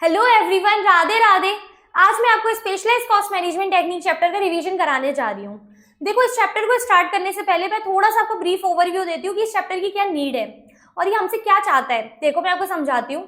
Hello everyone, Radhe Radhe. आज मैं आपको specialized cost management technique chapter का रिवीजन कराने जा रही हूँ। देखो, इस चैप्टर को स्टार्ट करने से पहले मैं थोड़ा सा आपको ब्रीफ ओवरव्यू देती हूँ कि इस चैप्टर की क्या नीड है और ये हमसे क्या चाहता है। देखो, मैं आपको समझाती हूँ।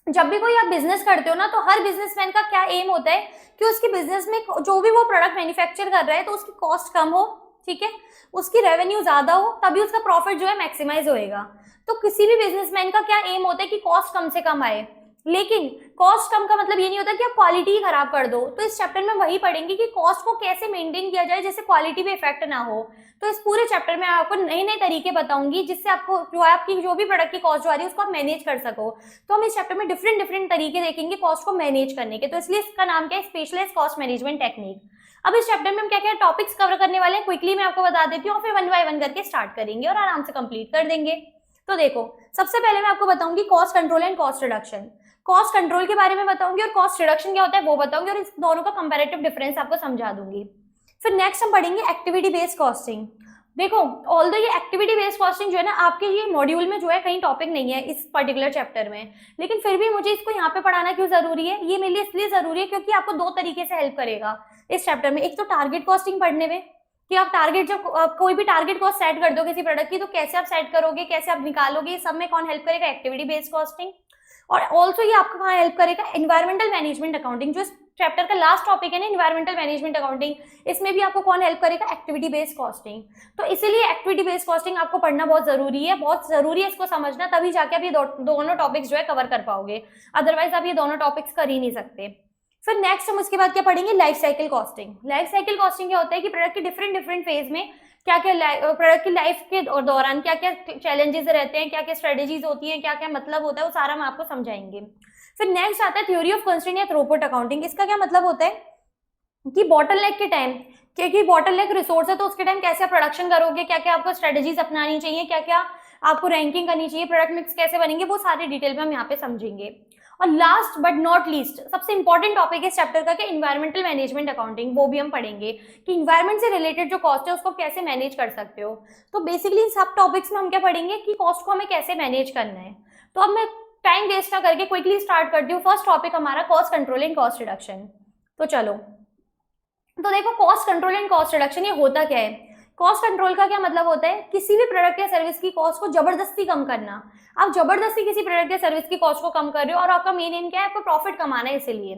जब भी कोई आप बिजनेस करते हो ना, तो हर बिजनेसमैन का क्या एम होता है कि उसके बिजनेस में जो भी वो प्रोडक्ट मैन्युफैक्चर कर रहा है तो उसकी कॉस्ट कम हो, ठीक है, उसकी रेवेन्यू ज्यादा हो, तभी उसका प्रॉफिट जो है मैक्सिमाइज होएगा। तो किसी भी बिजनेसमैन का क्या एम होता है कि कॉस्ट कम से कम आए। लेकिन कॉस्ट कम का मतलब ये नहीं होता कि आप क्वालिटी ही खराब कर दो। तो इस चैप्टर में वही पढ़ेंगे कि कॉस्ट को कैसे मेंटेन किया जाए जिससे क्वालिटी पे इफेक्ट ना हो। तो इस पूरे चैप्टर में आपको नए नए तरीके बताऊंगी जिससे आपको जो है आपकी जो भी प्रोडक्ट की कॉस्ट जो आ रही है उसको आप मैनेज कर सको। तो हम इस चैप्टर में डिफरेंट डिफरेंट तरीके देखेंगे कॉस्ट को मैनेज करने के। तो इसलिए इसका नाम क्या है, स्पेशलाइज्ड कॉस्ट मैनेजमेंट टेक्निक। अब इस चैप्टर में हम क्या क्या टॉपिक्स कवर करने वाले हैं क्विकली मैं आपको बता देती हूँ, फिर वन बाय वन करके स्टार्ट करेंगे और आराम से कंप्लीट कर देंगे। तो देखो, सबसे पहले मैं आपको बताऊंगी cost control and cost reduction. Cost control के बारे में बताऊंगी और कॉस्ट रिडक्शन क्या होता है वो बताऊंगी और इस दोनों का कंपैरेटिव डिफरेंस आपको समझा दूंगी। फिर नेक्स्ट हम पढ़ेंगे एक्टिविटी बेस्ड कॉस्टिंग। देखो, ऑल्दो ये एक्टिविटी बेस्ड कॉस्टिंग जो है ना आपके ये मॉड्यूल में जो है कहीं टॉपिक नहीं है इस पर्टिकुलर चैप्टर में, लेकिन फिर भी मुझे इसको यहाँ पे पढ़ाना क्यों जरूरी है, ये मेरे लिए इसलिए जरूरी है क्योंकि आपको दो तरीके से हेल्प करेगा इस चैप्टर में। एक तो टारगेट कॉस्टिंग पढ़ने में कि आप टारगेट जब कोई भी टारगेट कॉस्ट सेट कर दो किसी प्रोडक्ट की तो कैसे आप सेट करोगे, कैसे आप निकालोगे, सब में कौन हेल्प करेगा, एक्टिविटी बेस्ड कॉस्टिंग। और ऑल्सो ये आपको कहाँ हेल्प करेगा, एनवायरमेंटल मैनेजमेंट अकाउंटिंग, जो इस चैप्टर का लास्ट टॉपिक है ना, एनवायरमेंटल मैनेजमेंट अकाउंटिंग। इसमें भी आपको कौन हेल्प करेगा, एक्टिविटी बेस्ड कॉस्टिंग। तो इसीलिए एक्टिविटी बेस्ड कॉस्टिंग आपको पढ़ना बहुत जरूरी है, बहुत जरूरी है इसको समझना, तभी जाके आप ये दोनों टॉपिक्स जो है कवर कर पाओगे, अदरवाइज आप ये दोनों टॉपिक्स कर ही नहीं सकते। फिर नेक्स्ट हम उसके बाद क्या पढ़ेंगे, life cycle costing. Life cycle costing क्या होता है कि प्रोडक्ट के डिफरेंट डिफरेंट फेज में क्या क्या प्रोडक्ट की लाइफ के दौरान क्या क्या चैलेंजेस रहते हैं, क्या क्या स्ट्रेटेजीज होती हैं, क्या क्या मतलब होता है, वो सारा हम आपको समझाएंगे। फिर नेक्स्ट आता है थ्योरी ऑफ कंस्ट्रेंट या थ्रूपुट अकाउंटिंग। इसका क्या मतलब होता है कि बॉटलनेक के टाइम, क्योंकि बॉटलनेक रिसोर्स है तो उसके टाइम कैसे आप प्रोडक्शन करोगे, क्या क्या आपको स्ट्रेटेजीज अपनानी चाहिए, क्या क्या आपको रैंकिंग करनी चाहिए, प्रोडक्ट मिक्स कैसे बनेंगे, वो सारी डिटेल में हम यहाँ पे समझेंगे। और लास्ट बट नॉट लीस्ट सबसे इंपॉर्टेंट टॉपिक है इस चैप्टर का, इन्वायरमेंटल मैनेजमेंट अकाउंटिंग, वो भी हम पढ़ेंगे कि इन्वायरमेंट से रिलेटेड जो कॉस्ट है उसको कैसे मैनेज कर सकते हो। तो बेसिकली इन सब टॉपिक्स में हम क्या पढ़ेंगे कि कॉस्ट को हमें कैसे मैनेज करना है। तो अब मैं टाइम वेस्ट ना करके क्विकली स्टार्ट करती हूँ। फर्स्ट टॉपिक हमारा cost control and cost reduction. तो चलो, तो देखो, cost control and cost reduction ये होता क्या है। कॉस्ट कंट्रोल का क्या मतलब होता है, किसी भी प्रोडक्ट या सर्विस की कॉस्ट को जबरदस्ती कम करना। आप जबरदस्ती किसी प्रोडक्ट या सर्विस की कॉस्ट को कम कर रहे हो और आपका मेन एम क्या है, आपको प्रॉफिट कमाना है, इसीलिए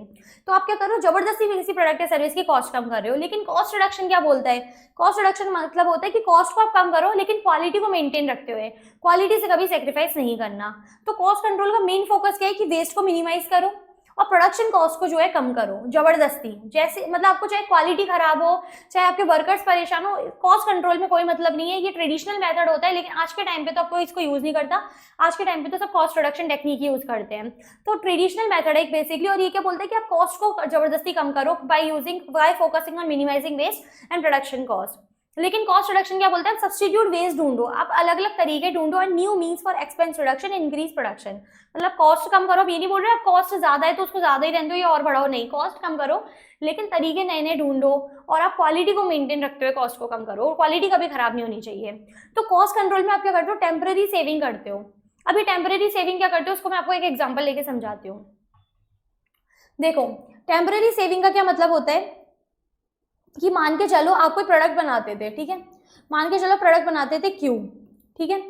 तो आप क्या करो, जबरदस्ती किसी प्रोडक्ट या सर्विस की कॉस्ट कम कर रहे हो। लेकिन कॉस्ट रिडक्शन क्या बोलता है, कॉस्ट रिडक्शन मतलब होता है कि कॉस्ट को आप कम करो लेकिन क्वालिटी को मेंटेन रखते हुए, क्वालिटी से कभी सेक्रीफाइस नहीं करना। तो कॉस्ट कंट्रोल का मेन फोकस क्या है कि वेस्ट को मिनिमाइज करो और प्रोडक्शन कॉस्ट को जो है कम करो जबरदस्ती। जैसे मतलब आपको चाहे क्वालिटी खराब हो, चाहे आपके वर्कर्स परेशान हो, कॉस्ट कंट्रोल में कोई मतलब नहीं है। ये ट्रेडिशनल मेथड होता है, लेकिन आज के टाइम पे तो आपको इसको यूज नहीं करता। आज के टाइम पे तो सब कॉस्ट रिडक्शन टेक्निक यूज करते हैं। तो ट्रेडिशनल मेथड है बेसिकली, और ये क्या बोलते हैं कि आप कॉस्ट को जबरदस्ती कम करो by focusing on minimizing waste and production cost. लेकिन कॉस्ट रिडक्शन क्या बोलते हैं, सब्स्टिट्यूट वेज ढूंढो, आप अलग अलग तरीके ढूंढो और new means for expense reduction, increase production. मतलब कॉस्ट कम करो, ये नहीं बोल रहे आप कॉस्ट ज्यादा है तो उसको ज्यादा ही रहने दो या और बढ़ाओ, नहीं, कॉस्ट कम करो लेकिन तरीके नए नए ढूंढो और आप क्वालिटी को मेंटेन रखते हुए कॉस्ट को कम करो, और क्वालिटी कभी खराब नहीं होनी चाहिए। तो कॉस्ट कंट्रोल में आप क्या करते हो, टेम्पररी सेविंग करते हो। अभी टेम्पररी सेविंग क्या करते हो उसको मैं आपको एक एग्जाम्पल लेके समझाती हूँ। देखो, टेम्पररी सेविंग का क्या मतलब होता है कि मान के चलो आप कोई प्रोडक्ट बनाते थे, ठीक है, मान के चलो प्रोडक्ट बनाते थे क्यू, ठीक है।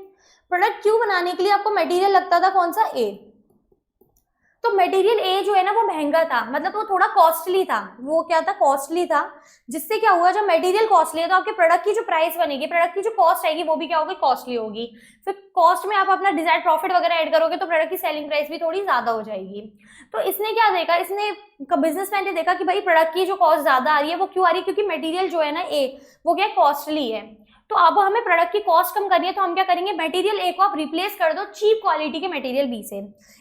प्रोडक्ट क्यू बनाने के लिए आपको मटेरियल लगता था कौन सा, ए। तो मटेरियल ए जो है ना वो महंगा था, मतलब वो थोड़ा कॉस्टली था। वो क्या था, कॉस्टली था, जिससे क्या हुआ, जब मटेरियल कॉस्टली है तो आपके प्रोडक्ट की जो प्राइस बनेगी, प्रोडक्ट की जो कॉस्ट आएगी वो भी क्या होगी, कॉस्टली होगी। फिर कॉस्ट में आप अपना डिजायर्ड प्रॉफिट वगैरह ऐड करोगे तो प्रोडक्ट की सेलिंग प्राइस भी थोड़ी ज्यादा हो जाएगी। तो इसने क्या देखा, इसने बिजनेसमैन ने देखा कि भाई प्रोडक्ट की जो कॉस्ट ज्यादा आ रही है वो क्यों आ रही है, क्योंकि मटेरियल जो है ना ए वो क्या कॉस्टली है। तो अब हमें प्रोडक्ट की कॉस्ट कम करनी है तो हम क्या करेंगे, मटेरियल ए को आप रिप्लेस कर दो चीप क्वालिटी के मटेरियल बी से।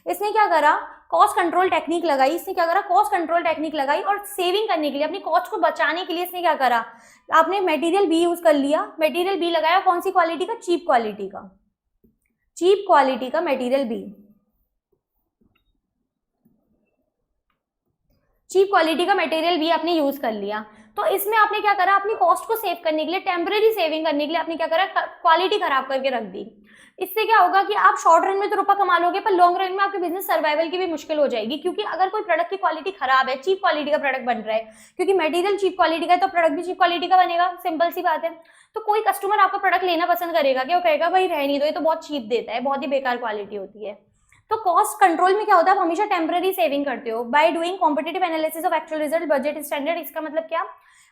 इसने क्या करा, कॉस्ट कंट्रोल टेक्निक लगाई। इसने क्या करा, कॉस्ट कंट्रोल टेक्निक लगाई और सेविंग करने के लिए, अपनी कॉस्ट को बचाने के लिए इसने क्या करा, आपने मटेरियल बी यूज कर लिया, मटेरियल बी लगाया कौन सी क्वालिटी का, चीप क्वालिटी का, चीप क्वालिटी का मटेरियल बी, चीप क्वालिटी का मटेरियल भी आपने यूज कर लिया। तो इसमें आपने क्या करा, अपनी कॉस्ट को सेव करने के लिए, टेम्पररी सेविंग करने के लिए आपने क्या करा, क्वालिटी खराब करके रख दी। इससे क्या होगा कि आप शॉर्ट रन में तो रुपया कमा लोगे, पर लॉन्ग रन में आपके बिजनेस सर्वाइवल की भी मुश्किल हो जाएगी, क्योंकि अगर कोई प्रोडक्ट की क्वालिटी खराब है, चीप क्वालिटी का प्रोडक्ट बन रहा है, क्योंकि मटेरियल चीप क्वालिटी का है तो प्रोडक्ट भी चीप क्वालिटी का बनेगा, सिंपल सी बात है। तो कोई कस्टमर आपका प्रोडक्ट लेना पसंद करेगा कि वो कहेगा भाई रहने दो, ये तो बहुत चीप देता है, बहुत ही बेकार क्वालिटी होती है। तो कॉस्ट कंट्रोल में क्या होता है, आप हमेशा टेम्पररी सेविंग करते हो by doing competitive analysis of actual result, budget, standard. इसका मतलब क्या,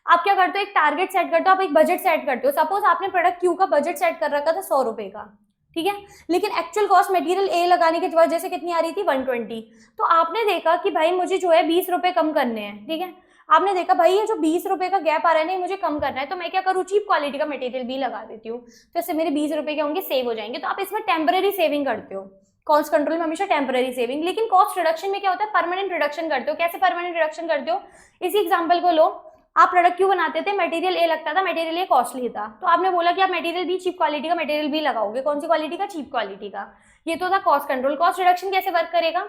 आप क्या करते हो, एक टारगेट सेट करते हो, आप एक बजट सेट करते हो। सपोज आपने प्रोडक्ट क्यू का बजट सेट कर रखा था 100 रुपए का, ठीक है, लेकिन एक्चुअल कॉस्ट मटेरियल ए लगाने की वजह से कितनी आ रही थी, 120। तो आपने देखा कि भाई मुझे जो है 20 रुपए कम करने हैं, ठीक है, आपने देखा भाई ये जो 20 रुपए का गैप आ रहा है ना, मुझे कम करना है, तो मैं क्या करूँ, चीप क्वालिटी का मटेरियल भी लगा देती हूँ, तो इससे मेरे 20 रुपए के होंगे, सेव हो जाएंगे। तो आप इसमें टेम्पररी सेविंग करते हो, कॉस्ट कंट्रोल में हमेशा टेम्पररी सेविंग। लेकिन कॉस्ट रिडक्शन में क्या होता है, परमानेंट रिडक्शन करते हो। कैसे परमानेंट रिडक्शन करते हो, इसी एग्जांपल को लो, आप प्रोडक्ट क्यों बनाते थे, मटेरियल ए लगता था, मटेरियल ए कॉस्टली था, तो आपने बोला कि आप मटेरियल बी, चीप क्वालिटी का मटेरियल बी लगाओगे। कौन सी क्वालिटी का, चीप क्वालिटी का। ये तो था कॉस्ट कंट्रोल। कॉस्ट रिडक्शन कैसे वर्क करेगा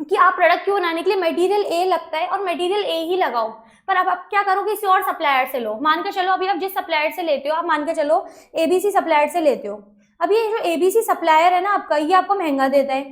कि आप प्रोडक्ट क्यों बनाने के लिए मटेरियल ए लगता है और मटेरियल ए ही लगाओ, पर अब आप क्या करोगे, किसी और सप्लायर से लो। मान के चलो अभी आप जिस सप्लायर से लेते हो, आप मान के चलो एबीसी सप्लायर से लेते हो। अब ये जो एबीसी सप्लायर है ना आपका, ये आपको महंगा देता है,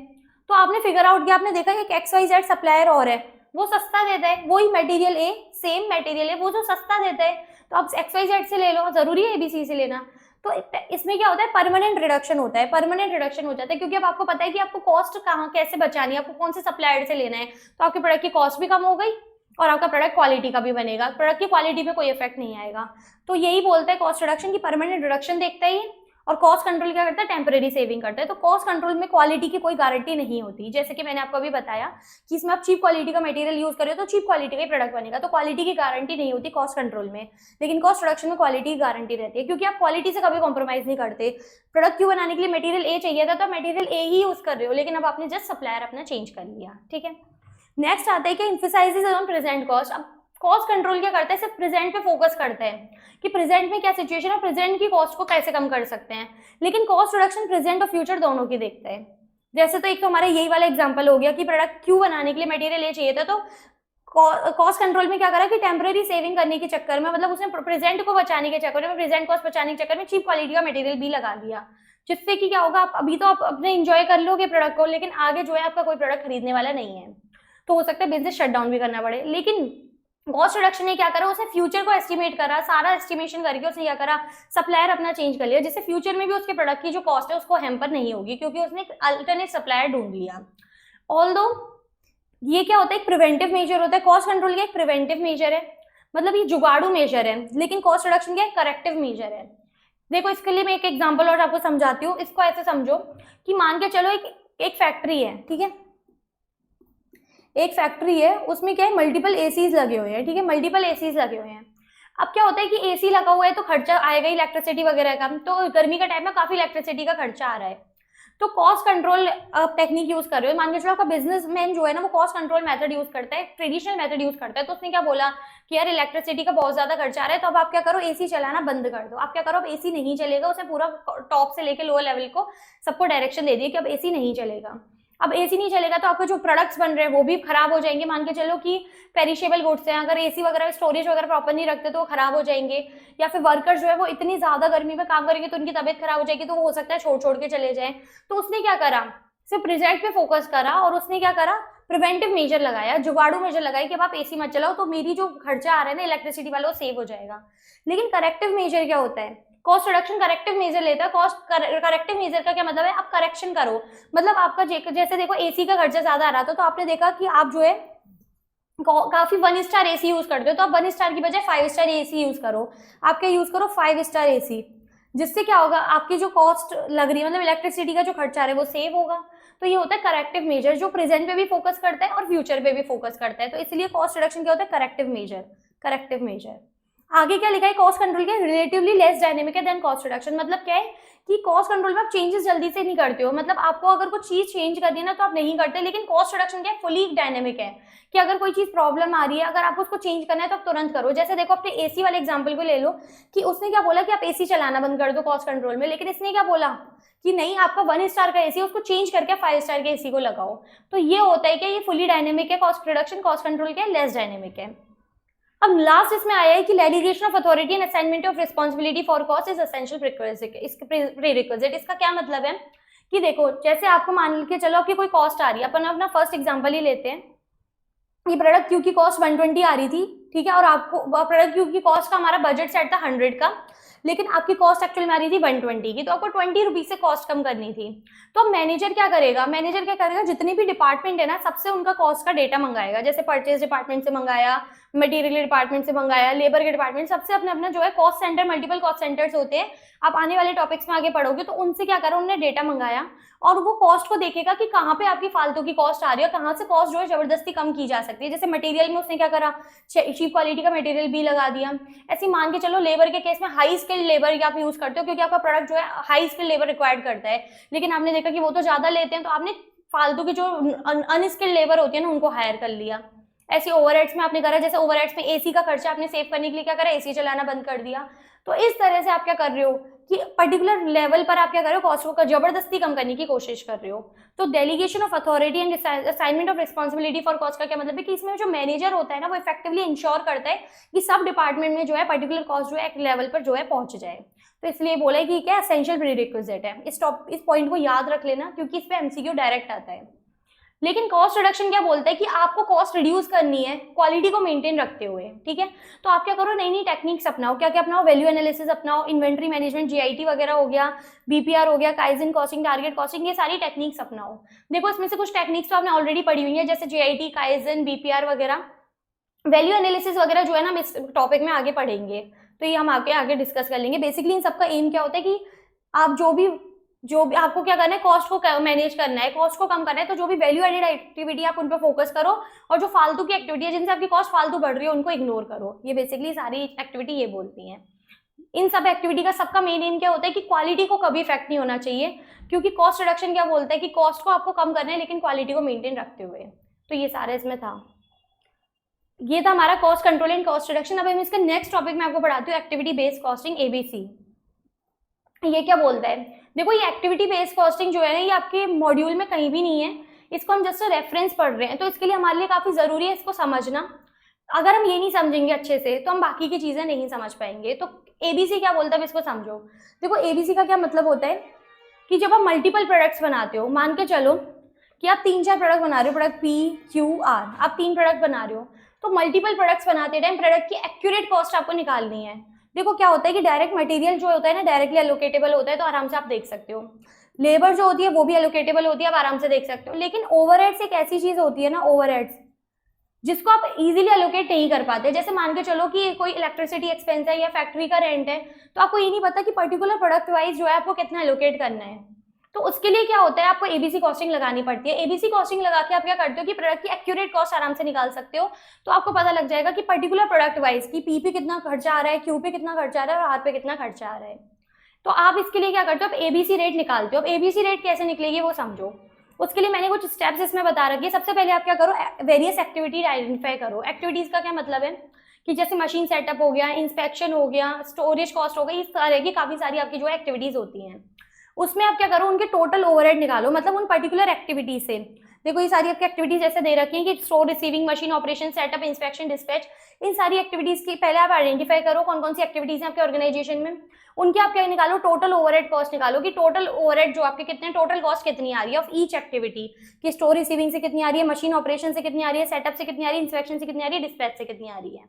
तो आपने फिगर आउट किया, आपने देखा कि XYZ सप्लायर और है, वो सस्ता देता है, वही मटेरियल ए, सेम मटेरियल है, वो जो सस्ता देता है, तो आप XYZ से ले लो, जरूरी है एबीसी से लेना। तो इसमें क्या होता है, परमानेंट रिडक्शन होता है, परमानेंट रिडक्शन हो जाता है, क्योंकि अब आपको पता है कि आपको कॉस्ट कहाँ कैसे बचानी है, आपको कौन से सप्लायर से लेना है, तो आपके प्रोडक्ट की कॉस्ट भी कम हो गई और आपका प्रोडक्ट क्वालिटी का भी बनेगा, प्रोडक्ट की क्वालिटी पे कोई इफेक्ट नहीं आएगा। तो यही बोलता है कॉस्ट रिडक्शन की, परमानेंट रिडक्शन देखता है। और कॉस्ट कंट्रोल क्या करता है, टेम्परेरी सेविंग करता है। तो कॉस्ट कंट्रोल में क्वालिटी की कोई गारंटी नहीं होती, जैसे कि मैंने आपको अभी बताया कि इसमें आप चीप क्वालिटी का मटेरियल यूज करें तो चीप क्वालिटी का ही प्रोडक्ट बनेगा, तो क्वालिटी की गारंटी नहीं होती कॉस्ट कंट्रोल में। लेकिन कॉस्ट रिडक्शन में क्वालिटी की गारंटी रहती है, क्योंकि आप क्वालिटी से कभी कॉम्प्रोमाइज नहीं करते। प्रोडक्ट क्यों बनाने के लिए मटेरियल ए चाहिए था, तो मटेरियल ए ही यूज कर रहे हो, लेकिन अब आपने जस्ट सप्लायर अपना चेंज कर लिया, ठीक है। नेक्स्ट आता है कि एम्फसाइजेस ऑन प्रेजेंट कॉस्ट। अब कॉस्ट कंट्रोल क्या करता है, सिर्फ प्रेजेंट पे फोकस करता है कि प्रेजेंट में क्या सिचुएशन है, प्रेजेंट की कॉस्ट को कैसे कम कर सकते हैं। लेकिन कॉस्ट रिडक्शन प्रेजेंट और फ्यूचर दोनों की देखता है। जैसे तो एक तो हमारा यही वाला एग्जांपल हो गया कि प्रोडक्ट क्यों बनाने के लिए मटेरियल ये चाहिए था, तो कॉस्ट कंट्रोल में क्या करा कि टेम्पररी सेविंग करने के चक्कर में, मतलब उसने प्रेजेंट को बचाने के चक्कर में, प्रेजेंट कॉस्ट बचाने के चक्कर में चीप क्वालिटी का मटेरियल भी लगा दिया, जिससे कि क्या होगा, आप अभी तो आप अपने एंजॉय कर लोगे प्रोडक्ट को, लेकिन आगे जो है आपका कोई प्रोडक्ट खरीदने वाला नहीं है, तो हो सकता है बिजनेस शट डाउन भी करना पड़े। लेकिन कॉस्ट रिडक्शन ने क्या करा, उसने फ्यूचर को एस्टिमेट करा, सारा एस्टिमेशन करके उसने क्या करा, सप्लायर अपना चेंज कर लिया, जिससे फ्यूचर में भी उसके प्रोडक्ट की जो कॉस्ट है उसको हैम्पर नहीं होगी, क्योंकि उसने एक अल्टरनेट सप्लायर ढूंढ लिया। ऑल्दो ये क्या होता है, एक प्रिवेंटिव मेजर होता है, कॉस्ट कंट्रोल का एक प्रिवेंटिव मेजर है, मतलब ये जुगाड़ू मेजर है, लेकिन कॉस्ट रिडक्शन का एक करेक्टिव मेजर है। देखो इसके लिए मैं एक एग्जांपल और आपको समझाती हूँ। इसको ऐसे समझो कि मान के चलो एक फैक्ट्री है, ठीक है, एक फैक्ट्री है, उसमें क्या है, मल्टीपल एसीज लगे हुए हैं, ठीक है, मल्टीपल एसीज लगे हुए हैं। अब क्या होता है कि एसी लगा हुआ है तो खर्चा आएगा इलेक्ट्रिसिटी वगैरह का, तो गर्मी का टाइम में काफी इलेक्ट्रिसिटी का खर्चा आ रहा है, तो कॉस्ट कंट्रोल टेक्निक यूज कर रहे हो। मान के चलो आपका बिजनेसमैन जो है ना, वो कॉस्ट कंट्रोल मेथड यूज करता है, ट्रेडिशनल मेथड यूज करता है, तो उसने क्या बोला कि यार इलेक्ट्रिसिटी का बहुत ज्यादा खर्चा आ रहा है, तो अब आप क्या करो, एसी चलाना बंद कर दो। आप क्या करो, अब एसी नहीं चलेगा, उसे पूरा टॉप से लेके लोअर लेवल को सबको डायरेक्शन दे दिए कि अब एसी नहीं चलेगा। अब एसी नहीं चलेगा तो आपके जो प्रोडक्ट्स बन रहे हैं वो भी खराब हो जाएंगे। मान के चलो कि पेरिशेबल गुड्स हैं, अगर एसी वगैरह स्टोरेज वगैरह प्रॉपर नहीं रखते तो वो खराब हो जाएंगे, या फिर वर्कर्स जो है वो इतनी ज्यादा गर्मी में काम करेंगे तो उनकी तबीयत खराब हो जाएगी, तो वो हो सकता है छोड़ के चले जाए। तो उसने क्या करा, सिर्फ रिजल्ट पे फोकस करा, और उसने क्या करा, प्रिवेंटिव मेजर लगाया, जुगाड़ू मेजर लगाया कि अब आप एसी मत चलाओ, तो मेरी जो खर्चा आ रहा है ना इलेक्ट्रिसिटी वाला, वो सेव हो जाएगा। लेकिन करेक्टिव मेजर क्या होता है, कॉस्ट रिडक्शन करेक्टिव मेजर लेता है। कॉस्ट करेक्टिव मेजर का क्या मतलब है, आप करेक्शन करो, मतलब आपका जैसे देखो एसी का खर्चा ज्यादा आ रहा था, तो आपने देखा कि आप जो है काफी 1 स्टार एसी यूज करते हो, तो आप 1 स्टार की बजाय 5 स्टार एसी यूज करो, आप क्या यूज करो 5 स्टार एसी, जिससे क्या होगा, आपकी जो कॉस्ट लग रही है, मतलब इलेक्ट्रिसिटी का जो खर्चा आ रहा है वो सेव होगा। तो ये होता है करेक्टिव मेजर, जो प्रेजेंट पे भी फोकस करता है और फ्यूचर पे भी फोकस करता है। तो इसलिए कॉस्ट रिडक्शन क्या होता है, करेक्टिव मेजर, करेक्टिव मेजर। आगे क्या लिखा है, कॉस्ट कंट्रोल क्या रिलेटिवली लेस डायनेमिक है देन कॉस्ट रिडक्शन। मतलब क्या है कि कॉस्ट कंट्रोल में आप चेंजेस जल्दी से नहीं करते हो, मतलब आपको अगर कुछ चीज चेंज करनी है ना तो आप नहीं करते, लेकिन कॉस्ट रिडक्शन क्या है, फुली डायनेमिक है कि अगर कोई चीज प्रॉब्लम आ रही है, अगर आपको उसको चेंज करना है तो आप तुरंत करो। जैसे देखो अपने एसी वाले एग्जांपल को ले लो कि उसने क्या बोला कि आप एसी चलाना बंद कर दो कॉस्ट कंट्रोल में, लेकिन इसने क्या बोला कि नहीं, आपका 1 स्टार का एसी उसको चेंज करके 5 स्टार के एसी को लगाओ। तो ये होता है कि ये फुली डायनेमिक है कॉस्ट रिडक्शन, कॉस्ट कंट्रोल क्या है, लेस डायनेमिक है। अब लास्ट इसमें आया है कि delegation of authority and assignment of responsibility for cost is essential prerequisite. इसका क्या मतलब है कि देखो, जैसे आपको मान के चलो कि कोई कॉस्ट आ रही है, अपन अपना फर्स्ट एग्जांपल ही लेते हैं, ये प्रोडक्ट क्यू की कॉस्ट 120 आ रही थी, ठीक है, और आपको प्रोडक्ट क्यू की कॉस्ट का हमारा बजट सेट था 100 का, लेकिन आपकी कॉस्ट एक्चुअल में आ रही थी 120 की, तो आपको 20 रुपीज से कॉस्ट कम करनी थी। तो अब मैनेजर क्या करेगा, जितने भी डिपार्टमेंट है ना, सबसे उनका कॉस्ट का डेटा मंगाएगा, जैसे परचेज डिपार्टमेंट से मंगाया, मटेरियल डिपार्टमेंट से मंगाया, लेबर के डिपार्टमेंट, सबसे अपने अपना जो है cost centre, multiple cost centres होते हैं, आप आने वाले टॉपिक्स में आगे पढ़ोगे, तो उनसे क्या करा, उन्होंने डेटा मंगाया और वो कॉस्ट को देखेगा कि कहाँ पे आपकी फालतू की कॉस्ट आ रही है, कहाँ से कॉस्ट जो है जबरदस्ती कम की जा सकती है। जैसे मटेरियल में उसने क्या करा, चीप क्वालिटी का मटेरियल भी लगा दिया। ऐसे मान के चलो लेबर के केस में हाई स्किल्ड लेबर आप यूज करते हो, क्योंकि आपका प्रोडक्ट जो है हाई स्किल्ड लेबर रिक्वायर्ड करता है, लेकिन आपने देखा कि वो तो ज्यादा लेते हैं, तो आपने फालतू की जो अनस्किल्ड लेबर होती है ना, उनको हायर कर लिया। ऐसे ओवरहेड्स में आपने करा, जैसे ओवरहेड्स में एसी का खर्चा आपने सेव करने के लिए क्या करा, एसी चलाना बंद कर दिया। तो इस तरह से आप क्या कर रहे हो कि पर्टिकुलर लेवल पर आप क्या कर रहे हो, कॉस्ट को जबरदस्ती कम करने की कोशिश कर रहे हो। तो delegation of authority and assignment of responsibility for cost का क्या मतलब है कि इसमें जो मैनेजर होता है ना, वो इफेक्टिवली इंश्योर करता है कि सब डिपार्टमेंट में जो है पर्टिकुलर कॉस्ट जो है एक लेवल पर जो है पहुंच जाए। तो इसलिए बोला है कि क्या एसेंशियल प्रीरिक्विजिट है। इस पॉइंट को याद रख लेना, क्योंकि इस पे एमसीक्यू डायरेक्ट आता है। लेकिन कॉस्ट रिडक्शन क्या बोलता है कि आपको कॉस्ट रिड्यूस करनी है क्वालिटी को मेंटेन रखते हुए, ठीक है। तो आप क्या करो, नई नई टेक्निक्स अपनाओ। क्या क्या अपनाओ, वैल्यू एनालिसिस अपनाओ, इन्वेंट्री मैनेजमेंट, जीआईटी वगैरह हो गया, बीपीआर हो गया, काइजन कॉस्टिंग, टारगेट कॉस्टिंग, ये सारी टेक्निक्स अपनाओ। देखो इसमें से कुछ टेक्निक्स तो आपने ऑलरेडी पढ़ी हुई है, जैसे जीआईटी, काइजन, बीपीआर वगैरह। वैल्यू एनालिसिस वगैरह जो है ना, हम इस टॉपिक में आगे पढ़ेंगे, तो ये हम आगे डिस्कस कर लेंगे। बेसिकली इन सबका एम क्या होता है कि आप जो भी आपको क्या करना है, कॉस्ट को मैनेज करना है, कॉस्ट को कम करना है, तो जो भी वैल्यू एडेड एक्टिविटी आप उन पर फोकस करो, और जो फालतू की एक्टिविटी है जिनसे आपकी कॉस्ट फालतू बढ़ रही है उनको इग्नोर करो। ये बेसिकली सारी एक्टिविटी ये बोलती हैं। इन सब एक्टिविटी का सबका मेन एम क्या होता है कि क्वालिटी को कभी इफेक्ट नहीं होना चाहिए, क्योंकि कॉस्ट रिडक्शन क्या बोलता है कि कॉस्ट को आपको कम करना है लेकिन क्वालिटी को मेंटेन रखते हुए। तो ये सारा इसमें था, ये था हमारा cost control and cost reduction. अब हम इसका नेक्स्ट टॉपिक में आपको पढ़ाती हूँ, एक्टिविटी बेस्ड कॉस्टिंग, एबीसी। ये क्या बोलता है, देखो ये एक्टिविटी बेस्ड कॉस्टिंग जो है ना, ये आपके मॉड्यूल में कहीं भी नहीं है, इसको हम जस्ट रेफरेंस पढ़ रहे हैं, तो इसके लिए हमारे लिए काफी जरूरी है इसको समझना। अगर हम ये नहीं समझेंगे अच्छे से तो हम बाकी की चीजें नहीं समझ पाएंगे। तो एबीसी क्या बोलता है इसको समझो। देखो एबीसी का क्या मतलब होता है कि जब आप मल्टीपल प्रोडक्ट्स बनाते हो, मान के चलो कि आप 3-4 प्रोडक्ट बना रहे हो, प्रोडक्ट पी क्यू आर, आप 3 प्रोडक्ट बना रहे हो, तो मल्टीपल प्रोडक्ट्स बनाते टाइम प्रोडक्ट की एक्यूरेट कॉस्ट आपको निकालनी है। देखो क्या होता है कि डायरेक्ट मटेरियल जो होता है ना, डायरेक्टली एलोकेटेबल होता है, तो आराम से आप देख सकते हो। लेबर जो होती है वो भी एलोकेटेबल होती है, आप आराम से देख सकते हो। लेकिन ओवरहेड्स एक ऐसी चीज होती है ना, ओवरहेड्स, जिसको आप इजीली एलोकेट नहीं कर पाते। जैसे मान के चलो कि कोई इलेक्ट्रिसिटी एक्सपेंस है या फैक्ट्री का रेंट है, तो आपको ये नहीं पता कि पर्टिकुलर प्रोडक्ट वाइज जो है आपको कितना एलोकेट करना है। तो उसके लिए क्या होता है, आपको एबीसी कॉस्टिंग लगानी पड़ती है। एबीसी कॉस्टिंग लगा के आप क्या करते हो कि प्रोडक्ट की एक्यूरेट कॉस्ट आराम से निकाल सकते हो। तो आपको पता लग जाएगा कि पर्टिकुलर प्रोडक्ट वाइज की पी पे कितना खर्चा आ रहा है, क्यू पे कितना खर्चा आ रहा है और आर पे कितना खर्चा आ रहा है। तो आप इसके लिए क्या करते हो, आप एबीसी रेट निकालते हो। अब एबीसी रेट कैसे निकलेगी वो समझो। उसके लिए मैंने कुछ स्टेप्स इसमें बता रखी है। सबसे पहले आप क्या करो, वेरियस एक्टिविटी आइडेंटिफाई करो। एक्टिविटीज का क्या मतलब है कि जैसे मशीन सेटअप हो गया, इंस्पेक्शन हो गया, स्टोरेज कॉस्ट हो गई, इस तरह की काफी सारी आपकी जो एक्टिविटीज होती हैं। उसमें आप क्या करो, उनके टोटल ओवरहेड निकालो, मतलब उन पर्टिकुलर एक्टिविटी से। देखो ये सारी आपकी एक्टिविटीज ऐसे दे रखी हैं कि store, receiving, machine operation, setup, inspection, dispatch, इन सारी एक्टिविटीज की पहले आप आइडेंटिफाई करो कौन कौन सी एक्टिविटीज हैं आपके ऑर्गेनाइजेशन में। उनके आप क्या निकालो, टोटल ओवरहेड कॉस्ट निकालो कि टोटल ओवरहेड जो आपके कितने, टोटल कॉस्ट कितनी आ रही है ऑफ ईच एक्टिविटी, कि स्टोर रिसीविंग से कितनी आ रही है, मशीन ऑपरेशन से कितनी आ रही है, सेटअप से कितनी आ रही है, इंस्पेक्शन से कितनी आ रही है, डिस्पैच से कितनी आ रही है।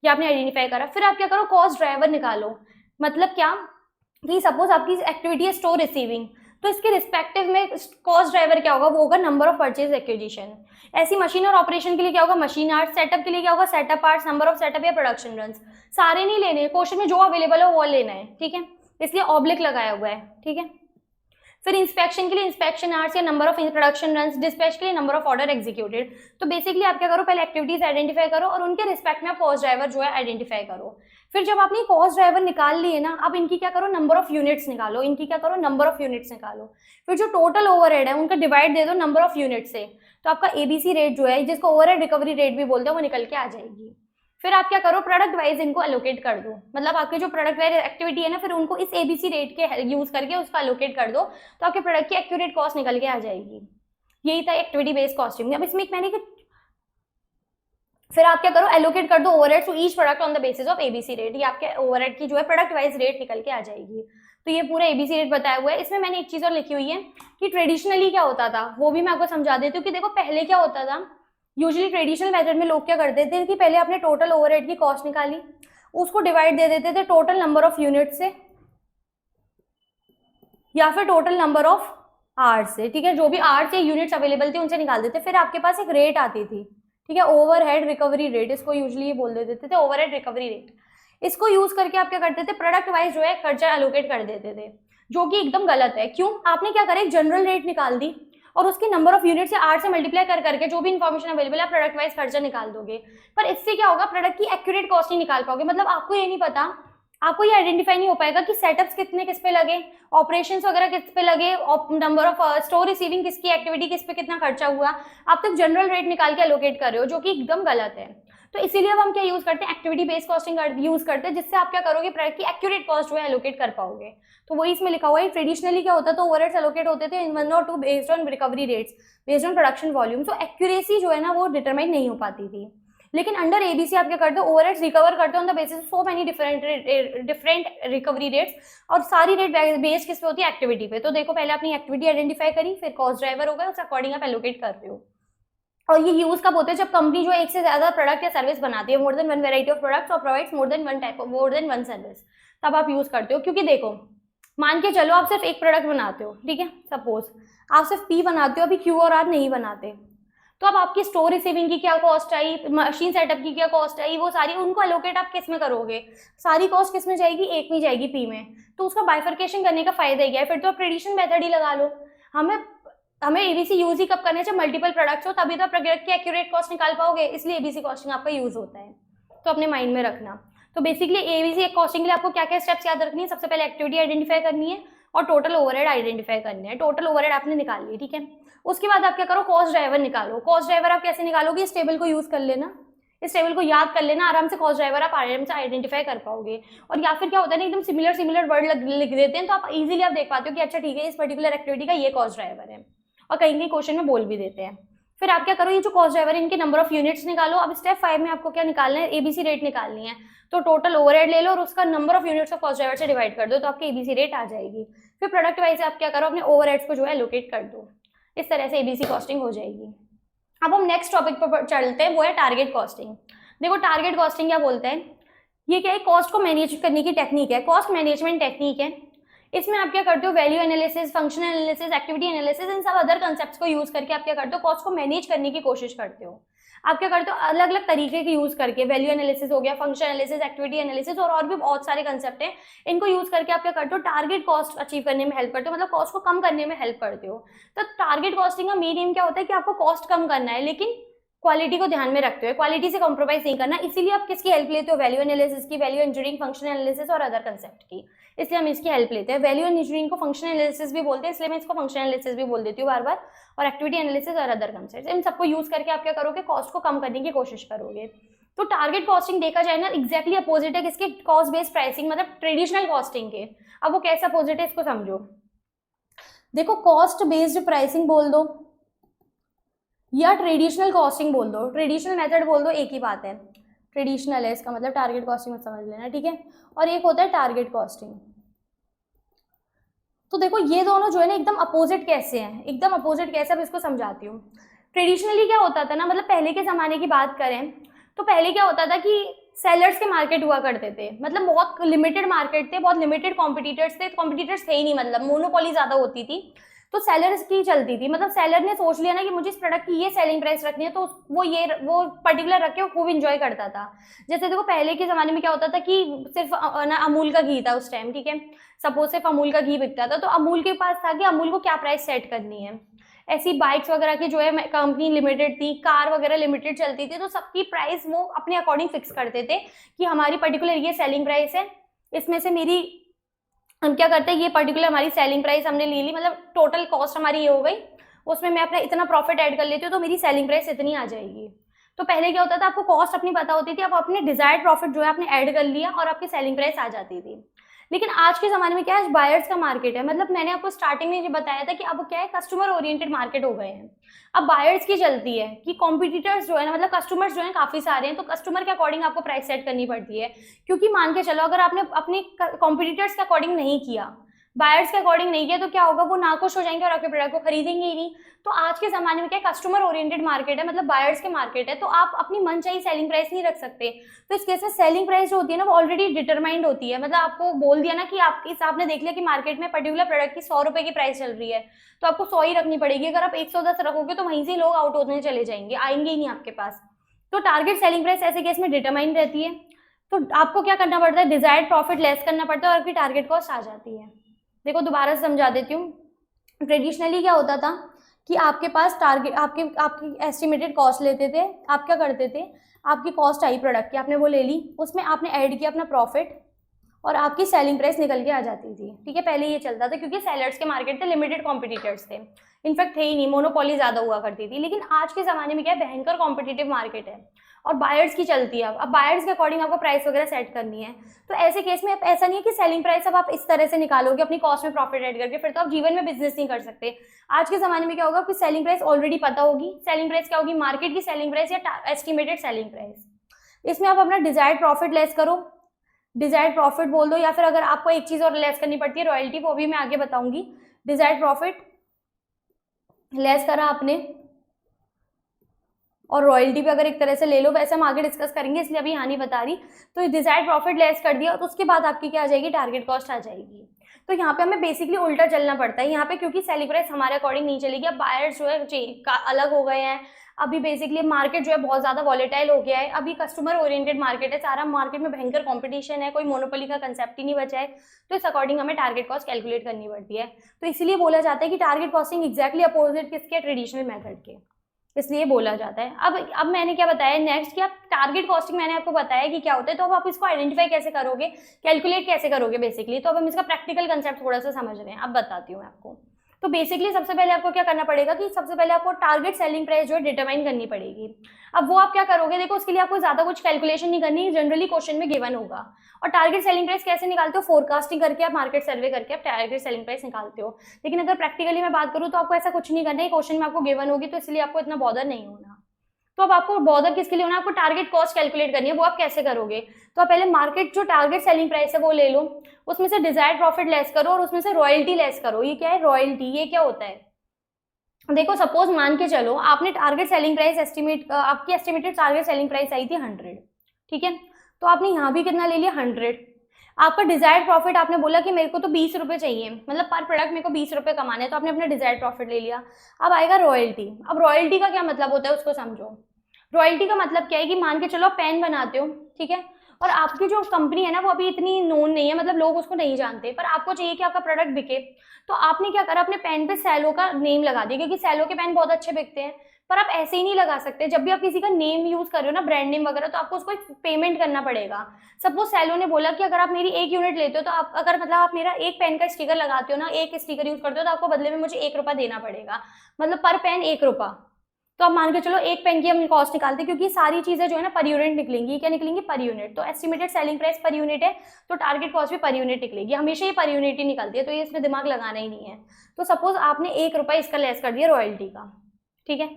ये आपने आइडेंटिफाई करा। फिर आप क्या करो, कॉस्ट ड्राइवर निकालो। मतलब क्या कि सपोज आपकी एक्टिविटी है स्टोर रिसीविंग, तो इसके रिस्पेक्टिव में कॉस्ट ड्राइवर क्या होगा, वो होगा नंबर ऑफ परचेज एक्विजिशन। ऐसी मशीन और ऑपरेशन के लिए क्या होगा, मशीन आर्ट्स, सेटअप के लिए क्या होगा, setup parts, number of setup या प्रोडक्शन रन्स। सारे नहीं लेने, क्वेश्चन में जो अवेलेबल है वो लेना है, ठीक है, इसलिए ऑब्लिक लगाया हुआ है, ठीक है। फिर इंस्पेक्शन के लिए इंस्पेक्शन आवर्स या number of production runs, dispatch के लिए नंबर ऑफ ऑर्डर एग्जीक्यूटेड। तो बेसिकली आप क्या करो, पहले एक्टिविटीज आइडेंटिफाई करो और उनके रिस्पेक्ट में आप कॉस्ट ड्राइवर जो है आइडेंटिफाई करो। फिर जब आपने कॉस्ट ड्राइवर निकाल लिए ना, अब इनकी क्या करो, नंबर ऑफ यूनिट्स निकालो। इनकी क्या करो, नंबर ऑफ यूनिट्स निकालो। फिर जो टोटल ओवरहेड है उनका डिवाइड दे दो नंबर ऑफ यूनिट से, तो आपका एबीसी रेट जो है, जिसको ओवरहेड रिकवरी रेट भी बोलते हैं, वो निकल के आ जाएगी। फिर आप क्या करो, प्रोडक्ट वाइज इनको एलोकेट कर दो। मतलब आपके जो प्रोडक्ट वाइज एक्टिविटी है ना, फिर उनको इस एबीसी रेट के यूज करके उसका एलोकेट कर दो, तो आपके प्रोडक्ट की एक्यूरेट कॉस्ट निकल के आ जाएगी। यही था एक्टिविटी बेस्ड कॉस्टिंग। अब इसमें मैंने फिर आप क्या करो, एलोकेट कर दो overhead to each product on the basis of ABC rate. ये आपके ओवरहेड की जो है प्रोडक्ट वाइज रेट निकल के आ जाएगी। तो ये पूरा एबीसी रेट बताया हुआ है। इसमें मैंने एक चीज और लिखी हुई है कि ट्रेडिशनली क्या होता था, वो भी मैं आपको समझा देती हूँ कि देखो पहले क्या होता था, यूजुअली ट्रेडिशनल मेथड में लोग क्या करते थे कि पहले आपने टोटल ओवरहेड की कॉस्ट निकाली, उसको डिवाइड दे देते थे टोटल नंबर ऑफ यूनिट से या फिर टोटल नंबर ऑफ आवर्स से, ठीक है, जो भी आवर्स या यूनिट्स अवेलेबल थी उनसे निकाल देते। फिर आपके पास एक रेट आती थी, ठीक है, ओवरहेड रिकवरी रेट, इसको यूजुअली बोल देते थे ओवरहेड रिकवरी रेट। इसको यूज करके आप क्या करते थे, प्रोडक्ट वाइज जो है खर्चा एलोकेट कर देते थे, जो कि एकदम गलत है। क्यों? आपने क्या करा, एक जनरल रेट निकाल दी और उसकी नंबर ऑफ यूनिट से 8 से मल्टीप्लाई कर करके जो भी इन्फॉर्मेशन अवेलेबल है प्रोडक्ट वाइज खर्चा निकाल दोगे। पर इससे क्या होगा, प्रोडक्ट की एक्यूरेट कॉस्ट नहीं निकाल पाओगे। मतलब आपको ये नहीं पता, आपको ये आइडेंटिफाई नहीं हो पाएगा कि सेटअप्स कितने किस पे लगे, ऑपरेशंस वगैरह किस पे लगे, नंबर ऑफ स्टोर रिसीविंग किसकी एक्टिविटी किस पे कितना खर्चा हुआ। आप तक जनरल रेट निकाल के एलोकेट कर रहे हो, जो कि एकदम गलत है। तो इसीलिए अब हम क्या यूज करते हैं, एक्टिविटी बेस्ड कॉस्टिंग यूज करते हैं, जिससे आप क्या करोगे, प्रोडक्ट की एक्यूरेट कॉस्ट जो है एलोकेट कर पाओगे। तो वही इसमें लिखा हुआ है। ट्रेडिशनली क्या होता था, ओवरहेड्स एलोकेट होते थे इन 1 और 2 based on recovery rates based on production volume. तो एक्यूरेसी जो है ना वो डिटरमाइन नहीं हो पाती थी। लेकिन अंडर एबीसी आप क्या करते हो, ओवरहेड्स रिकवर करते हो on the basis so many different recovery rates, और सारी रेट बेस्ड किस पे होती है, एक्टिविटी पे। तो देखो पहले आपने एक्टिविटी आइडेंटिफाई करी, फिर कॉस्ट ड्राइवर होगा, उस अकॉर्डिंग आप एलोकेट कर रहे हो। और ये यूज कब होते हैं, जब कंपनी जो एक से ज्यादा प्रोडक्ट या सर्विस बनाती है, more than one variety of products और provides more than one service, तब आप यूज करते हो। क्योंकि देखो मान के चलो आप सिर्फ एक प्रोडक्ट बनाते हो, ठीक है, सपोज आप सिर्फ पी बनाते हो, अभी क्यू और आर नहीं बनाते, तो अब आपकी स्टोर रिसीविंग की क्या कॉस्ट आई, मशीन सेटअप की क्या कॉस्ट आई, वो सारी उनको एलोकेट आप किस में करोगे, सारी कॉस्ट किस में जाएगी, एक में जाएगी, पी में। तो उसका बाइफर्केशन करने का फायदा ही है, फिर तो आप ट्रेडिशनल मेथड ही लगा लो। हमें एबीसी यूज ही कब करने चाहिए, मल्टीपल प्रोडक्ट्स हो, तभी तो आप प्रोडक्ट की एक्यूरेट कॉस्ट निकाल पाओगे, इसलिए एबीसी कॉस्टिंग आपका यूज होता है। तो अपने माइंड में रखना। तो बेसिकली एबीसी कॉस्टिंग के लिए आपको क्या क्या स्टेप्स याद रखनी है, सबसे पहले एक्टिविटी आइडेंटिफाई करनी है और टोटल ओवरहेड आइडेंटिफाई करनी है। टोटल ओवरहेड आपने निकाल ली, ठीक है। उसके बाद आप क्या करो, कॉस्ट ड्राइवर निकालो। कॉस्ट ड्राइवर आप कैसे निकालोगे, इस टेबल को यूज कर लेना, इस टेबल को याद कर लेना, आराम से कॉस्ट ड्राइवर आप आराम से आइडेंटिफाई कर पाओगे। और या फिर क्या होता है ना, एकदम सिमिलर वर्ड लिख देते हैं, तो आप इजीली आप देख पाते हो कि अच्छा ठीक है, इस पर्टिकुलर एक्टिविटी का ये कॉस्ट ड्राइवर है, और कहीं कहीं क्वेश्चन में बोल भी देते हैं। फिर आप क्या करो, ये जो कॉस्ट ड्राइवर है इनके नंबर ऑफ यूनिट्स निकालो। अब स्टेप 5 में आपको क्या निकालना है, एबीसी रेट निकालनी है। तो टोटल ओवरहेड ले लो और उसका number of units of cost driver से डिवाइड कर दो, तो आपकी एबीसी रेट आ जाएगी। फिर प्रोडक्ट वाइज आप क्या करो, अपने ओवरहेड्स को जो है एलोकेट कर दो। इस तरह से एबीसी कॉस्टिंग हो जाएगी। अब हम नेक्स्ट टॉपिक पर चलते हैं, वो है टारगेट कॉस्टिंग। देखो टारगेट कॉस्टिंग क्या बोलते हैं, ये क्या है, कॉस्ट को मैनेज करने की टेक्निक है, कॉस्ट मैनेजमेंट टेक्निक है। इसमें आप क्या करते हो, value analysis, function analysis, activity analysis, इन सब अदर कंसेप्ट्स को यूज करके आप क्या करते हो, कॉस्ट को मैनेज करने की कोशिश करते हो। आप क्या करते हो, अलग अलग तरीके के यूज करके, वैल्यू एनालिसिस हो गया, फंक्शन एनालिसिस, एक्टिविटी एनालिसिस, और भी बहुत सारे कंसेप्ट हैं, इनको यूज करके आप क्या करते हो, टारगेट कॉस्ट अचीव करने में हेल्प करते हो, मतलब कॉस्ट को कम करने में हेल्प करते हो। तो टारगेट कॉस्टिंग का मेन एम क्या होता है कि आपको कॉस्ट कम करना है, लेकिन क्वालिटी को ध्यान में रखते हुए, क्वालिटी से कॉम्प्रोमाइज नहीं करना। इसीलिए आप किसकी हेल्प लेते हो, वैल्यू एनालिसिस की, वैल्यू इंजीनियरिंग, फंक्शन एनालिसिस और अदर कंसेप्ट की, इसलिए हम इसकी हेल्प लेते हैं। वैल्यू इंजीनियरिंग को फंक्शन एनालिसिस भी बोलते हैं, इसलिए मैं इसको फंक्शन एनालिसिस भी बोल देती हूँ बार बार, और एक्टिविटी एनालिसिस और अदर कंसेप्ट, इन सबको यूज करके आप क्या करोगे, कॉस्ट को कम करने की कोशिश करोगे। तो टारगेट कॉस्टिंग देखा जाए ना, एक्जैक्टली अपोजिट है किसके, कॉस्ट बेस्ड प्राइसिंग, मतलब ट्रेडिशनल कॉस्टिंग के। अब वो कैसे अपोजिट है इसको समझो। देखो कॉस्ट बेस्ड प्राइसिंग बोल दो या ट्रेडिशनल कॉस्टिंग बोल दो, ट्रेडिशनल मेथड बोल दो, एक ही बात है। ट्रेडिशनल है इसका मतलब, टारगेट कॉस्टिंग मत समझ लेना, ठीक है। और एक होता है टारगेट कॉस्टिंग। तो देखो ये दोनों जो है ना एकदम अपोजिट कैसे हैं, एकदम अपोजिट कैसे, अब इसको समझाती हूँ। ट्रेडिशनली क्या होता था ना, मतलब पहले के ज़माने की बात करें तो पहले क्या होता था कि सेलर्स के मार्केट हुआ करते थे, मतलब बहुत लिमिटेड मार्केट थे, बहुत लिमिटेड कॉम्पिटिटर्स थे ही नहीं, मतलब मोनोपोली ज़्यादा होती थी, तो सेलर्स की चलती थी। मतलब सेलर ने सोच लिया ना कि मुझे इस प्रोडक्ट की ये सेलिंग प्राइस रखनी है, तो वो पर्टिकुलर रख के वो खूब इंजॉय करता था। जैसे देखो पहले के ज़माने में क्या होता था कि सिर्फ ना अमूल का घी था उस टाइम, ठीक है, सपोज सिर्फ अमूल का घी बिकता था, तो अमूल के पास था कि अमूल को क्या प्राइस सेट करनी है। ऐसी बाइक्स वगैरह की जो है कंपनी लिमिटेड थी, कार वगैरह लिमिटेड चलती थी, तो सबकी प्राइस वो अपने अकॉर्डिंग फिक्स करते थे कि हमारी पर्टिकुलर ये सेलिंग प्राइस है, इसमें से मेरी हम क्या करते हैं, ये पर्टिकुलर हमारी सेलिंग प्राइस हमने ले ली, मतलब टोटल कॉस्ट हमारी ये हो गई, उसमें मैं अपना इतना प्रॉफिट ऐड कर लेती हूँ, तो मेरी सेलिंग प्राइस इतनी आ जाएगी। तो पहले क्या होता था, आपको कॉस्ट अपनी पता होती थी, आप अपने डिजायर्ड प्रॉफिट जो है आपने ऐड कर लिया और आपकी सेलिंग प्राइस आ जाती थी। लेकिन आज के ज़माने में क्या है, बायर्स का मार्केट है। मतलब मैंने आपको स्टार्टिंग में ये बताया था कि अब क्या है, कस्टमर ओरिएंटेड मार्केट हो गए हैं। अब बायर्स की चलती है कि कॉम्पिटिटर्स जो है ना, मतलब कस्टमर्स जो हैं काफ़ी सारे हैं, तो कस्टमर के अकॉर्डिंग आपको प्राइस सेट करनी पड़ती है। क्योंकि मान के चलो अगर आपने अपने कॉम्पिटिटर्स के अकॉर्डिंग नहीं किया, बायर्स के अकॉर्डिंग नहीं किया, तो क्या होगा, वो नाखुश हो जाएंगे और आपके प्रोडक्ट को खरीदेंगे ही नहीं। तो आज के ज़माने में क्या कस्टमर ओरिएंटेड मार्केट है, मतलब बायर्स के मार्केट है, तो आप अपनी मनचाही सेलिंग प्राइस नहीं रख सकते। तो इस केस में सेलिंग प्राइस जो होती है ना, वो ऑलरेडी डिटरमाइंड होती है। मतलब आपको बोल दिया ना कि आपने देख लिया कि मार्केट में पर्टिकुलर प्रोडक्ट की 100 रुपए की प्राइस चल रही है, तो आपको 100 ही रखनी पड़ेगी। अगर आप 110 रखोगे तो वहीं से लोग आउट होने चले जाएंगे, आएंगे ही नहीं आपके पास। तो टारगेट सेलिंग प्राइस ऐसे केस में डिटरमाइंड रहती है। तो आपको क्या करना पड़ता है, डिजायर्ड प्रॉफिट लेस करना पड़ता है और आपकी टारगेट कॉस्ट आ जाती है। देखो दोबारा से समझा देती हूँ। ट्रेडिशनली क्या होता था कि आपके पास टारगेट, आपकी एस्टिमेटेड कॉस्ट लेते थे। आप क्या करते थे, आपकी कॉस्ट आई प्रोडक्ट की, आपने वो ले ली, उसमें आपने ऐड किया अपना प्रॉफिट और आपकी सेलिंग प्राइस निकल के आ जाती थी। ठीक है, पहले ये चलता था क्योंकि सेलर्स के मार्केट थे, लिमिटेड कॉम्पिटिटर्स थे, इनफैक्ट थे ही नहीं, मोनोपोली ज़्यादा हुआ करती थी। लेकिन आज के ज़माने में क्या है, भयंकर कॉम्पिटिटिव मार्केट है और बायर्स की चलती है। अब बायर्स के अकॉर्डिंग आपको प्राइस वगैरह सेट करनी है। तो ऐसे केस में ऐसा नहीं है कि सेलिंग प्राइस अब आप इस तरह से निकालोगे अपनी कॉस्ट में प्रॉफिट ऐड करके, फिर तो आप जीवन में बिजनेस नहीं कर सकते। आज के ज़माने में क्या होगा, आपकी सेलिंग प्राइस ऑलरेडी पता होगी। सेलिंग प्राइस क्या होगी, मार्केट की सेलिंग प्राइस या एस्टिमेटेड सेलिंग प्राइस। इसमें आप अपना डिजायर्ड प्रॉफिट लेस करो, डिजायर्ड प्रॉफिट बोल दो, या फिर अगर आपको एक चीज़ और लेस करनी पड़ती है, रॉयल्टी, वो भी मैं आगे बताऊंगी। डिजायर्ड प्रॉफिट लेस करा आपने और रॉयल्टी पे अगर एक तरह से ले लो, वैसे हम आगे डिस्कस करेंगे, इसलिए अभी यहाँ नहीं बता रही। तो डिजायर्ड प्रॉफिट लेस कर दिया, तो उसके बाद आपकी क्या आ जाएगी, टारगेट कॉस्ट आ जाएगी। तो यहाँ पे हमें बेसिकली उल्टा चलना पड़ता है यहाँ पे, क्योंकि सेलिंग प्राइस हमारे अकॉर्डिंग नहीं चलेगी। अब बायर्स जो है अलग हो गए हैं। अभी बेसिकली मार्केट जो है बहुत ज़्यादा वॉलेटाइल हो गया है। अभी कस्टमर ओरिएंटेड मार्केट है सारा, मार्केट में भयंकर कंपटीशन है, कोई मोनोपोली का कंसेप्ट ही नहीं बचा है। तो इस अकॉर्डिंग हमें टारगेट कॉस्ट कैलकुलेट करनी पड़ती है। तो इसलिए बोला जाता है कि टारगेट कॉस्टिंग एग्जैक्टली अपोजिट किसके, ट्रेडिशनल मेथड के, इसलिए बोला जाता है। अब मैंने क्या बताया नेक्स्ट, कि आप टारगेट कॉस्टिंग मैंने आपको बताया कि क्या होता है। तो अब आप इसको आइडेंटिफाई कैसे करोगे, कैलकुलेट कैसे करोगे बेसिकली। तो अब हम इसका प्रैक्टिकल कंसेप्ट थोड़ा सा समझ रहे हैं, अब बताती हूँ मैं आपको। तो बेसिकली सबसे पहले आपको क्या करना पड़ेगा कि सबसे पहले आपको टारगेट सेलिंग प्राइस जो है डिटरमाइन करनी पड़ेगी। अब वो आप क्या करोगे, देखो उसके लिए आपको ज़्यादा कुछ कैलकुलेशन नहीं करनी, जनरली क्वेश्चन में गिवन होगा। और टारगेट सेलिंग प्राइस कैसे निकालते हो, फोरकास्टिंग करके, आप मार्केट सर्वे करके आप टारगेट सेलिंग प्राइस निकालते हो। लेकिन अगर प्रैक्टिकली मैं बात करूँ तो आपको ऐसा कुछ नहीं करना है, क्वेश्चन में आपको गिवन होगी, तो इसलिए आपको इतना बॉदर नहीं होना। तो अब आपको बॉदर किसके लिए होना है, आपको टारगेट कॉस्ट कैलकुलेट करनी है। वो आप कैसे करोगे, तो आप पहले मार्केट जो टारगेट सेलिंग प्राइस है वो ले लो, उसमें से डिजायर्ड प्रॉफिट लेस करो और उसमें से रॉयल्टी लेस करो। ये क्या है, रॉयल्टी, ये क्या होता है, देखो सपोज मान के चलो आपने टारगेट सेलिंग प्राइस आपकी estimated target selling price I थी 100, ठीक है। तो आपने यहाँ भी कितना ले लिया, 100। आपका डिजायर्ड प्रॉफिट, आपने बोला कि मेरे को तो 20 रुपये चाहिए, मतलब पर प्रोडक्ट मेरे को 20 रुपये कमाने हैं, तो आपने अपना डिजायर्ड प्रॉफिट ले लिया। अब आएगा रॉयल्टी। अब रॉयल्टी का क्या मतलब होता है उसको समझो। रॉयल्टी का मतलब क्या है कि मान के चलो आप पेन बनाते हो, ठीक है, और आपकी जो कंपनी है ना वो अभी इतनी नोन नहीं है, मतलब लोग उसको नहीं जानते, पर आपको चाहिए कि आपका प्रोडक्ट बिके। तो आपने क्या करा, अपने पेन पे सैलो का नेम लगा दिया, क्योंकि सैलो के पेन बहुत अच्छे बिकते हैं। पर आप ऐसे ही नहीं लगा सकते, जब भी आप किसी का नेम यूज कर रहे हो ना, ब्रांड नेम वगैरह, तो आपको उसको एक पेमेंट करना पड़ेगा। सपोज सैलो ने बोला कि अगर आप मेरी 1 यूनिट लेते हो, तो आप अगर मतलब आप मेरा एक पेन का स्टिकर लगाते हो ना, एक स्टिकर यूज करते हो, तो आपको बदले में मुझे 1 रुपया देना पड़ेगा, मतलब पर पेन 1 रुपया। तो आप मान के चलो एक पेन की हम कॉस्ट निकालते हैं, क्योंकि सारी चीजें जो है ना पर यूनिट निकलेंगी। क्या निकलेंगी, पर यूनिट। तो estimated selling price per unit है, तो टारगेट कॉस्ट भी पर यूनिट निकलेगी, हमेशा ये पर यूनिट ही निकलती है, तो ये इसमें दिमाग लगाना ही नहीं है। तो सपोज आपने 1 रुपया इसका लेस कर दिया रॉयल्टी का, ठीक है।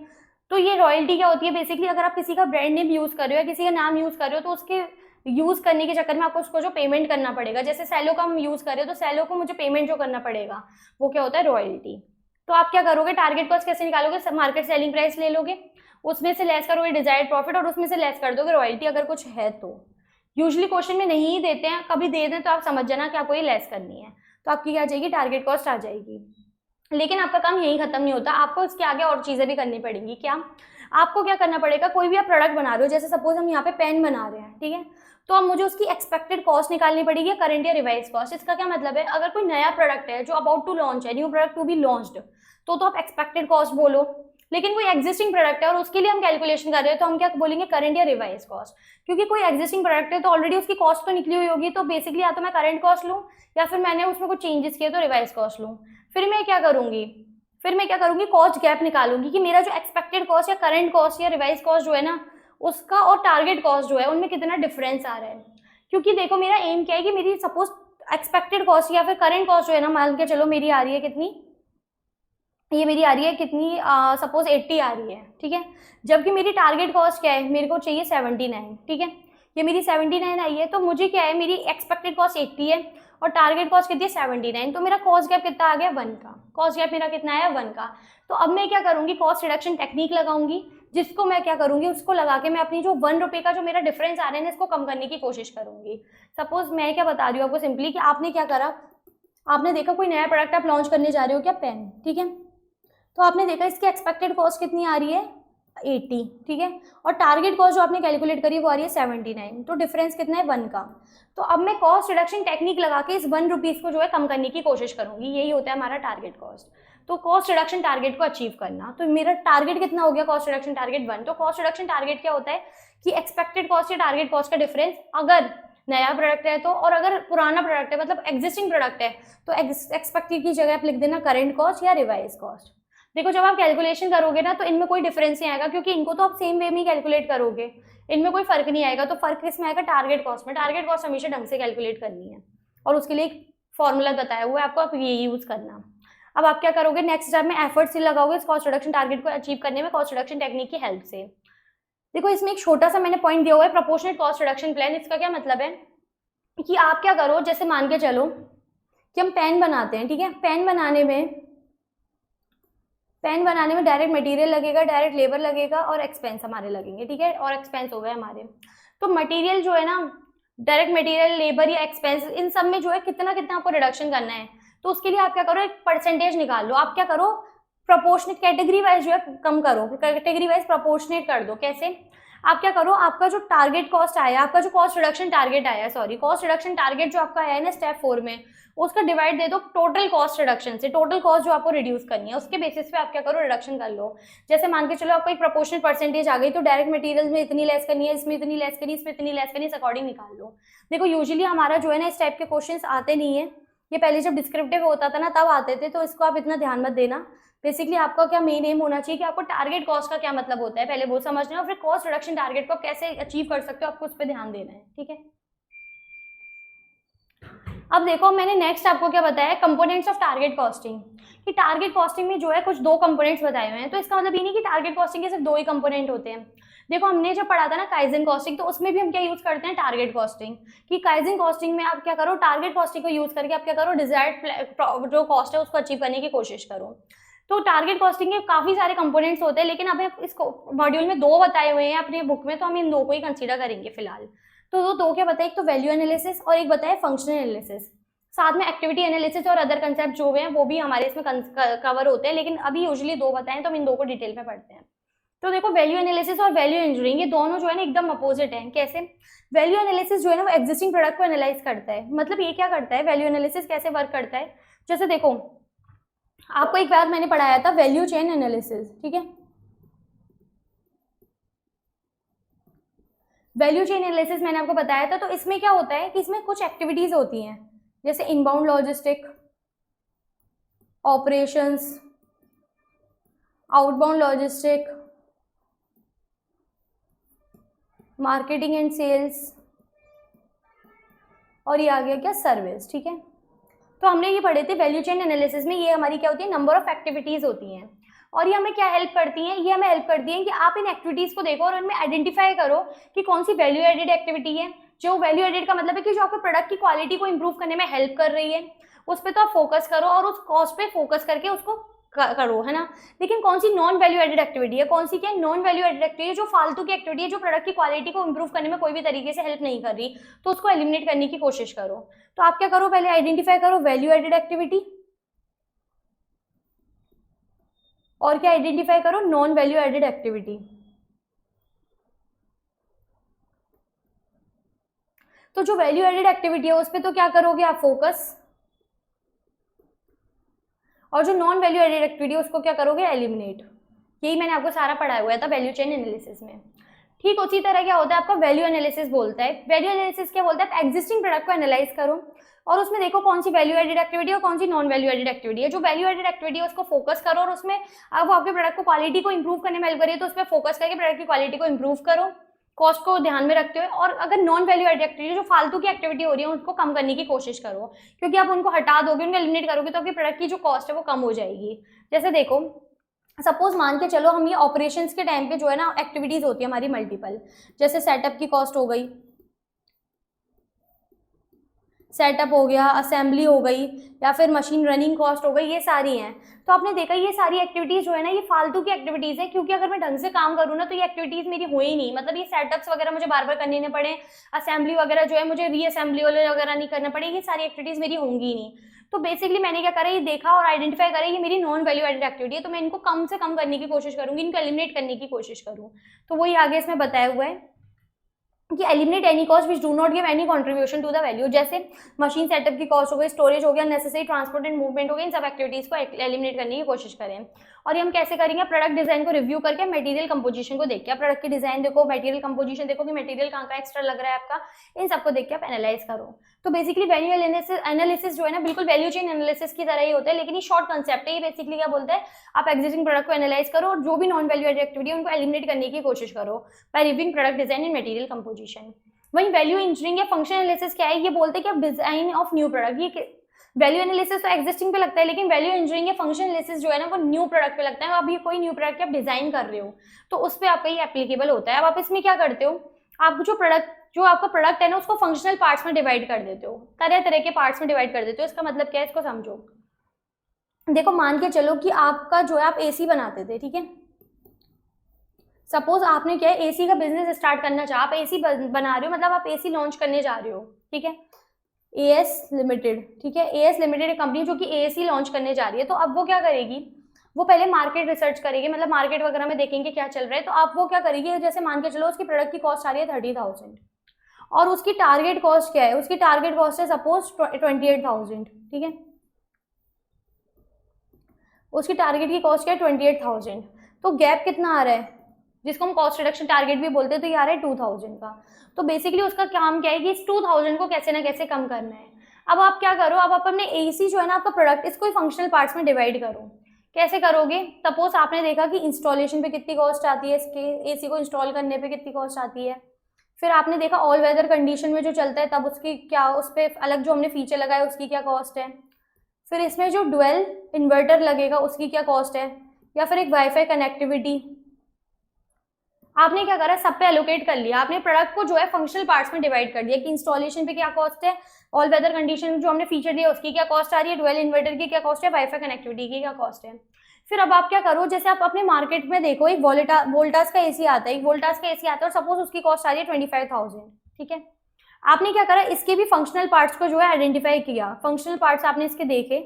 तो ये रॉयल्टी क्या होती है, बेसिकली अगर आप किसी का ब्रांड नेम यूज कर रहे हो या किसी का नाम यूज कर रहे हो, तो उसके यूज करने के चक्कर में आपको उसको जो पेमेंट करना पड़ेगा, जैसे सैलो का हम यूज कर रहे हो, तो सैलो को मुझे पेमेंट जो करना पड़ेगा वो क्या होता है, रॉयल्टी। तो आप क्या करोगे, टारगेट कॉस्ट कैसे निकालोगे, मार्केट सेलिंग प्राइस ले लोगे, उसमें से लेस करोगे डिजायर्ड प्रॉफिट और उसमें से लेस कर दोगे रॉयल्टी, अगर कुछ है तो। यूजुअली क्वेश्चन में नहीं देते हैं, कभी दे दें तो आप समझ जाना कि आपको ये लेस करनी है, तो आपकी क्या आ जाएगी, टारगेट कॉस्ट आ जाएगी। लेकिन आपका काम यही खत्म नहीं होता, आपको इसके आगे और चीजें भी करनी पड़ेंगी। क्या, आपको क्या करना पड़ेगा, कोई भी आप प्रोडक्ट बना रहे हो, जैसे सपोज हम यहाँ पे पेन बना रहे हैं, ठीक है, तो अब मुझे उसकी एक्सपेक्टेड कॉस्ट निकालनी पड़ेगी, करंट या रिवाइज कॉस्ट। इसका क्या मतलब है, अगर कोई नया प्रोडक्ट है जो अबाउट टू लॉन्च है, new product to be launched, तो आप एक्सपेक्टेड कॉस्ट बोलो। लेकिन कोई एग्जिस्टिंग प्रोडक्ट है और उसके लिए हम कैलकुलेशन कर रहे हैं, तो हम क्या बोलेंगे, करंट या रिवाइज कॉस्ट। क्योंकि कोई एग्जिस्टिंग प्रोडक्ट है तो ऑलरेडी उसकी कॉस्ट तो निकली हुई होगी, तो बेसिकली या तो मैं करंट कॉस्ट लूँ या फिर मैंने उसमें कुछ चेंजेस किए तो रिवाइज कॉस्ट लूँ। फिर मैं क्या करूंगी, कॉस्ट गैप निकालूंगी कि मेरा जो एक्सपेक्टेड कॉस्ट या करंट कॉस्ट या रिवाइज कॉस्ट जो है ना, उसका और टारगेट कॉस्ट जो है उनमें कितना डिफरेंस आ रहा है। क्योंकि देखो मेरा एम क्या है कि मेरी सपोज एक्सपेक्टेड कॉस्ट या फिर करंट कॉस्ट जो है ना, मान के चलो मेरी आ रही है कितनी, ये मेरी आ रही है कितनी, सपोज 80 आ रही है, ठीक है। जबकि मेरी टारगेट कॉस्ट क्या है, मेरे को चाहिए 79, ठीक है। ये मेरी 79 आई है, तो मुझे क्या है, मेरी एक्सपेक्टेड कॉस्ट 80 है और टारगेट कॉस्ट कितनी है 79, तो मेरा कॉस्ट गैप कितना आ गया 1 का, कॉस्ट गैप मेरा कितना आया 1 का। तो अब मैं क्या करूँगी, कॉस्ट रिडक्शन टेक्निक लगाऊंगी, जिसको मैं क्या करूँगी, उसको लगा के मैं अपनी जो 1 रुपये का जो मेरा डिफरेंस आ रहा है ना, इसको कम करने की कोशिश करूँगी। सपोज मैं क्या बता रही हूँ आपको सिंपली, कि आपने क्या करा, आपने देखा कोई नया प्रोडक्ट आप लॉन्च करने जा रहे हो क्या, पेन, ठीक है। तो आपने देखा इसकी एक्सपेक्टेड कॉस्ट कितनी आ रही है 80, ठीक है, और टारगेट कॉस्ट जो आपने कैलकुलेट करी वो आ रही है 79, तो डिफरेंस कितना है 1 का। तो अब मैं कॉस्ट रिडक्शन टेक्निक लगा के इस 1 रुपीज़ को जो है कम करने की कोशिश करूंगी, यही होता है हमारा टारगेट कॉस्ट। तो कॉस्ट रिडक्शन टारगेट को अचीव करना, तो मेरा टारगेट कितना हो गया, कॉस्ट रिडक्शन टारगेट 1। तो कॉस्ट रिडक्शन टारगेट क्या होता है कि एक्सपेक्टेड कॉस्ट या टारगेट कॉस्ट का डिफरेंस, अगर नया प्रोडक्ट है तो, और अगर पुराना प्रोडक्ट है मतलब एग्जिस्टिंग प्रोडक्ट है तो एक्सपेक्टेड की जगह आप लिख देना करंट कॉस्ट या रिवाइज कॉस्ट। देखो जब आप कैलकुलेशन करोगे ना तो इनमें कोई डिफरेंस नहीं आएगा, क्योंकि इनको तो आप सेम वे में ही कैलकुलेट करोगे, इनमें कोई फर्क नहीं आएगा। तो फर्क किसमें आएगा, टारगेट कॉस्ट में। टारगेट कॉस्ट हमेशा ढंग से कैलकुलेट करनी है और उसके लिए एक फॉर्मूला बताया हुआ है आपको, आप ये यूज करना। अब आप क्या करोगे, नेक्स्ट स्टेप में एफर्ट्स लगाओगे इस कॉस्ट रिडक्शन टारगेट को अचीव करने में कॉस्ट रिडक्शन टेक्निक की हेल्प से। देखो इसमें एक छोटा सा मैंने पॉइंट दिया हुआ है, प्रोपोर्शनेट कॉस्ट रिडक्शन प्लान। इसका क्या मतलब है कि आप क्या करो, जैसे मान के चलो कि हम पेन बनाते हैं, ठीक है। पेन बनाने में डायरेक्ट मटेरियल लगेगा, डायरेक्ट लेबर लगेगा और एक्सपेंस हमारे लगेंगे, ठीक है, और एक्सपेंस हो गए हमारे। तो मटेरियल जो है ना, डायरेक्ट मटेरियल, लेबर या एक्सपेंस, इन सब में जो है कितना कितना आपको रिडक्शन करना है। तो उसके लिए आप क्या करो, एक परसेंटेज निकाल लो। आप क्या करो, प्रोपोर्शनेट कैटेगरी वाइज जो है कम करो, कैटेगरी वाइज प्रोपोर्शनेट कर दो। कैसे, आप क्या करो, आपका जो टारगेट कॉस्ट आया, आपका जो कॉस्ट रिडक्शन टारगेट आया, सॉरी कॉस्ट रिडक्शन टारगेट जो आपका आया है ना स्टेप 4 में, उसका डिवाइड दे दो टोटल कॉस्ट रिडक्शन से। टोटल कॉस्ट जो आपको रिड्यूस करनी है उसके बेसिस पे आप क्या करो, रिडक्शन कर लो। जैसे मान के चलो आपको एक प्रोपोर्शनल परसेंटेज आ गई, तो डायरेक्ट मटेरियल में इतनी लेस करनी है, इसमें इतनी लेस करनी है, इसमें इतनी लेस करनी है, इस अकॉर्डिंग निकाल लो। देखो यूजुअली हमारा जो है ना इस टाइप के क्वेश्चन आते नहीं है, ये पहले जब डिस्क्रिप्टिव होता था ना तब आते थे, तो इसको आप इतना ध्यान मत देना। बेसिकली आपका क्या मेन एम होना चाहिए कि आपको टारगेट कॉस्ट का क्या मतलब होता है पहले वो समझना है, और फिर कॉस्ट रिडक्शन टारगेट को कैसे अचीव कर सकते हो आपको उस पर ध्यान देना है, ठीक है। अब देखो मैंने नेक्स्ट आपको क्या बताया, कंपोनेंट्स ऑफ टारगेट कॉस्टिंग। कि टारगेट कॉस्टिंग में जो है कुछ 2 कंपोनेंट्स बताए हुए हैं, तो इसका मतलब ये नहीं कि टारगेट कॉस्टिंग के सिर्फ 2 ही कंपोनेंट होते हैं। देखो हमने जब पढ़ा था ना काइजन कॉस्टिंग, तो उसमें भी हम क्या यूज करते हैं, टारगेट कॉस्टिंग। कि काइजन कॉस्टिंग में आप क्या करो, टारगेट कॉस्टिंग को यूज करके आप क्या करो, डिजायर्ड जो कॉस्ट है उसको अचीव करने की कोशिश करो। तो टारगेट कॉस्टिंग के काफी सारे कंपोनेंट्स होते हैं, लेकिन अब इसको मॉड्यूल में 2 बताए हुए हैं अपनी बुक में, तो हम इन 2 को ही कंसीडर करेंगे फिलहाल। तो वो 2 क्या बताए, एक तो वैल्यू एनालिसिस और एक बताए फंक्शनल एनालिसिस। साथ में एक्टिविटी एनालिसिस और अदर कंसेप्ट जो हैं वो भी हमारे इसमें कवर होते हैं, लेकिन अभी यूजुअली 2 बताएं तो हम इन 2 को डिटेल में पढ़ते हैं। तो देखो वैल्यू एनालिसिस और वैल्यू इंजीनियरिंग ये दोनों जो है ना एकदम अपोजिट हैं। कैसे, वैल्यू एनालिसिस जो है ना वो एग्जिस्टिंग प्रोडक्ट को एनालाइज करता है। मतलब ये क्या करता है, वैल्यू एनालिसिस कैसे वर्क करता है, जैसे देखो आपको एक बार मैंने पढ़ाया था वैल्यू चेन एनालिसिस, ठीक है। वैल्यू चेन एनालिसिस मैंने आपको बताया था। तो इसमें क्या होता है कि इसमें कुछ एक्टिविटीज होती हैं, जैसे inbound logistic, operations, outbound logistic, marketing and sales, और ये आ गया क्या, सर्विस, ठीक है। तो हमने ये पढ़े थे वैल्यू चेन एनालिसिस में, ये हमारी क्या होती है, नंबर ऑफ एक्टिविटीज होती हैं। और ये हमें क्या हेल्प करती हैं, ये हमें हेल्प करती हैं कि आप इन एक्टिविटीज को देखो और उनमें आइडेंटिफाई करो कि कौन सी वैल्यू एडेड एक्टिविटी है। जो वैल्यू एडेड का मतलब है कि जो आपके प्रोडक्ट की क्वालिटी को इंप्रूव करने में हेल्प कर रही है, उस पर तो आप फोकस करो और उस कॉस्ट पे फोकस करके उसको करो, है ना। लेकिन कौन सी नॉन वैल्यू एडेड एक्टिविटी है, कौन सी क्या नॉन वैल्यू एडेड एक्टिविटी है, जो फालतू की एक्टिविटी है, जो प्रोडक्ट की क्वालिटी को इंप्रूव करने में कोई भी तरीके से हेल्प नहीं कर रही, तो उसको एलिमिनेट करने की कोशिश करो। तो आप क्या करो, पहले आइडेंटिफाई करो वैल्यू एडेड एक्टिविटी, और क्या आइडेंटिफाई करो, नॉन वैल्यू एडेड एक्टिविटी। तो जो वैल्यू एडेड एक्टिविटी है उस पर तो क्या करोगे आप, फोकस, और जो नॉन वैल्यू एडेड एक्टिविटी है उसको क्या करोगे, एलिमिनेट। यही मैंने आपको सारा पढ़ाया हुआ था वैल्यू चेन एनालिसिस में। ठीक उसी तरह क्या होता है आपका वैल्यू एनालिसिस बोलता है, वैल्यू एनालिसिस क्या बोलता है, आप एग्जिस्टिंग प्रोडक्ट को एनालाइज करो और उसमें देखो कौन सी वैल्यू एडेड एक्टिविटी और कौन सी नॉन वैल्यू एडेड एक्टिविटी है। जो वैल्यू एडेड एक्टिविटी है उसको फोकस करो और उसमें अब वो आपके प्रोडक्ट को क्वालिटी को इंप्रूव करने में हेल्प करिए, तो उस पर फोकस करके प्रोडक्ट की क्वालिटी को इंप्रूव करो। कॉस्ट को ध्यान में रखते हुए, और अगर नॉन वैल्यू एडेड एक्टिविटी जो फालतू की एक्टिविटी हो रही है उनको कम करने की कोशिश करो, क्योंकि आप उनको हटा दोगे, उनको एलिमिनेट करोगे तो आपके प्रोडक्ट की जो कॉस्ट है वो कम हो जाएगी। जैसे देखो, सपोज मान के चलो हम ये ऑपरेशंस के टाइम पे जो है ना एक्टिविटीज होती है हमारी मल्टीपल, जैसे सेटअप की कॉस्ट हो गई, सेटअप हो गया, असेंबली हो गई, या फिर मशीन रनिंग कॉस्ट हो गई, ये सारी हैं। तो आपने देखा ये सारी एक्टिविटीज जो है ना ये फालतू की एक्टिविटीज है, क्योंकि अगर मैं ढंग से काम करूँ ना तो ये एक्टिविटीज मेरी हो ही नहीं, मतलब ये सेटअप्स वगैरह मुझे बार बार करने नहीं पड़े, असेंबली वगैरह जो है मुझे रीअसेंबली वगैरह नहीं करना पड़े, ये सारी एक्टिविटीज मेरी होंगी ही नहीं। तो बेसिकली मैंने क्या करा, ये देखा और आइडेंटिफाई करा ये मेरी नॉन वैल्यू एडेड एक्टिविटी है, तो मैं इनको कम से कम करने की कोशिश करूंगी, इनको एलिमिनेट करने की कोशिश करूँ। तो वही आगे इसमें बताया हुआ है कि eliminate any cost which do not give any contribution to the value, जैसे मशीन सेटअप की कॉस्ट हो गई, स्टोरेज हो गया, नेसेसरी ट्रांसपोर्ट एंड मूवमेंट हो गया, इन सब एक्टिविटीज को एलिमिनेट करने की कोशिश करें। और ये हम कैसे करेंगे, प्रोडक्ट डिजाइन को रिव्यू करके मटेरियल कंपोजिशन को देख के, प्रोडक्ट की डिजाइन देखो, मटेरियल कंपोजिशन देखो कि मटेरियल कहाँ का एक्स्ट्रा लग रहा है आपका, इन सबको देख के आप एनालाइज करो। तो बेसिकली वैल्यू एनालिसिस जो है ना बिल्कुल वैल्यू चेन एनालिसिस की तरह ही होता है, लेकिन ये शॉर्ट कंसेप्ट है। ये बेसिकली क्या बोलता है, आप एग्जिस्टिंग प्रोडक्ट को एनालाइज करो और जो भी नॉन वैल्यू एडेड एक्टिविटी है उनको एलिमिनेट करने की कोशिश करो by reviewing product design and material composition. वहीं वैल्यू इंजीनियरिंग या फंक्शन एनालिसिस क्या है, ये बोलते हैं कि आप डिजाइन ऑफ न्यू प्रोडक्ट, ये वैल्यू एनालिसिस तो एग्जिस्टिंग पे लगता है, लेकिन वैल्यू इंजीनियरिंग या फंक्शन एनालिसिस जो है ना वो न्यू प्रोडक्ट पे लगता है। अब ये कोई न्यू प्रोडक्ट आप डिजाइन कर रहे हो तो उस पर आपका ये एप्लीकेबल होता है। अब आप इसमें क्या करते हो, आप जो आपका प्रोडक्ट है ना उसको फंक्शनल पार्ट्स में डिवाइड कर देते हो, तरह तरह के पार्ट्स में डिवाइड कर देते हो। इसका मतलब क्या है, इसको समझो। देखो मान के चलो कि आपका जो है आप एसी बनाते थे, ठीक है, सपोज आपने क्या है एसी का बिजनेस स्टार्ट करना चाहा, आप एसी बना रहे हो, मतलब आप एसी लॉन्च करने जा रहे हो, ठीक है, एएस लिमिटेड, ठीक है, एएस लिमिटेड एक कंपनी जो कि एसी लॉन्च करने जा रही है। तो अब वो क्या करेगी, वो पहले मार्केट रिसर्च करेगी, मतलब मार्केट वगैरह में देखेंगे क्या चल रहा है। तो आप वो क्या करेगी, जैसे मान के चलो उसकी प्रोडक्ट की कॉस्ट आ रही है 30,000 और उसकी टारगेट कॉस्ट क्या है, उसकी टारगेट कॉस्ट है सपोज 28,000, ठीक है, उसकी टारगेट की कॉस्ट क्या है 28,000। तो गैप कितना आ रहा है, जिसको हम कॉस्ट रिडक्शन टारगेट भी बोलते हैं, तो ये आ रहा है 2,000 का। तो बेसिकली उसका काम क्या है कि इस 2,000 को कैसे ना कैसे कम करना है। अब आप क्या करो, अब आप अपने एसी जो है ना आपका प्रोडक्ट, इसको फंक्शनल पार्ट्स में डिवाइड करो। कैसे करोगे, सपोज आपने देखा कि इंस्टॉलेशन पे कितनी कॉस्ट आती है, इसके एसी को इंस्टॉल करने पे कितनी कॉस्ट आती है। फिर आपने देखा ऑल वेदर कंडीशन में जो चलता है तब उसकी क्या, उस पर अलग जो हमने फीचर लगाया उसकी क्या कॉस्ट है। फिर इसमें जो डुअल इन्वर्टर लगेगा उसकी क्या कॉस्ट है, या फिर एक वाईफाई कनेक्टिविटी। आपने क्या करा, सब पे एलोकेट कर लिया, आपने प्रोडक्ट को जो है फंक्शनल पार्ट्स में डिवाइड कर दिया कि इंस्टॉलेशन पे क्या कॉस्ट है, ऑल वेदर कंडीशन जो हमने फीचर दिया उसकी क्या कॉस्ट आ रही है, डुअल इन्वर्टर की क्या कॉस्ट है, वाईफाई कनेक्टिविटी की क्या कॉस्ट है। फिर अब आप क्या करो, जैसे आप अपने मार्केट में देखो एक वोल्टास का एसी आता है, एक वोल्टास का एसी आता है और सपोज उसकी कॉस्ट आ रही है 25,000, ठीक है। आपने क्या करा, इसके भी फंक्शनल पार्ट्स को जो है आइडेंटिफाई किया, फंक्शनल पार्ट्स आपने इसके देखे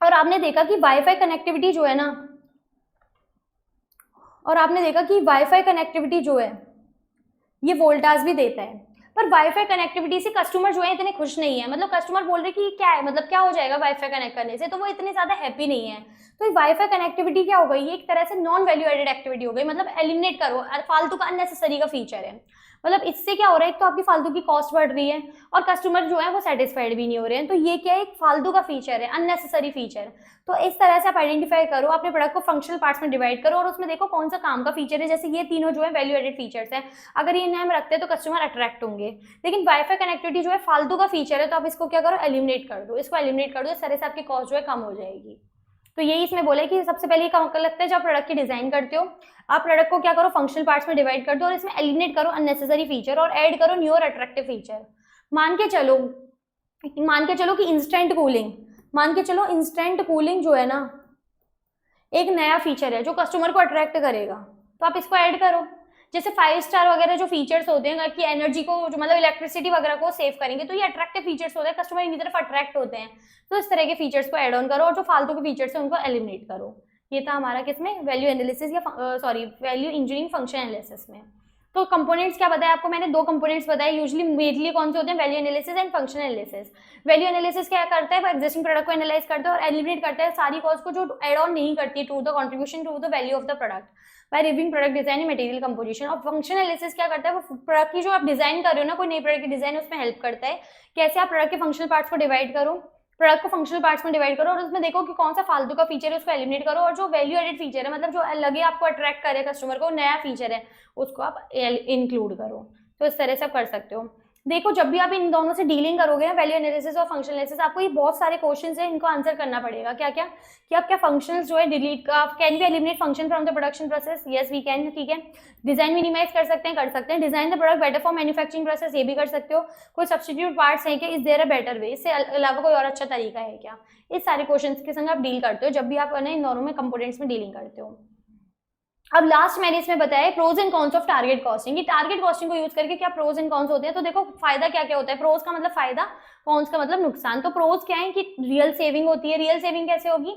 और आपने देखा कि वाईफाई कनेक्टिविटी जो है ना, और आपने देखा कि वाईफाई कनेक्टिविटी जो है ये वोल्टास भी देता है, पर वाईफाई कनेक्टिविटी से कस्टमर जो है इतने खुश नहीं है। मतलब कस्टमर बोल रहे कि क्या है, मतलब क्या हो जाएगा वाईफाई कनेक्ट करने से, तो वो इतने ज्यादा हैप्पी नहीं है। तो वाईफाई कनेक्टिविटी क्या हो गई, ये एक तरह से नॉन वैल्यू एडेड एक्टिविटी हो गई, मतलब एलिमिनेट करो, फालतू का अननेसेसरी का फीचर है। मतलब इससे क्या हो रहा है, एक तो आपकी फालतू की कॉस्ट बढ़ रही है और कस्टमर जो है वो सेटिस्फाइड भी नहीं हो रहे हैं। तो ये क्या है, एक फालतू का फीचर है, अननेसेसरी फीचर। तो इस तरह से आप आइडेंटिफाई करो, अपने प्रोडक्ट को फंक्शनल पार्ट्स में डिवाइड करो और उसमें देखो कौन सा काम का फीचर है। जैसे ये तीनों जो है वैल्यू एडेड फीचर्स हैं, अगर ये नाम रखते हैं तो कस्टमर अट्रैक्ट होंगे। लेकिन वाईफाई कनेक्टिविटी जो है फालतू का फीचर है, तो आप इसको क्या करो, एलिमिनेट कर दो, इसको एलिमिनेट कर दो, इस तरह से आपकी कॉस्ट जो है कम हो जाएगी। तो यही इसमें बोला है कि सबसे पहले क्या लगता है, जब प्रोडक्ट की डिजाइन करते हो आप प्रोडक्ट को क्या करो, फंक्शनल पार्ट्स में डिवाइड कर दो और इसमें एलिमिनेट करो अननेसेसरी फीचर और ऐड करो न्यू और अट्रैक्टिव फीचर। मान के चलो कि इंस्टेंट कूलिंग जो है ना एक नया फीचर है जो कस्टमर को अट्रैक्ट करेगा, तो आप इसको ऐड करो। जैसे 5 स्टार वगैरह जो फीचर्स होते हैं कि एनर्जी को मतलब इलेक्ट्रिसिटी वगैरह को सेव करेंगे, तो ये अट्रैक्टिव फीचर्स होते हैं, कस्टमर इनकी तरफ अट्रैक्ट होते हैं। तो इस तरह के फीचर्स को ऐड ऑन करो और जो फालतू के फीचर्स हैं उनको एलिमिनेट करो। ये था हमारा किसमें, वैल्यू एनालिसिस या वैल्यू इंजीनियरिंग फंक्शन एनालिसिस में। तो कंपोनेंट्स क्या बताया आपको मैंने, 2 कंपोनेंट्स बताए यूजुअली मेनली कौन से होते हैं, value analysis and function analysis. Value analysis क्या करता है, वो एग्जिस्टिंग प्रोडक्ट को एनालाइज करता है और एलिमिनेट करता है सारी कॉस्ट को जो एड ऑन नहीं करती है to the contribution to the value of the product by reviewing product design and material composition. और फंक्शन एनालिसिस क्या करता है, वो प्रोडक्ट की जो आप डिजाइन कर रहे हो ना, कोई नई प्रोडक्ट की डिजाइन, उसमें हेल्प करता है कैसे आप प्रोडक्ट के फंक्शनल पार्ट्स को डिवाइड करो प्रोडक्ट को फंक्शनल पार्ट्स में डिवाइड करो और उसमें देखो कि कौन सा फालतू का फीचर है उसको एलिमिनेट करो, और जो वैल्यू एडेड फीचर है मतलब जो लगे आपको अट्रैक्ट करे कस्टमर को, नया फीचर है, उसको आप इंक्लूड करो। तो इस तरह से आप कर सकते हो। देखो जब भी आप इन दोनों से डीलिंग करोगे ना, वैल्यू एनालिसिस और फंक्शनल एनालिसिस, आपको ये बहुत सारे क्वेश्चंस हैं, इनको आंसर करना पड़ेगा। क्या क्या कि आप क्या फंक्शंस जो है डिलीट का, can we eliminate function from the production process, yes we can, ठीक है। डिजाइन मिनिमाइज कर सकते हैं, design the product better for manufacturing process, ये भी कर सकते हो। कोई सब्स्टिट्यूट पार्ट्स हैं कि is there a better way, इससे अलावा कोई और अच्छा तरीका है क्या, इस सारे क्वेश्चन के संग आप डील करते हो जब भी आप इन दोनों में कंपोनेंट्स में डीलिंग करते हो। अब लास्ट मैंने इसमें बताया pros and cons of target costing, target costing को यूज करके क्या प्रोज एंड कॉन्स होते हैं। तो देखो फायदा क्या क्या होता है, प्रोज का मतलब फायदा, कॉन्स का मतलब नुकसान। तो प्रोज क्या है कि रियल सेविंग होती है। रियल सेविंग कैसे होगी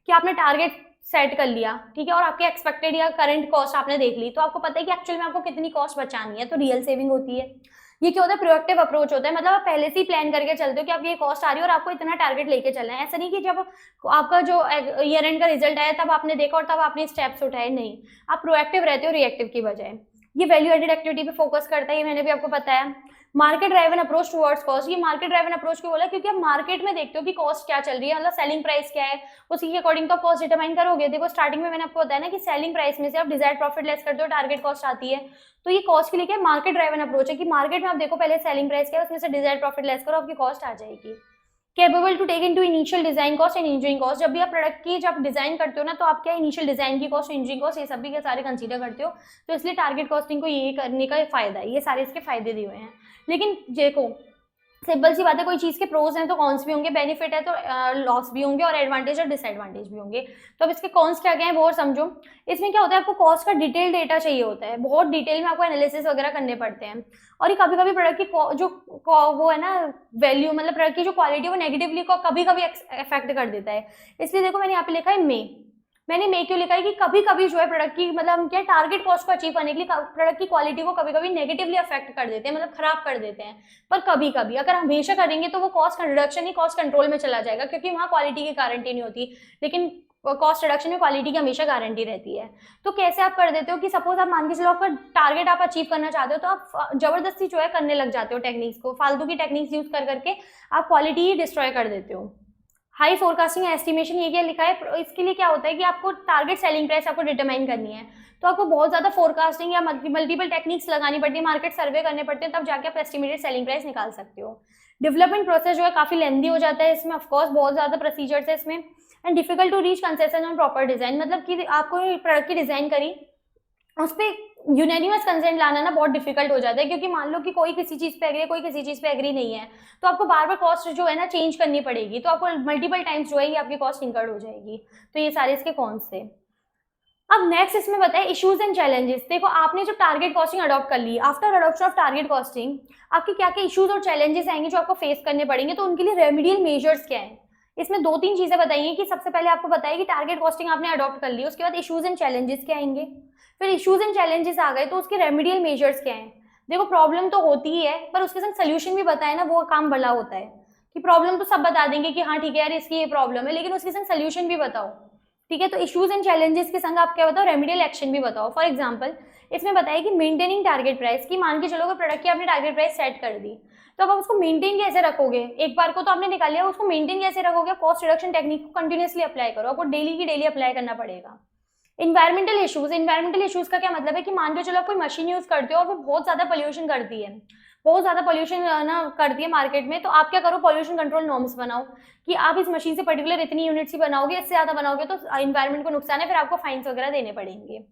कि आपने टारगेट सेट कर लिया, ठीक है, और आपके एक्सपेक्टेड या करंट कॉस्ट आपने देख ली, तो आपको पता है कि एक्चुअल में आपको कितनी कॉस्ट बचानी है, तो रियल सेविंग होती है। ये क्या होता है, प्रोएक्टिव अप्रोच होता है, मतलब आप पहले से ही प्लान करके चलते हो कि आपकी ये कॉस्ट आ रही है और आपको इतना टारगेट लेके चलना है। ऐसा नहीं कि जब आपका जो ईयर एंड का रिजल्ट आया तब आपने देखा और तब आपने स्टेप्स उठाए, नहीं, आप प्रोएक्टिव रहते हो रिएक्टिव की बजाय। ये वैल्यू एडेड एक्टिविटी पे फोकस करता है, ये मैंने भी आपको बताया। Market driven approach towards cost, ये मार्केट ड्राइवन अप्रोच क्यों बोला, क्योंकि आप मार्केट में देखते हो कि कॉस्ट क्या चल रही है, मतलब सेलिंग प्राइस क्या है, उसी के अकॉर्डिंग तो आप कॉस्ट डिटरमाइन करोगे। देखो स्टार्टिंग में मैंने आपको बताया ना कि सेलिंग प्राइस में से आप डिजायर्ड प्रॉफिट लेस करते हो, टारगेट कॉस्ट आती है। तो ये कॉस्ट के लिए क्या मार्केट ड्राइवन अप्रोच है कि मार्केट में आप देखो पहले सेलिंग प्राइस क्या है, उसमें से डिजायर्ड प्रॉफिट लेस करो, आपकी कॉस्ट आ जाएगी। Capable to take into initial design cost and engineering cost, जब भी आप प्रोडक्ट की जब डिजाइन करते हो ना, तो आप क्या इनिशियल डिजाइन की कॉस्ट, इंजीनियरिंग कॉस्ट, ये सब भी सारे कंसीडर करते हो। तो इसलिए टारगेट कॉस्टिंग को ये करने का फायदा है, ये सारे इसके फायदे दिए हुए हैं। लेकिन देखो सिंपल सी बात है, कोई चीज़ के प्रोज हैं तो कॉन्स भी होंगे, बेनिफिट है तो लॉस भी होंगे, और एडवांटेज और डिसएडवांटेज भी होंगे। तो अब इसके कॉन्स क्या क्या है वो और समझो। इसमें क्या होता है, आपको कॉस्ट का डिटेल डेटा चाहिए होता है, बहुत डिटेल में आपको एनालिसिस वगैरह करने पड़ते हैं। और ये कभी कभी प्रोडक्ट की जो वो है ना वैल्यू, मतलब प्रोडक्ट की जो क्वालिटी, वो नेगेटिवली को कभी कभी इफेक्ट कर देता है। इसलिए देखो मैंने यहाँ पे लिखा है मैंने क्यों लिखा है कि कभी कभी जो है प्रोडक्ट की मतलब क्या टारगेट कॉस्ट को अचीव करने के लिए प्रोडक्ट की क्वालिटी को कभी कभी नेगेटिवली अफेक्ट कर देते हैं, मतलब खराब कर देते हैं। पर कभी कभी अगर हमेशा करेंगे तो वो कॉस्ट रिडक्शन ही कॉस्ट कंट्रोल में चला जाएगा, क्योंकि वहाँ क्वालिटी की गारंटी नहीं होती, लेकिन कॉस्ट रिडक्शन में क्वालिटी की हमेशा गारंटी रहती है। तो कैसे आप कर देते हो कि सपोज आप मान के चलो आपका टारगेट आप अचीव करना चाहते हो, तो आप जबरदस्ती जो है करने लग जाते हो टेक्निक्स को, फालतू की टेक्निक्स यूज कर करके आप क्वालिटी ही डिस्ट्रॉय कर देते हो। हाई फोरकास्टिंग एस्टिमेशन, ये क्या लिखा है, इसके लिए क्या होता है कि आपको टारगेट सेलिंग प्राइस आपको डिटरमाइन करनी है, तो आपको बहुत ज्यादा फोरकास्टिंग या मल्टीपल टेक्निक्स लगानी पड़ती है, मार्केट सर्वे करने पड़ते हैं, तब जाके आप एस्टिमेटेड सेलिंग प्राइस निकाल सकते हो। डेवलपमेंट प्रोसेस जो है काफी लेंदी हो जाता है इसमें, ऑफकोर्स बहुत ज्यादा प्रोसीजर्स है इसमें। And difficult to reach consensus on proper design, मतलब कि आपको प्रोडक्ट की डिजाइन करी, उस पर यूनानिमस कंसेंट लाना ना बहुत डिफिकल्ट हो जाता है, क्योंकि मान लो कि कोई किसी चीज पे एग्री है, कोई किसी चीज पे एग्री नहीं है, तो आपको बार बार कॉस्ट जो है ना चेंज करनी पड़ेगी, तो आपको मल्टीपल टाइम्स जो है आपकी कॉस्ट इंकर्ड हो जाएगी। तो ये सारे इसके कॉन्स थे। अब नेक्स्ट इसमें बताए इश्यूज एंड चैलेंजेस। देखो आपने जो टारगेट कॉस्टिंग अडॉप्ट कर ली, after adoption of target costing आपके क्या क्या इश्यूज और चैलेंजेस आएंगे जो आपको फेस करने पड़ेंगे, तो उनके लिए रेमेडियल मेजर्स क्या है। इसमें 2-3 चीजें बताइए कि सबसे पहले आपको बताइए कि टारगेट कॉस्टिंग आपने अडॉप्ट कर ली, उसके बाद इश्यूज एंड चैलेंजेस क्या आएंगे, फिर इश्यूज एंड चैलेंजेस आ गए तो उसके रेमेडियल मेजर्स क्या हैं। देखो प्रॉब्लम तो होती ही है, पर उसके साथ सोल्यूशन भी बताए ना, वो काम बड़ा होता है कि प्रॉब्लम तो सब बता देंगे कि हाँ ठीक है यार इसकी ये प्रॉब्लम है, लेकिन उसके संग सोल्यूशन भी बताओ, ठीक है। तो इश्यूज एंड चैलेंजेस के संग आप क्या बताओ, रेमेडियल एक्शन भी बताओ। फॉर एग्जांपल इसमें बताइए कि मेंटेनिंग टारगेट प्राइस, की मान के चलो प्रोडक्ट की आपने टारगेट प्राइस सेट कर दी, तो अब आप उसको मेंटेन कैसे रखोगे, एक बार को तो आपने निकाल लिया, उसको मेंटेन कैसे रखोगे, कॉस्ट रिडक्शन टेक्निक को कंटिन्यूअसली अप्लाई करो, आपको डेली की डेली अप्लाई करना पड़ेगा। इन्वायरमेंटल इश्यूज का क्या मतलब है कि मान के चलो आप कोई मशीन यूज करते हो और वो बहुत ज्यादा पोल्यूशन करती है, बहुत ज्यादा पोल्यूशन ना करती है मार्केट में, तो आप क्या करो, पोल्यूशन कंट्रोल नॉर्म्स बनाओ कि आप इस मशीन से पर्टिकुलर इतनी यूनिट्स ही बनाओगे, इससे ज्यादा बनाओगे तो इन्वायरमेंट को नुकसान है, फिर आपको फाइन्स वगैरह देने पड़ेंगे।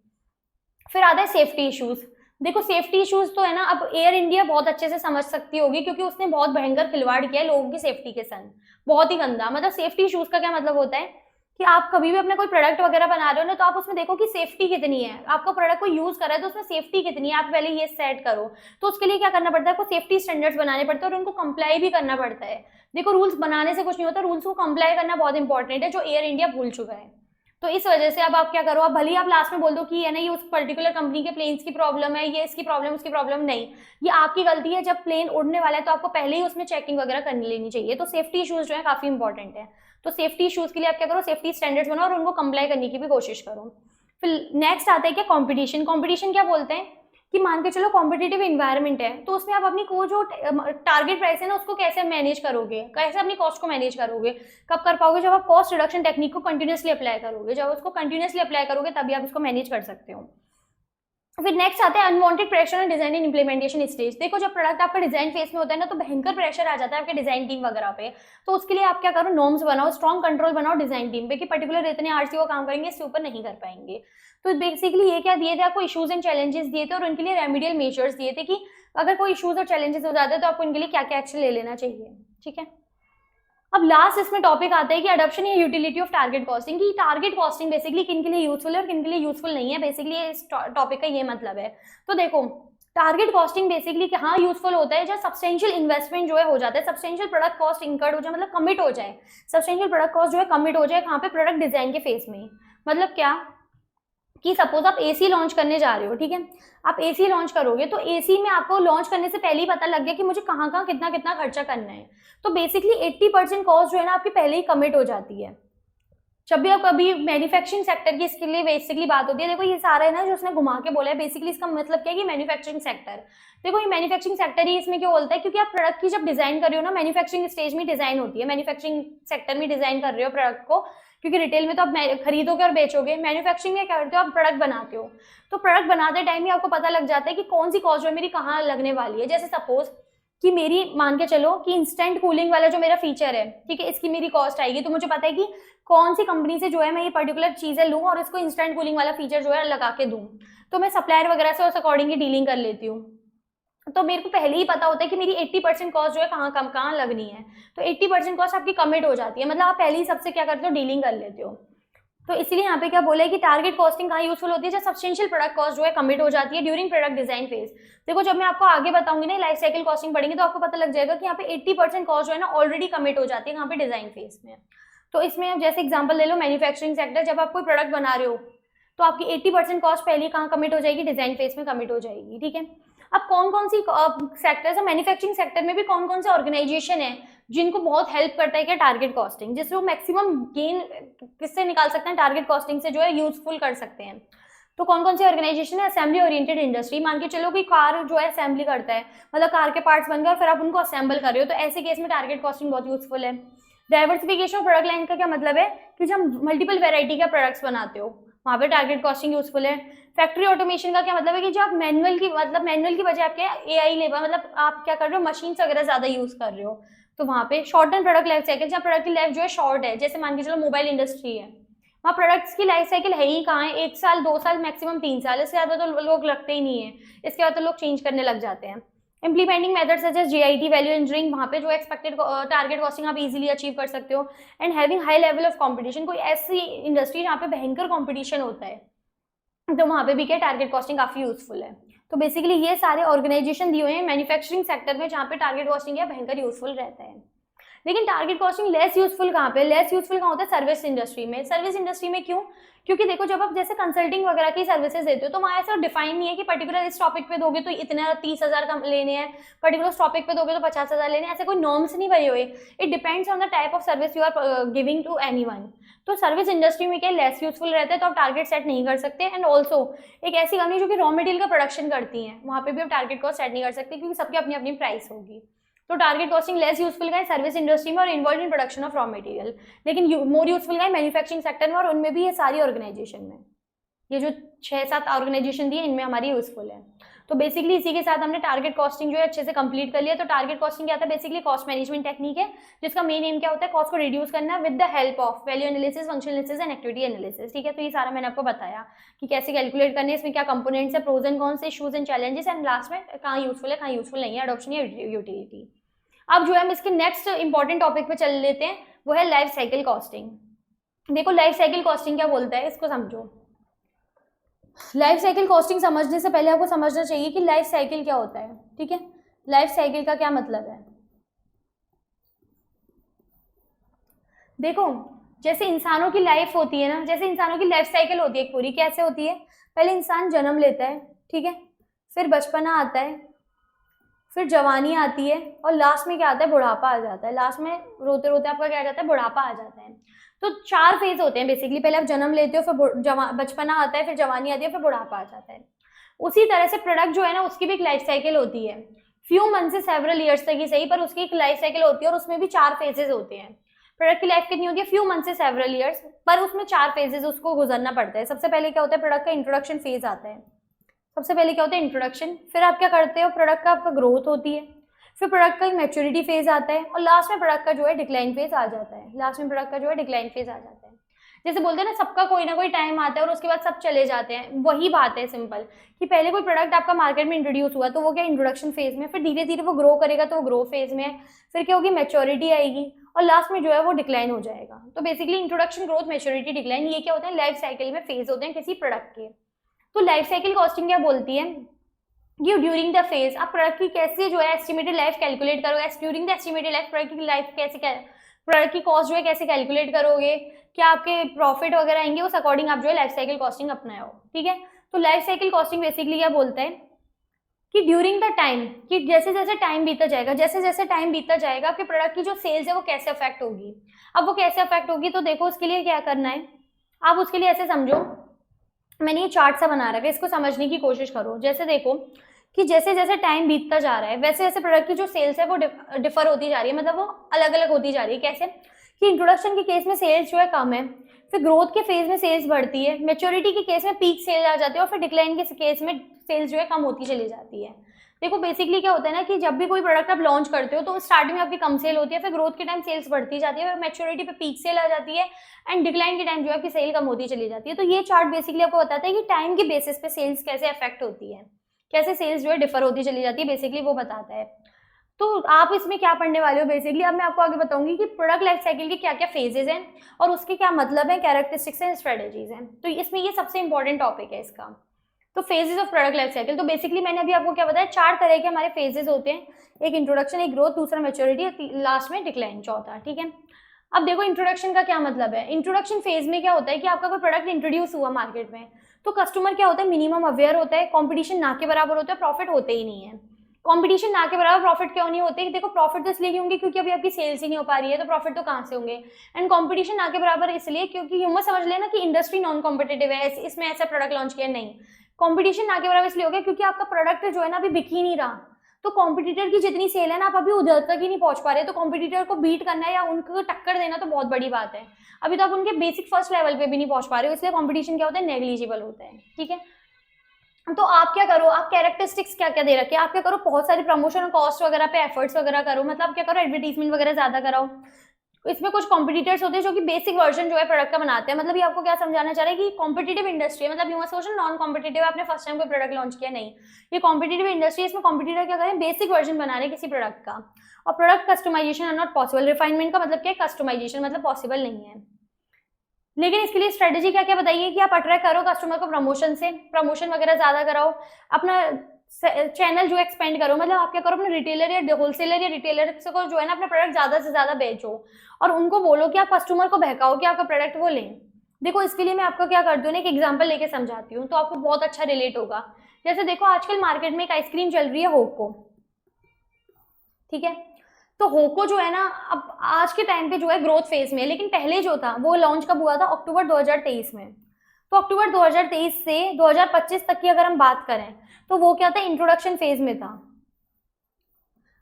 फिर आता है सेफ्टी इश्यूज। देखो सेफ्टी इश्यूज तो है ना, अब एयर इंडिया बहुत अच्छे से समझ सकती होगी, क्योंकि उसने बहुत भयंकर खिलवाड़ किया है लोगों की सेफ्टी के संग, बहुत ही गंदा। मतलब सेफ्टी इश्यूज का क्या मतलब होता है कि आप कभी भी अपना कोई प्रोडक्ट वगैरह बना रहे हो ना, तो आप उसमें देखो कि सेफ्टी कितनी है, आपका प्रोडक्ट को यूज कर रहा है तो उसमें सेफ्टी कितनी है, आप पहले ये सेट करो। तो उसके लिए क्या करना पड़ता है, आपको सेफ्टी स्टैंडर्ड्स बनाने पड़ते हैं और उनको कंप्लाई भी करना पड़ता है। देखो रूल्स बनाने से कुछ नहीं होता, रूल्स को कंप्लाई करना बहुत इंपॉर्टेंट है, जो एयर इंडिया भूल चुका है। तो इस वजह से अब आप क्या करो, अब भले ही आप लास्ट में बोल दो कि ये ना ये उस पर्टिकुलर कंपनी के प्लेन्स की प्रॉब्लम है, ये इसकी प्रॉब्लम उसकी प्रॉब्लम, नहीं, ये आपकी गलती है। जब प्लेन उड़ने वाला है तो आपको पहले ही उसमें चेकिंग वगैरह करनी लेनी चाहिए। तो सेफ्टी इश्यूज जो है काफी इंपॉर्टेंट है। तो सेफ्टी इश्यूज के लिए आप क्या करो, सेफ्टी स्टैंडर्ड्स बनाओ और उनको कंप्लाई करने की भी कोशिश करो। फिर नेक्स्ट आता है क्या, कॉम्पिटिशन। कॉम्पिटिशन क्या बोलते हैं कि मान के चलो कॉम्पिटिटिव इन्वायरमेंट है, तो उसमें आप अपनी को जो टारगेट प्राइस है ना उसको कैसे मैनेज करोगे, कैसे अपनी कॉस्ट को मैनेज करोगे, कब कर पाओगे, जब आप कॉस्ट रिडक्शन टेक्निक को कंटिन्यूसली अप्लाई करोगे, जब उसको कंटिन्यूसली अप्लाई करोगे तभी आप उसको मैनेज कर सकते हो। फिर नेक्स्ट आता है unwanted pressure on design and implementation stage. देखो जब प्रोडक्ट आपका डिजाइन फेस में होता है ना तो भयंकर प्रेशर आ जाता है आपके डिजाइन टीम वगैरह पे, तो उसके लिए आप क्या करो, नॉर्म्स बनाओ, स्ट्रॉन्ग कंट्रोल बनाओ डिजाइन टीम पे कि पर्टिकुलर इतने आवर्स वो काम करेंगे, इससे ऊपर नहीं कर पाएंगे। तो बेसिकली ये क्या दिए थे आपको, इशूज एंड चैलेंजेस दिए थे और उनके लिए रेमेडियल मेजर्स दिए थे कि अगर कोई इशूज और चैलेंजेस हो जाते हैं तो आपको इनके लिए क्या क्या एक्शन ले लेना चाहिए। ठीक है, अब लास्ट इसमें टॉपिक आता है कि अडॉप्शन या यूटिलिटी ऑफ टारगेट कॉस्टिंग, की टारगेट कॉस्टिंग बेसिकली किन के लिए यूजफुल है और किन के लिए यूजफुल नहीं है, बेसिकली इस टॉपिक का ये मतलब है। तो देखो टारगेट कॉस्टिंग बेसिकली कहाँ यूजफुल होता है, जब सब्सटेंशियल इन्वेस्टमेंट जो है हो जाता है, सब्सटेंशियल प्रोडक्ट कॉस्ट इंकर्ड हो जाए, मतलब कमिट हो जाए, सब्सटेंशियल प्रोडक्ट कॉस्ट जो है कमिट हो जाए कहाँ पे, प्रोडक्ट डिजाइन के फेस में। मतलब क्या कि सपोज आप एसी लॉन्च करने जा रहे हो, ठीक है, आप एसी लॉन्च करोगे तो एसी में आपको लॉन्च करने से पहले ही पता लग गया कि मुझे कहाँ कहाँ कितना कितना खर्चा करना है, तो बेसिकली 80% कॉस्ट जो है ना आपकी पहले ही कमिट हो जाती है। जब भी आप कभी मैन्युफैक्चरिंग सेक्टर की इसके लिए बेसिकली बात होती है, देखो ये सारा है ना जो उसने घुमा के बोला है, बेसिकली इसका मतलब क्या है कि मैन्युफैक्चरिंग सेक्टर, देखो ये मैन्युफैक्चरिंग सेक्टर ही इसमें क्यों बोलता है, क्योंकि आप प्रोडक्ट की जब डिजाइन कर रहे हो ना, मैन्युफैक्चरिंग स्टेज में डिजाइन होती है, मैन्युफैक्चरिंग सेक्टर में डिजाइन कर रहे हो प्रोडक्ट को, क्योंकि रिटेल में तो आप खरीदोगे और बेचोगे, मैन्युफैक्चरिंग में क्या करते हो आप प्रोडक्ट बनाते हो, तो प्रोडक्ट बनाते टाइम ही आपको पता लग जाता है कि कौन सी कॉस्ट जो है मेरी कहाँ लगने वाली है। जैसे सपोज कि मेरी मान के चलो कि इंस्टेंट कूलिंग वाला जो मेरा फीचर है, ठीक है, इसकी मेरी कॉस्ट आएगी, तो मुझे पता है कि कौन सी कंपनी से जो है मैं ये पर्टिकुलर चीजें लूँ और इसको इंस्टेंट कूलिंग वाला फीचर जो है लगा के दूँ, तो मैं सप्लायर वगैरह से उस अकॉर्डिंगली डीलिंग कर लेती हूँ। तो मेरे को पहले ही पता होता है कि मेरी 80% कॉस्ट जो है कहाँ लगनी है, तो 80% कॉस्ट आपकी कमिट हो जाती है, मतलब आप पहले ही सबसे क्या करते हो, डीलिंग कर लेते हो। तो इसलिए यहाँ पे क्या बोला है कि टारगेट कॉस्टिंग कहाँ यूजफुल होती है, जब सब्सटेंशियल प्रोडक्ट कॉस्ट जो है कमिट हो जाती है ड्यूरिंग प्रोडक्ट डिजाइन फेज। देखो जब मैं आपको आगे बताऊंगी ना लाइफ साइकिल कॉस्टिंग पढ़ेंगे तो आपको पता लग जाएगा कि यहाँ पे 80% कॉस्ट जो है ना ऑलरेडी कमिट हो जाती है यहाँ पे डिजाइन फेज में। तो इसमें अब जैसे एग्जाम्पल ले लो मैन्युफैक्चरिंग सेक्टर, जब आप कोई प्रोडक्ट बना रहे हो तो आपकी 80% कॉस्ट पहले कहाँ कमिट हो जाएगी, डिजाइन फेज में कमिट हो जाएगी। ठीक है, अब कौन कौन सी सेक्टर्स है, मैन्युफैक्चरिंग सेक्टर में भी कौन कौन से ऑर्गेनाइजेशन है जिनको बहुत हेल्प करता है क्या टारगेट कॉस्टिंग, जिससे वो मैक्सिमम गेन किससे निकाल सकते हैं, टारगेट कॉस्टिंग से जो है यूजफुल कर सकते हैं। तो कौन कौन से ऑर्गेनाइजेशन है, असेंबली ओरिएंटेड इंडस्ट्री, मान के चलो कि कार जो है असेंबली करता है, मतलब कार के पार्ट्स बन गए और फिर आप उनको असेंबल कर रहे हो, तो ऐसे केस में टारगेट कॉस्टिंग बहुत यूजफुल है। डाइवर्सिफिकेशन ऑफ प्रोडक्ट लाइन का क्या मतलब है कि जब मल्टीपल वेराइटी के प्रोडक्ट्स बनाते हो वहाँ पे टारगेट कॉस्टिंग यूजफुल है। फैक्ट्री ऑटोमेशन का क्या मतलब है कि जो आप मैनुअल की वजह आपके एआई लेबर, मतलब आप क्या कर रहे हो, मशीन्स वगैरह ज्यादा यूज कर रहे हो, तो वहाँ पे short and product life cycle, जहाँ प्रोडक्ट की लाइफ जो है शॉर्ट है, जैसे मान के चलो मोबाइल इंडस्ट्री है, वहाँ प्रोडक्ट्स की लाइफ साइकिल है ही कहाँ है, 1 साल 2 साल मैक्सिमम 3 साल, इससे ज्यादा तो लोग लगते ही नहीं है, इसके बाद तो लोग चेंज करने लग जाते हैं। Implementing method such as JIT value engineering, वहाँ पे जो एक्सपेक्टेड टारगेट कॉस्टिंग आप इजीली अचीव कर सकते हो। And having high level of competition, कोई ऐसी इंडस्ट्री जहाँ पे भयंकर कंपटीशन होता है तो वहाँ पे भी क्या टारगेट कॉस्टिंग काफी यूजफुल है। तो बेसिकली ये सारे ऑर्गेनाइजेशन दिए हुए हैं मैन्युफैक्चरिंग सेक्टर में जहाँ पे टारगेट कॉस्टिंग या भयंकर यूजफुल रहता है। लेकिन टारगेट कॉस्टिंग लेस यूजफुल कहाँ पे, लेस यूजफुल कहाँ होता है, सर्विस इंडस्ट्री में। सर्विस इंडस्ट्री में क्यों, क्योंकि देखो जब आप जैसे कंसल्टिंग वगैरह की सर्विसेज देते हो तो वहाँ ऐसा डिफाइन नहीं है कि पर्टिकुलर इस टॉपिक पे दोगे तो इतना 30,000 का लेने हैं, पर्टिकुलर टॉपिक पे दोगे तो 50,000 लेने हैं, ऐसे कोई नॉर्म्स नहीं बने हुए। It depends on the type of service you are giving to anyone. तो सर्विस इंडस्ट्री में क्या लेस यूजफुल रहता है, तो आप टारगेट सेट नहीं कर सकते। एंड ऑल्सो एक ऐसी कंपनी जो कि रॉ मटेरियल का प्रोडक्शन करती है, वहाँ पे भी आप टारगेट कॉस्ट सेट नहीं कर सकते क्योंकि सबकी अपनी अपनी प्राइस होगी। तो टारगेट कॉस्टिंग लेस यूजफुल का है सर्विस इंडस्ट्री में और involve in production of raw material, लेकिन मोर यूजफुल का है मैन्युफैक्चरिंग सेक्टर में, और उनमें भी ये सारी ऑर्गेनाइजेशन में, ये जो 6-7 ऑर्गेनाइजेशन दिए इनमें हमारी यूजफुल है। तो बेसिकली इसी के साथ हमने टारगेट कॉस्टिंग जो है अच्छे से कंप्लीट कर लिया। तो टारगेट कॉस्टिंग क्या था, बेसिकली कॉस्ट मैनेजमेंट टेक्निक है जिसका मेन एम क्या होता है, कॉस्ट को रिड्यूस करना with the help of value analysis, functional analysis and activity analysis. ठीक है, तो ये सारा मैंने आपको बताया कि कैसे कैलकुलेट करने, इसमें क्या कंपोनेंट्स है, pros and cons, issues and challenges, and last में कहाँ यूजफुल है कहाँ यूजफुल नहीं है, अडॉप्शन या यूटिलिटी। अब जो है हम इसके नेक्स्ट इंपॉर्टेंट टॉपिक पे चल लेते हैं, वो है लाइफ साइकिल कॉस्टिंग। देखो लाइफ साइकिल कॉस्टिंग क्या बोलता है, इसको समझो। लाइफ साइकिल कॉस्टिंग समझने से पहले आपको समझना चाहिए कि लाइफ साइकिल क्या होता है। ठीक है, लाइफ साइकिल का क्या मतलब है। देखो जैसे इंसानों की लाइफ होती है ना, जैसे इंसानों की लाइफ साइकिल होती है एक पूरी, कैसे होती है, पहले इंसान जन्म लेता है, ठीक है, फिर बचपना आता है, फिर जवानी आती है, और लास्ट में क्या आता है, बुढ़ापा आ जाता है। लास्ट में रोते रोते आपका क्या आ जाता है, बुढ़ापा आ जाता है। तो 4 फेज होते हैं बेसिकली, पहले आप जन्म लेते हो, फिर बचपना आता है, फिर जवानी आती है, फिर बुढ़ापा आ जाता है। उसी तरह से प्रोडक्ट जो है ना उसकी भी एक लाइफ साइकिल होती है, फ्यू मंथ से सेवरल ईयर्स तक ही सही, पर उसकी एक लाइफ साइकिल होती है और उसमें भी 4 फेजेस होते हैं। प्रोडक्ट की लाइफ कितनी होती है? फ्यू मंथ से सेवरल ईयर्स, पर उसमें 4 फेजेस उसको गुजरना पड़ता है। सबसे पहले क्या होता है? प्रोडक्ट का इंट्रोडक्शन फेज आता है। सबसे पहले क्या होता है? इंट्रोडक्शन। फिर आप क्या करते हो? प्रोडक्ट का आपका ग्रोथ होती है, फिर प्रोडक्ट का एक मैच्योरिटी फेज आता है और लास्ट में प्रोडक्ट का जो है डिक्लाइन फेज आ जाता है। लास्ट में प्रोडक्ट का जो है डिक्लाइन फेज आ जाता है। जैसे बोलते हैं ना, सबका कोई ना कोई टाइम आता है और उसके बाद सब चले जाते हैं, वही बात है सिंपल, कि पहले कोई प्रोडक्ट आपका मार्केट में इंट्रोड्यूस हुआ तो वो क्या इंट्रोडक्शन फेज में, फिर धीरे धीरे वो ग्रो करेगा तो वो ग्रो फेज में, फिर क्या होगी? मैच्योरिटी आएगी और लास्ट में जो है वो डिक्लाइन हो जाएगा। तो basically introduction, growth, maturity, decline, ये क्या होते हैं? लाइफ साइकिल में फेज होते हैं किसी प्रोडक्ट के। तो लाइफ साइकिल कॉस्टिंग क्या बोलती है कि ड्यूरिंग द फेज आप प्रोडक्ट की कैसे जो है एस्टिमेटेड लाइफ कैलकुलेट करोगे, during the estimated life product की लाइफ कैसे, प्रोडक्ट की कॉस्ट जो है कैसे कैलकुलेट करोगे, क्या आपके प्रॉफिट वगैरह आएंगे, उस अकॉर्डिंग आप जो है लाइफ साइकिल कॉस्टिंग अपनाओ। ठीक है, तो लाइफ साइकिल कॉस्टिंग बेसिकली क्या बोलता है कि ड्यूरिंग द टाइम, कि जैसे जैसे टाइम बीतता जाएगा, जैसे जैसे टाइम बीतता जाएगा आपके प्रोडक्ट की जो सेल्स है वो कैसे अफेक्ट होगी। अब वो कैसे अफेक्ट होगी, तो देखो उसके लिए क्या करना है, आप उसके लिए ऐसे समझो, मैंने ये चार्ट सा बना रखा है, इसको समझने की कोशिश करो। जैसे देखो कि जैसे जैसे टाइम बीतता जा रहा है वैसे वैसे प्रोडक्ट की जो सेल्स है वो डिफर होती जा रही है, मतलब वो अलग अलग होती जा रही है। कैसे कि इंट्रोडक्शन के केस में सेल्स जो है कम है, फिर ग्रोथ के फेज में सेल्स बढ़ती है, मैच्योरिटी के केस में पीक सेल आ जाती है और फिर डिक्लाइन के केस में सेल्स जो है कम होती चली जाती है। देखो बेसिकली क्या होता है ना कि जब भी कोई प्रोडक्ट आप लॉन्च करते हो तो स्टार्टिंग में आपकी कम सेल होती है, फिर ग्रोथ के टाइम सेल्स बढ़ती जाती है, फिर मैच्योरिटी पे पीक सेल आ जाती है एंड डिक्लाइन के टाइम जो है आपकी सेल कम होती चली जाती है। तो ये चार्ट बेसिकली आपको बताता है कि टाइम के बेसिस पे सेल्स कैसे अफेक्ट होती है, कैसे सेल्स जो है डिफर होती चली जाती है, बेसिकली वो बताता है। तो आप इसमें क्या पढ़ने वाले हो बेसिकली, अब मैं आपको आगे बताऊंगी कि प्रोडक्ट लाइफ साइकिल के क्या क्या फेजेस हैं और उसके क्या मतलब है, कैरेक्टरिस्टिक्स एंड स्ट्रेटेजीज हैं। तो इसमें ये सबसे इंपॉर्टेंट टॉपिक है इसका। तो phases of product life cycle, तो बेसिकली मैंने अभी आपको क्या बताया, 4 तरह के हमारे फेजेस होते हैं, एक इंट्रोडक्शन, एक ग्रोथ, दूसरा मैच्योरिटी, लास्ट में डिक्लाइन, चौथा। ठीक है, अब देखो इंट्रोडक्शन का क्या मतलब है। इंट्रोडक्शन फेज में क्या होता है कि आपका कोई प्रोडक्ट इंट्रोड्यूस हुआ मार्केट में तो कस्टमर क्या होता है, मिनिमम अवेयर होता है, कंपटीशन ना के बराबर होता है, प्रॉफिट होते ही नहीं है। कंपटीशन ना के बराबर प्रॉफिट क्यों नहीं होते? देखो प्रॉफिट तो इसलिए होंगे क्योंकि अभी आपकी सेल्स ही नहीं हो पा रही है, तो प्रॉफिट तो कहाँ से होंगे। एंड कंपटीशन ना के बराबर इसलिए क्योंकि ह्यूमन समझ लेना कि इंडस्ट्री नॉन कॉम्पिटेटिव है, इसमें ऐसा प्रोडक्ट लॉन्च किया नहीं। कंपटीशन ना के बराबर इसलिए हो गया क्योंकि आपका प्रोडक्ट जो है ना अभी बिक ही नहीं रहा, तो कॉम्पिटिटर की जितनी सेल है ना आप अभी उधर तक ही नहीं पहुंच पा रहे, तो कॉम्पिटिटर को बीट करना है या उनको टक्कर देना तो बहुत बड़ी बात है, अभी तो आप उनके बेसिक फर्स्ट लेवल पे भी नहीं पहुंच पा रहे हो, इसलिए कॉम्पिटिशन क्या होता है, नेग्लिजिबल होता है। ठीक है, तो आप क्या करो, आप कैरेक्टरिस्टिक्स क्या क्या दे रखे, आप क्या करो, बहुत सारी प्रमोशन और कॉस्ट वगैरह पे एफर्ट्स वगैरह करो, मतलब क्या करो, एडवर्टीजमेंट वगैरह ज्यादा कराओ। इसमें कुछ कॉम्पिटिटर्स होते हैं जो कि बेसिक वर्जन जो है प्रोडक्ट का बनाते हैं, मतलब ये आपको क्या समझाना चाह रहा है कि कॉम्पिटिटिव इंडस्ट्री है, मतलब ह्यूमन सोचो नॉन कॉम्पिटिटिव, आपने फर्स्ट टाइम कोई प्रोडक्ट लॉन्च किया, नहीं, ये कॉम्पिटिटिव इंडस्ट्री, इसमें कॉम्पिटिटर क्या करें, बेसिक वर्जन बना रहे हैं किसी प्रोडक्ट का। और product customization are not possible, refinement का मतलब क्या है, कस्टमाइजेशन मतलब पॉसिबल नहीं है। लेकिन इसके लिए स्ट्रेटेजी क्या क्या बताइए कि आप अट्रैक्ट करो कस्टमर को प्रमोशन से, प्रमोशन वगैरह ज्यादा कराओ, अपना चैनल जो एक्सपेंड करो, मतलब आप क्या करो, अपने रिटेलर या होलसेलर या रिटेलर को जो है ना अपने प्रोडक्ट ज्यादा से ज्यादा बेचो और उनको बोलो कि आप कस्टमर को बहकाओ कि आपका प्रोडक्ट वो लें। देखो इसके लिए मैं आपको क्या करती हूँ, एक एग्जाम्पल लेके समझाती हूँ तो आपको बहुत अच्छा रिलेट होगा। जैसे देखो आजकल मार्केट में एक आइसक्रीम चल रही है होको, ठीक है, तो होको जो है ना अब आज के टाइम पे जो है ग्रोथ फेज में है, लेकिन पहले जो था वो लॉन्च कब हुआ था, अक्टूबर 2023 में। तो अक्टूबर 2023 से 2025 तक की अगर हम बात करें तो वो क्या था, इंट्रोडक्शन फेज में था।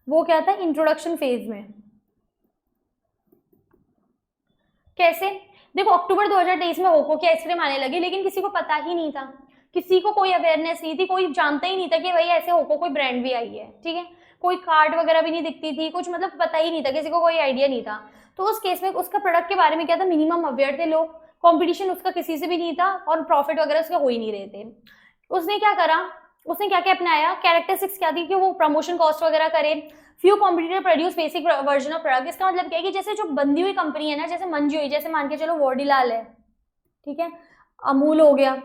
वो क्या था, इंट्रोडक्शन फेज में। कैसे, देखो अक्टूबर 2023 में होको की आइसक्रीम आने लगी, लेकिन किसी को पता ही नहीं था, किसी को कोई अवेयरनेस नहीं थी, कोई जानता ही नहीं था कि भाई ऐसे होको कोई ब्रांड भी आई है। ठीक है, कोई कार्ड वगैरह भी नहीं दिखती थी, कुछ मतलब पता ही नहीं था, किसी को कोई आइडिया नहीं था। तो उस केस में उसका प्रोडक्ट के बारे में क्या था, मिनिमम अवेयर थे लोग, कंपटीशन उसका किसी से भी नहीं था और प्रॉफिट वगैरह उसके हो ही नहीं रहे थे। उसने क्या करा, उसने क्या क्या अपनाया, कैरेक्टरिस्टिक्स क्या थी कि वो प्रमोशन कॉस्ट वगैरह करे, few competitor produce basic version of product. इसका मतलब क्या है कि जैसे जो बंदी हुई कंपनी है ना, जैसे मंजी हुई, जैसे मान के चलो वोडीलाल है, ठीक है, अमूल हो गया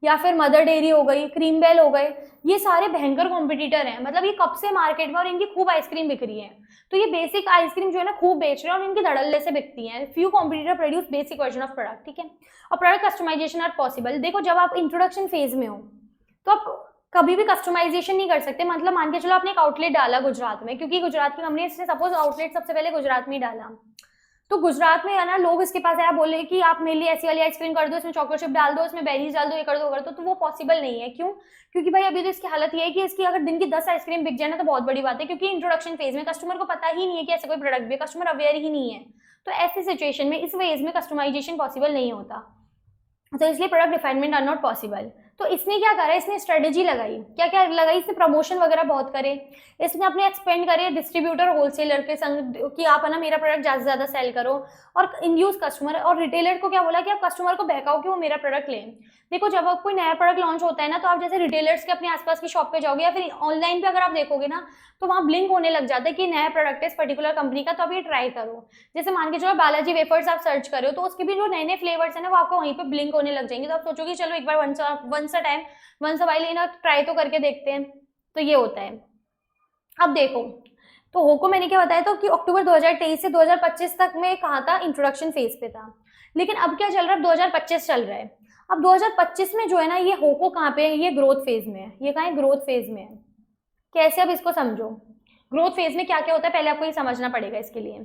या फिर मदर डेयरी हो गई, क्रीम बेल हो गए, ये सारे भयंकर कॉम्पिटिटर हैं, मतलब ये कब से मार्केट में और इनकी खूब आइसक्रीम बिक रही है, तो ये बेसिक आइसक्रीम जो है ना खूब बेच रहे हैं और इनकी धड़ल्ले से बिकती हैं। Few competitor produce basic version of product, ठीक है, और प्रोडक्ट कस्टमाइजेशन आर पॉसिबल। देखो जब आप इंट्रोडक्शन फेज में हो तो आप कभी भी कस्टमाइजेशन नहीं कर सकते, मतलब मान के चलो आपने एक आउटलेट डाला गुजरात में, क्योंकि गुजरात की कंपनी, इसने सपोज आउटलेट सबसे पहले गुजरात में ही डाला, तो गुजरात में है ना, लोग इसके पास आया बोले कि आप मेरे लिए ऐसी वाली आइसक्रीम कर दो, इसमें चॉकलेट चिप डाल दो, इसमें बेरीज डाल दो, ये कर दो कर दो, तो वो पॉसिबल नहीं है। क्यों? क्योंकि भाई अभी तो इसकी हालत ये है कि इसकी अगर दिन की 10 आइसक्रीम बिक जाए ना तो बहुत बड़ी बात है, क्योंकि इंट्रोडक्शन फेज में कस्टमर को पता ही नहीं है कि ऐसा कोई प्रोडक्ट भी है, कस्टमर अवेयर ही नहीं है। तो ऐसी सिचुएशन में इस फेज में कस्टमाइजेशन पॉसिबल नहीं होता, तो इसलिए product refinement are not possible. तो इसने क्या करा, इसने स्ट्रेटेजी लगाई, क्या क्या लगाई, इसने प्रमोशन वगैरह बहुत करे, इसने अपने एक्सपेंड करे डिस्ट्रीब्यूटर होलसेलर के संग कि आप है ना मेरा प्रोडक्ट ज़्यादा से ज़्यादा सेल करो, और इंड्यूस कस्टमर और रिटेलर को क्या बोला कि आप कस्टमर को बहकाओ कि वो मेरा प्रोडक्ट लें। देखो जब आप कोई नया प्रोडक्ट लॉन्च होता है ना, तो आप जैसे रिटेलर्स के अपने आसपास की शॉप पे जाओगे या फिर ऑनलाइन पे अगर आप देखोगे ना, तो वहाँ ब्लिंक होने लग जाता है कि नया प्रोडक्ट है इस पर्टिकुलर कंपनी का, तो आप ये ट्राई करो। जैसे मान के चलो बालाजी वेफर्स आप सर्च करो, तो उसके भी जो नए नए फ्लेवर्स है ना वो आपको वहीं पे ब्लिंक होने लग जाएंगे, तो आप सोचोगे चलो एक बार वंस अ वाइल लेना ट्राई तो करके देखते हैं। तो ये होता है। अब देखो, तो होको मैंने क्या बताया तो कि अक्टूबर 2023 से 2025 तक में कहा था इंट्रोडक्शन फेज पे था, लेकिन अब क्या चल रहा है, 2025 चल रहा है। अब 2025 में जो है ना, ये होको कहाँ पे है, ये ग्रोथ फेज में है। ये कहाँ है, ग्रोथ फेज में है। कैसे, अब इसको समझो। ग्रोथ फेज में क्या क्या होता है पहले आपको ये समझना पड़ेगा इसके लिए।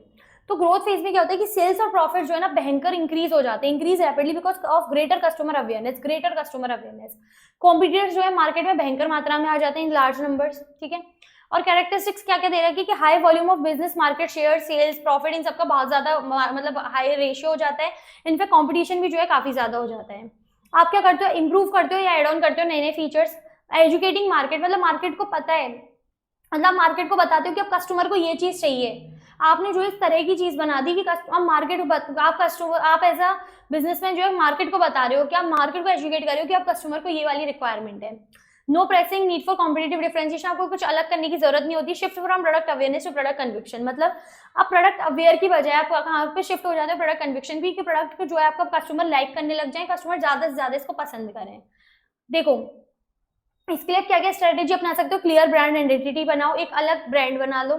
तो ग्रोथ फेज में क्या होता है कि सेल्स और प्रॉफिट जो है ना भयंकर इंक्रीज हो जाते हैं, increase rapidly because of greater customer awareness. Competitors जो है मार्केट में भयंकर मात्रा में आ जाते हैं इन लार्ज नंबर्स, ठीक है। और कैरेक्टरिस्टिक्स क्या क्या दे रहा है कि high volume of business, market share, sales, profit, इन सबका बहुत ज्यादा मतलब हाई रेशियो हो जाता है। इनफैक्ट कॉम्पिटिशन भी जो है काफी ज्यादा हो जाता है। आप क्या करते हो, इंप्रूव करते हो या एड ऑन करते हो नए नए फीचर्स। एजुकेटिंग मार्केट, मतलब मार्केट को पता है, मतलब मार्केट को बताते हो कि अब कस्टमर को ये चीज चाहिए। आपने जो इस तरह की चीज बना दी कि अब मार्केट आप एज अ बिजनेसमैन जो है मार्केट को बता रहे हो कि आप मार्केट को एजुकेट कर रहे हो कि अब कस्टमर को ये वाली रिक्वायरमेंट है। No pressing need for competitive differentiation, आपको कुछ अलग करने की जरूरत नहीं होती। Shift from product awareness to product conviction, मतलब आप प्रोडक्ट अवेयर की बजाय आप कहाँ पे शिफ्ट हो जाते हैं, प्रोडक्ट कन्विक्शन भी, कि प्रोडक्ट को जो है आपका कस्टमर लाइक करने लग जाए, कस्टमर ज्यादा से ज्यादा इसको पसंद करें। देखो इसके लिए क्या क्या स्ट्रेटेजी अपना सकते हो। क्लियर ब्रांड आइडेंटिटी बनाओ, एक अलग ब्रांड बना लो।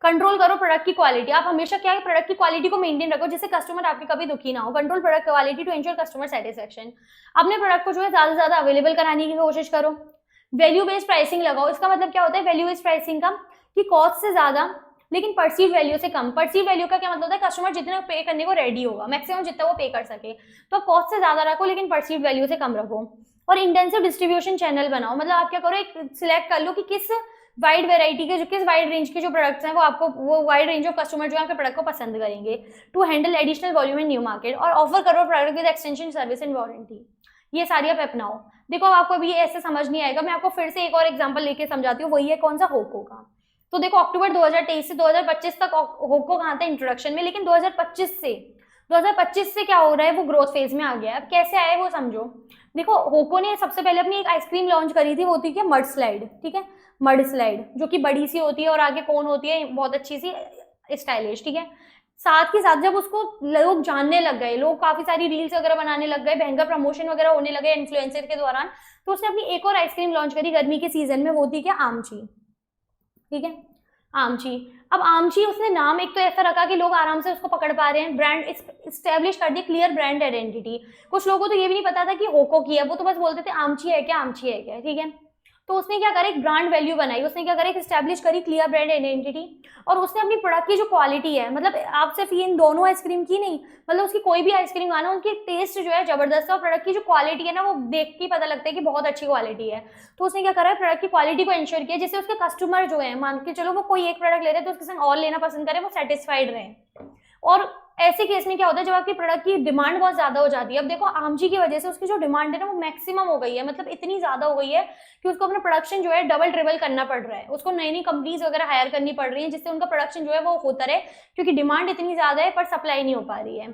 कंट्रोल करो प्रोडक्ट की क्वालिटी, आप हमेशा क्या है प्रोडक्ट की क्वालिटी को मेंटेन रखो जिससे कस्टमर आपके कभी दुखी ना हो। Control product quality to ensure customer satisfaction, अपने प्रोडक्ट को जो है ज्यादा से ज्यादा अवेलेबल कराने की कोशिश करो। वैल्यू बेस्ड प्राइसिंग लगाओ, इसका मतलब क्या होता है वैल्यू बेस्ड प्राइसिंग का, कि कॉस्ट से ज्यादा लेकिन परसीव वैल्यू से कम। परसीव वैल्यू का क्या मतलब होता है, कस्टमर जितना पे करने को रेडी होगा, मैक्सिमम जितना वो पे कर सके, तो कॉस्ट से ज्यादा रखो लेकिन परसीव वैल्यू से कम रखो। और इंटेंसिव डिस्ट्रीब्यूशन चैनल बनाओ, मतलब आप क्या करो, एक सिलेक्ट कर लो कि किस वाइड वेराइटी के, किस वाइड रेंज के जो प्रोडक्ट्स हैं वो आपको, वो वाइड रेंज ऑफ कस्टमर जो है आपके प्रोडक्ट को पसंद करेंगे। To handle additional volume in new market, और ऑफर करो product with extension service and warranty. ये सारी आप अपनाओ। देखो अब आपको अभी ऐसे समझ नहीं आएगा, मैं आपको फिर से एक और एग्जांपल लेके समझाती हूँ, वही है कौन सा, होको का। तो देखो अक्टूबर 2023 से 2025 तक होको कहाँ था इंट्रोडक्शन में, लेकिन 2025 से क्या हो रहा है, वो ग्रोथ फेज में आ गया है। अब कैसे आया वो समझो। देखो होको ने सबसे पहले अपनी एक आइसक्रीम लॉन्च करी थी, वो थी क्या, मड स्लाइड, ठीक है, मड स्लाइड, जो कि बड़ी सी होती है और आगे कोन होती है, बहुत अच्छी सी स्टाइलिश, ठीक है। साथ ही साथ जब उसको लोग जानने लग गए, लोग काफी सारी रील्स वगैरह बनाने लग गए, भयंकर प्रमोशन वगैरह होने लगे इन्फ्लुएंसर के दौरान, तो उसने अपनी एक और आइसक्रीम लॉन्च करी गर्मी के सीजन में, वो थी क्या, आमची, ठीक है, आमची। अब आमची उसने नाम एक तो ऐसा रखा कि लोग आराम से उसको पकड़ पा रहे हैं, ब्रांड इस्टेब्लिश कर दी, क्लियर ब्रांड आइडेंटिटी। कुछ लोगों को तो ये भी नहीं पता था कि होको की है, वो तो बस बोलते थे आमची है क्या, आमची है क्या, ठीक है। तो उसने क्या करा, एक ब्रांड वैल्यू बनाई, उसने क्या करा, एक इस्टेब्लिश करी क्लियर ब्रांड आइडेंटिटी। और उसने अपनी प्रोडक्ट की जो क्वालिटी है, मतलब आप सिर्फ इन दोनों आइसक्रीम की नहीं, मतलब उसकी कोई भी आइसक्रीम खाना, उनकी टेस्ट जो है जबरदस्त है, और प्रोडक्ट की जो क्वालिटी है ना, वो देख के पता लगता है कि बहुत अच्छी क्वालिटी है। तो उसने क्या करा, प्रोडक्ट की क्वालिटी को इंश्योर किया, जिससे उसके कस्टमर जो है, मान के चलो वो कोई एक प्रोडक्ट ले रहे हैं तो उसके संग और लेना पसंद करे, वो सेटिस्फाइड रहे। और ऐसे केस में क्या होता है, जब आपकी प्रोडक्ट की डिमांड बहुत ज्यादा हो जाती है, अब देखो आमची की वजह से उसकी जो डिमांड है ना वो मैक्सिमम हो गई है, मतलब इतनी ज्यादा हो गई है कि उसको अपना प्रोडक्शन जो है डबल ट्रिपल करना पड़ रहा है, उसको नई नई कंपनीज वगैरह हायर करनी पड़ रही है, जिससे उनका प्रोडक्शन जो है वो होता रहे, क्योंकि डिमांड इतनी ज्यादा है पर सप्लाई नहीं हो पा रही है।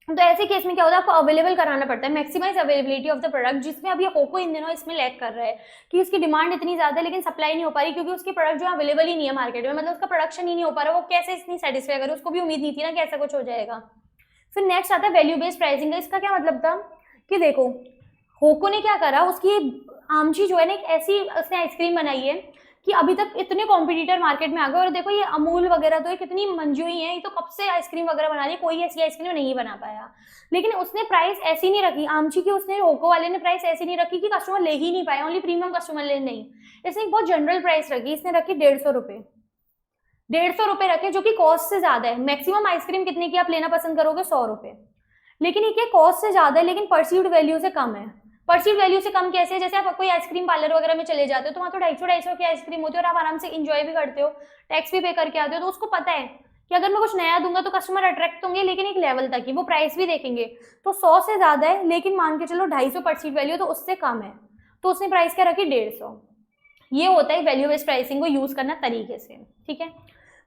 तो ऐसे केस में क्या होता है, आपको अवेलेबल कराना पड़ता है, maximize availability of the product, जिसमें अब ये होको इन दिनों इसमें लैग कर रहा है कि उसकी डिमांड इतनी ज्यादा है लेकिन सप्लाई नहीं हो पा रही, क्योंकि उसकी प्रोडक्ट जो है अवेलेबल ही नहीं है मार्केट में, मतलब उसका प्रोडक्शन ही नहीं हो पा रहा, वो कैसे इतनी सेटिस्फाई करे, उसको भी उम्मीद नहीं थी ना कि ऐसा कुछ हो जाएगा। फिर नेक्स्ट आता है वैल्यू बेस्ड प्राइसिंग का। इसका क्या मतलब था कि देखो होको ने क्या करा, उसकी आमची जो है ना एक ऐसी उसने आइसक्रीम बनाई है कि अभी तक इतने कॉम्पिटिटर मार्केट में आ गए, और देखो ये अमूल वगैरह तो कितनी मंजू ही है, ये तो कब से आइसक्रीम वगैरह बना रही है, कोई ऐसी आइसक्रीम नहीं बना पाया। लेकिन उसने प्राइस ऐसी नहीं रखी आमची की, उसने होको वाले ने प्राइस ऐसी नहीं रखी कि कस्टमर ले ही नहीं पाए, ओनली प्रीमियम कस्टमर ले, नहीं, इसने एक बहुत जनरल प्राइस रखी, इसने रखी 150 रुपये, ₹150 रखे जो कि कॉस्ट से ज्यादा है। मैक्सिमम आइसक्रीम कितने की आप लेना पसंद करोगे? ₹100। लेकिन ये क्या कॉस्ट से ज्यादा है लेकिन परसीव्ड वैल्यू से कम है। परसीव्ड वैल्यू से कम कैसे है? जैसे आप कोई आइसक्रीम पार्लर वगैरह में चले जाते हो तो वहाँ तो 250 की आइसक्रीम होती है और आप आराम से इंजॉय भी करते हो, टैक्स भी पे करके आते हो, तो उसको पता है कि अगर मैं कुछ नया दूंगा तो कस्टमर अट्रैक्ट होंगे, लेकिन एक लेवल तक ही, वो प्राइस भी देखेंगे। तो 100 से ज्यादा है लेकिन मान के चलो 250 परसीव्ड वैल्यू, तो उससे कम है, तो उसने प्राइस क्या रखी? 150। ये होता है वैल्यू बेस्ड प्राइसिंग को यूज करना तरीके से, ठीक है।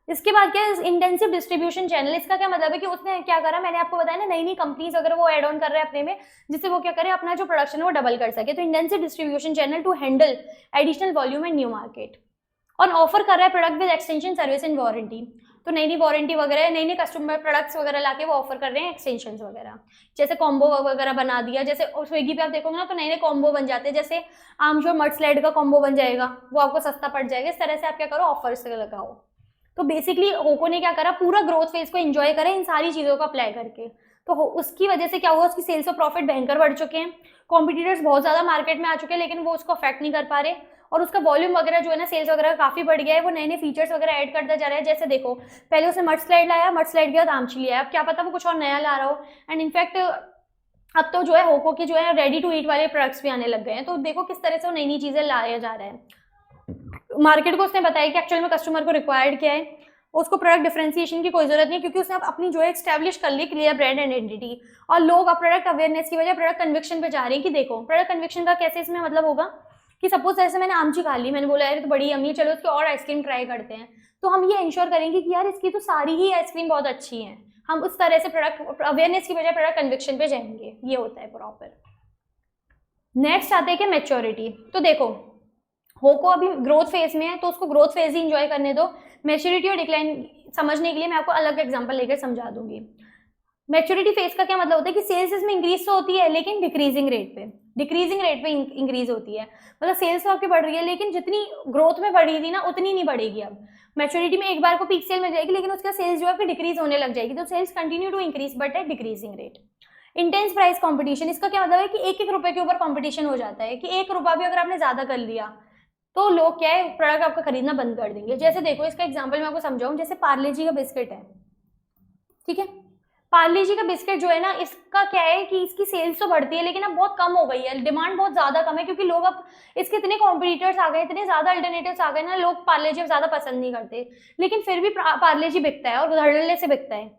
इसके बाद क्या है? Intensive distribution channel. इसका क्या मतलब है कि उसने क्या करा, मैंने आपको बताया ना, नई नई कंपनीज अगर वो एड ऑन कर रहे हैं अपने में, जिससे वो क्या करे, अपना जो प्रोडक्शन है वो डबल कर सके। तो intensive distribution channel to handle additional volume and new market. और ऑफर कर रहा है product with extension service and warranty. तो नई नई वारंटी वगैरह, नई नई कस्टमर प्रोडक्ट्स वगैरह लाके वो ऑफर कर रहे हैं एक्सटेंशन वगैरह, जैसे कॉम्बो वगैरह बना दिया। जैसे स्विगी पे आप देखोगे ना तो नए नए कॉम्बो बन जाते हैं, जैसे आमचूर मड स्लाइड का कॉम्बो बन जाएगा, वो आपको सस्ता पड़ जाएगा। इस तरह से आप क्या करो, ऑफर्स लगाओ। तो बेसिकली होको ने क्या करा, पूरा ग्रोथ फेज को एंजॉय करा इन सारी चीजों को अप्लाई करके। तो उसकी वजह से क्या हुआ, उसकी सेल्स और प्रॉफिट भयंकर बढ़ चुके हैं। कॉम्पिटिटर्स बहुत ज्यादा मार्केट में आ चुके हैं लेकिन वो उसको अफेक्ट नहीं कर पा रहे, और उसका वॉल्यूम वगैरह जो है ना, सेल्स वगैरह काफी बढ़ गया है। वो नए नए फीचर्स वगैरह ऐड करता जा रहा है। जैसे देखो, पहले उसने मड स्लाइड लाया, मड स्लाइड के बाद आमची लिया, अब क्या पता वो कुछ और नया ला रहा हो। एंड इनफैक्ट अब तो जो है होको के जो है रेडी टू ईट वाले प्रोडक्ट्स भी आने लग गए हैं। तो देखो किस तरह से वो नई नई चीजें लाया जा रहा है। मार्केट को उसने बताया कि एक्चुअल में कस्टमर को रिक्वायर्ड क्या है, उसको प्रोडक्ट डिफरेंशिएशन की कोई जरूरत नहीं, क्योंकि उसने अपनी जो है एस्टैब्लिश कर ली क्लियर ब्रांड आइडेंटिटी। और लोग अब प्रोडक्ट अवेयरनेस की वजह प्रोडक्ट कन्विक्शन पे जा रहे हैं। कि देखो प्रोडक्ट कन्विक्शन का कैसे इसमें मतलब होगा कि सपोज जैसे मैंने आमची खा ली, मैंने बोला यार तो बड़ी यम्मी, चलो इसकी और आइसक्रीम ट्राई करते हैं, तो हम ये इंश्योर करेंगे कि यार इसकी तो सारी ही आइसक्रीम बहुत अच्छी है। हम उस तरह से प्रोडक्ट अवेयरनेस की बजाय प्रोडक्ट कन्विक्शन पे जाएंगे। ये होता है प्रॉपर। नेक्स्ट आते हैं कि मैच्योरिटी। तो देखो होको अभी ग्रोथ फेज में है तो उसको ग्रोथ फेज ही इंजॉय करने दो। मैच्योरिटी और डिक्लाइन समझने के लिए मैं आपको अलग एग्जांपल लेकर समझा दूंगी। मैच्योरिटी फेज का क्या मतलब होता है कि सेल्स इसमें इंक्रीज तो होती है लेकिन डिक्रीजिंग रेट पे इंक्रीज होती है। मतलब सेल्स तो आपकी बढ़ रही है लेकिन जितनी ग्रोथ में बढ़ी थी ना उतनी नहीं बढ़ेगी। अब मैच्योरिटी में एक बार को पीक सेल मिल जाएगी लेकिन उसका सेल्स जो है डिक्रीज होने लग जाएगी। तो sales continue to increase but at decreasing rate. Intense price competition, इसका क्या मतलब है कि एक एक रुपए के ऊपर कंपटीशन हो जाता है, कि एक रुपया भी अगर आपने ज्यादा कर लिया तो लोग क्या है प्रोडक्ट आपका खरीदना बंद कर देंगे। जैसे देखो इसका एग्जांपल मैं आपको समझाऊं, जैसे पार्ले जी का बिस्किट है, ठीक है। पार्ले जी का बिस्किट जो है ना, इसका क्या है कि इसकी सेल्स तो बढ़ती है लेकिन अब बहुत कम हो गई है, डिमांड बहुत ज्यादा कम है, क्योंकि लोग अब इसके इतने कॉम्पिटिटर्स आ गए, इतने ज्यादा अल्टरनेटिव्स आ गए ना, लोग पार्ले जी ज्यादा पसंद नहीं करते। लेकिन फिर भी पार्ले जी बिकता है और धड़ल्ले से बिकता है।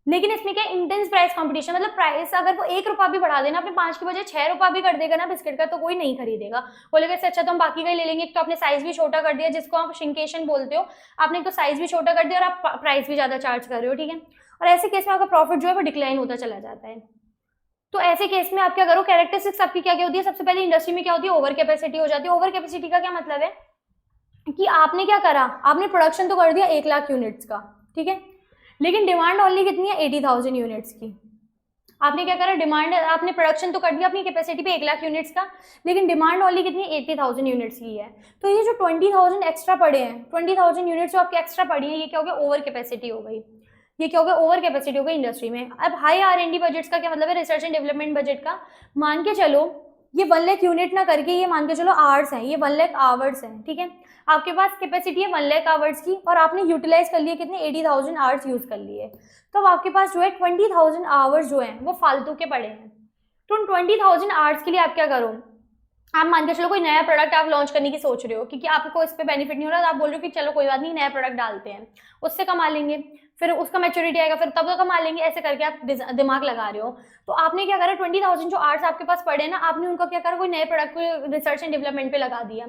लेकिन इसमें क्या इंटेंस प्राइस कंपटीशन, मतलब प्राइस अगर वो एक रुपया भी बढ़ा देना, अपने 5 की बजाय 6 रुपया भी कर देगा ना बिस्किट का, तो कोई नहीं खरीदेगा। बोलेगा इससे अच्छा तो हम बाकी का ही ले लेंगे। तो आपने साइज भी छोटा कर दिया, जिसको आप शिंकेशन बोलते हो, आपने तो साइज भी छोटा कर दिया और आप प्राइस भी ज्यादा चार्ज कर रहे हो, ठीक है। और ऐसे केस में आपका प्रॉफिट जो है वो डिक्लाइन होता चला जाता है। तो ऐसे केस में आप क्या करो, कैरेक्टरिस्टिक्स आपकी क्या क्या होती है। सबसे पहले इंडस्ट्री में क्या होती है, ओवर कैपेसिटी हो जाती है। ओवर कैपेसिटी का क्या मतलब है कि आपने क्या करा, आपने प्रोडक्शन तो कर दिया 1 लाख यूनिट्स का, ठीक है, लेकिन डिमांड ओनली कितनी है, 80,000 यूनिट्स की। आपने क्या करा, डिमांड, आपने प्रोडक्शन तो कर दिया अपनी कैपेसिटी पे 1 लाख यूनिट्स का, लेकिन डिमांड ओनली कितनी है, 80,000 यूनिट्स की है। तो ये जो 20,000 एक्स्ट्रा पड़े हैं, 20,000 यूनिट्स जो आपके एक्स्ट्रा पड़ी है, ये क्या हो गया, ओवर कैपेसिटी हो गई। ये क्या हो गया, ओवर कैपेसिटी हो गई इंडस्ट्री में। अब हाई R&D बजट्स का क्या मतलब है, रिसर्च एंड डेवलपमेंट बजट का। मान के चलो ये 1 लाख यूनिट ना करके ये मान के चलो आवर्स हैं, ये 1 लाख आवर्स हैं, ठीक है। आपके पास कैपेसिटी है 1 लाख आवर्स की और आपने यूटिलाइज कर लिए कितने, 80,000 आवर्स यूज कर लिए। तो अब आपके पास जो है 20,000 आवर्स जो है वो फालतू के पड़े हैं। तो उन 20,000 आवर्स के लिए आप क्या करो, आप मान के चलो कोई नया प्रोडक्ट आप लॉन्च करने की सोच रहे हो, क्योंकि आपको इस पे बेनिफिट नहीं हो रहा, तो आप बोल रहे हो कि चलो कोई बात नहीं, नया प्रोडक्ट डालते हैं, उससे कमा लेंगे, फिर उसका मैच्योरिटी आएगा, फिर तब तो कमा लेंगे। ऐसे करके आप दिमाग लगा रहे हो। तो आपने क्या करा, 20,000 जो आर्ट्स आपके पास पड़े ना, आपने उनको क्या करा, कोई नए प्रोडक्ट को रिसर्च एंड डेवलपमेंट पे लगा दिया,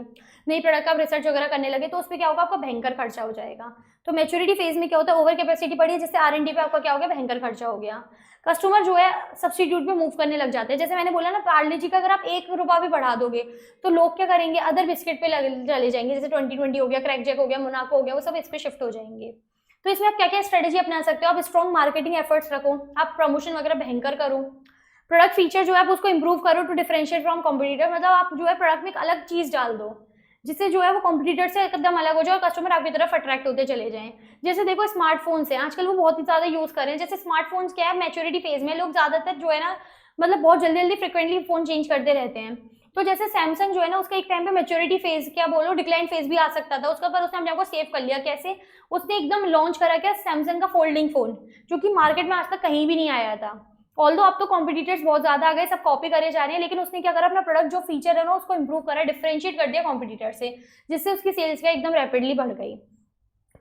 नई प्रोडक्ट का आप रिसर्च वगैरह करने लगे, तो उस पर क्या होगा, आपका भयंकर खर्चा हो जाएगा। तो मैच्योरिटी फेज में क्या होता है, ओवर कैपेसिटी पड़ी है, जिससे R&D पे आपका क्या हो गया, भयंकर खर्चा हो गया। कस्टमर जो है सब्सटीट्यूट पे मूव करने लग जाते हैं। जैसे मैंने बोला ना, पार्ले जी का अगर आप 1 रुपया भी बढ़ा दोगे तो लोग क्या करेंगे, अदर बिस्किट पे चले जाएंगे, जैसे 2020 हो गया, क्रैक जैक हो गया, मोनाको हो गया, वो सब इस पे शिफ्ट हो जाएंगे। तो इसमें आप क्या क्या स्ट्रेटेजी अपना सकते हो, आप स्ट्रॉन्ग मार्केटिंग एफर्ट्स रखो, आप प्रमोशन वगैरह भयंकर करो, प्रोडक्ट फीचर जो है आप उसको इंप्रूव करो टू डिफरेंशिएट फ्रॉम कॉम्पिटिटर। मतलब आप जो है प्रोडक्ट में एक अलग चीज डाल दो, जिससे जो है वो कॉम्पिटिटर से एकदम अलग हो जाए और कस्टमर आपकी तरफ अट्रैक्ट होते चले जाएं। जैसे देखो स्मार्टफोन्स हैं, आजकल वो बहुत ही ज्यादा यूज कर रहे हैं। जैसे स्मार्टफोन्स क्या है, मैच्योरिटी फेज में लोग ज्यादातर जो है ना, मतलब बहुत जल्दी जल्दी फ्रिक्वेंटली फोन चेंज करते रहते हैं। तो जैसे सैमसंग जो है ना, उसका एक टाइम पे मैच्योरिटी फेज, क्या बोलो, डिक्लाइन फेज भी आ सकता था उसका, पर उसने अपने आप को सेव कर लिया। कैसे? उसने एकदम लॉन्च करा क्या, सैमसंग का फोल्डिंग फोन, जो कि मार्केट में आज तक कहीं भी नहीं आया था। ऑल्दो अब तो कॉम्पिटिटर्स बहुत ज्यादा आ गए, सब कॉपी करे जा रहे हैं, लेकिन उसने क्या करा, अपना प्रोडक्ट जो फीचर है ना उसको इंप्रूव करा, डिफरेंशिएट कर दिया कॉम्पिटिटर से, जिससे उसकी सेल्स का एकदम रैपिडली बढ़ गई।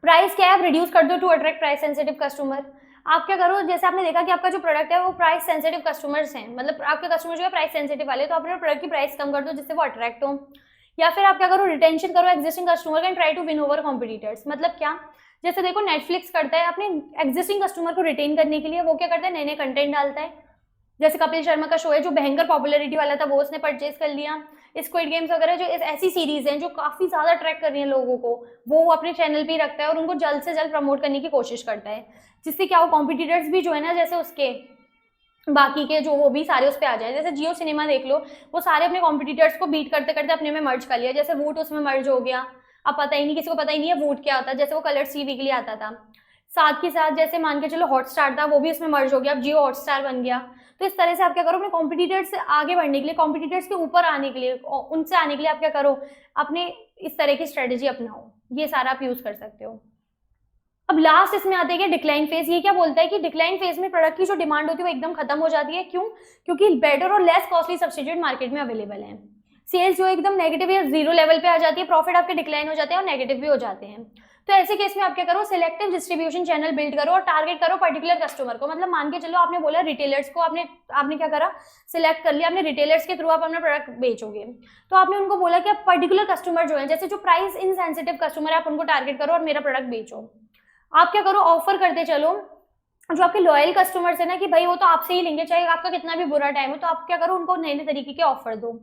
प्राइस क्या है, आप रिड्यूस कर दो to attract price sensitive customer. आप क्या करो, जैसे आपने देखा कि आपका जो प्रोडक्ट है वो प्राइस सेंसिटिव कस्टमर्स हैं, मतलब आपके कस्टमर जो है प्राइस सेंसिटिव वाले, तो अपने प्रोडक्ट की प्राइस कम कर दो जिससे वो अट्रैक्ट हो। या फिर आप क्या करो, रिटेंशन करो एक्जिस्टिंग कस्टमर का and try to win over competitors. मतलब क्या, जैसे देखो नेटफ्लिक्स करता है अपने एक्जिस्टिंग कस्टमर को रिटेन करने के लिए, वो क्या करता है, नए नए कंटेंट डालता है। जैसे कपिल शर्मा का शो है जो भयंकर पॉपुलैरिटी वाला था, वो उसने परचेज कर लिया। स्क्विड गेम्स वगैरह जो ऐसी सीरीज हैं जो काफी ज्यादा अट्रैक्ट कर रही हैं लोगों को, वो अपने चैनल पे ही रखता है और उनको जल्द से जल्द प्रमोट करने की कोशिश करता है, जिससे क्या हो, कॉम्पिटिटर्स भी जो है ना, जैसे उसके बाकी के जो, वो भी सारे उस पर आ जाए। जैसे जियो सिनेमा देख लो, वो सारे अपने कॉम्पिटिटर्स को बीट करते करते अपने में मर्ज कर लिया। जैसे वूट उसमें मर्ज हो गया, अब पता ही नहीं, किसी को पता ही नहीं है वूट क्या होता है, जैसे वो कलर्स टीवी के लिए आता था। साथ के साथ जैसे मान के चलो हॉटस्टार था, वो भी उसमें मर्ज हो गया, अब जियो हॉटस्टार बन गया। तो इस तरह से आप क्या करो, अपने कॉम्पिटिटर्स से आगे बढ़ने के लिए, कॉम्पिटिटर्स के ऊपर आने के लिए, उनसे आने के लिए आप क्या करो, अपने इस तरह की स्ट्रेटेजी अपनाओ। ये सारा आप यूज कर सकते हो। अब लास्ट इसमें आते हैं डिक्लाइन फेज। ये क्या बोलता है कि डिक्लाइन फेज में प्रोडक्ट की जो डिमांड होती है वो एकदम खत्म हो जाती है। क्यों? क्योंकि बेटर और लेस कॉस्टली सब्स्टिट्यूट मार्केट में अवेलेबल है। सेल्स जो एकदम नेगेटिव या जीरो लेवल पे आ जाती है, प्रॉफिट आपके डिक्लाइन हो जाते हैं और नेगेटिव भी हो जाते हैं। तो ऐसे केस में आप क्या करो, सिलेक्टिव डिस्ट्रीब्यूशन चैनल बिल्ड करो और टारगेट करो पर्टिकुलर कस्टमर को। मतलब मान के चलो आपने बोला रिटेलर्स को, आपने क्या करा, सिलेक्ट कर लिया, आपने रिटेलर्स के थ्रू आप अपना प्रोडक्ट बेचोगे, तो आपने उनको बोला कि आप पर्टिकुलर कस्टमर जो है, जैसे जो प्राइस इनसेंसिटिव कस्टमर है, आप उनको टारगेट करो और मेरा प्रोडक्ट बेचो। आप क्या करो, ऑफर करते चलो जो आपके लॉयल कस्टमर्स है ना, कि भाई वो तो आपसे ही लेंगे चाहे आपका कितना भी बुरा टाइम हो, तो आप क्या करो, उनको नए नए तरीके के ऑफर दो।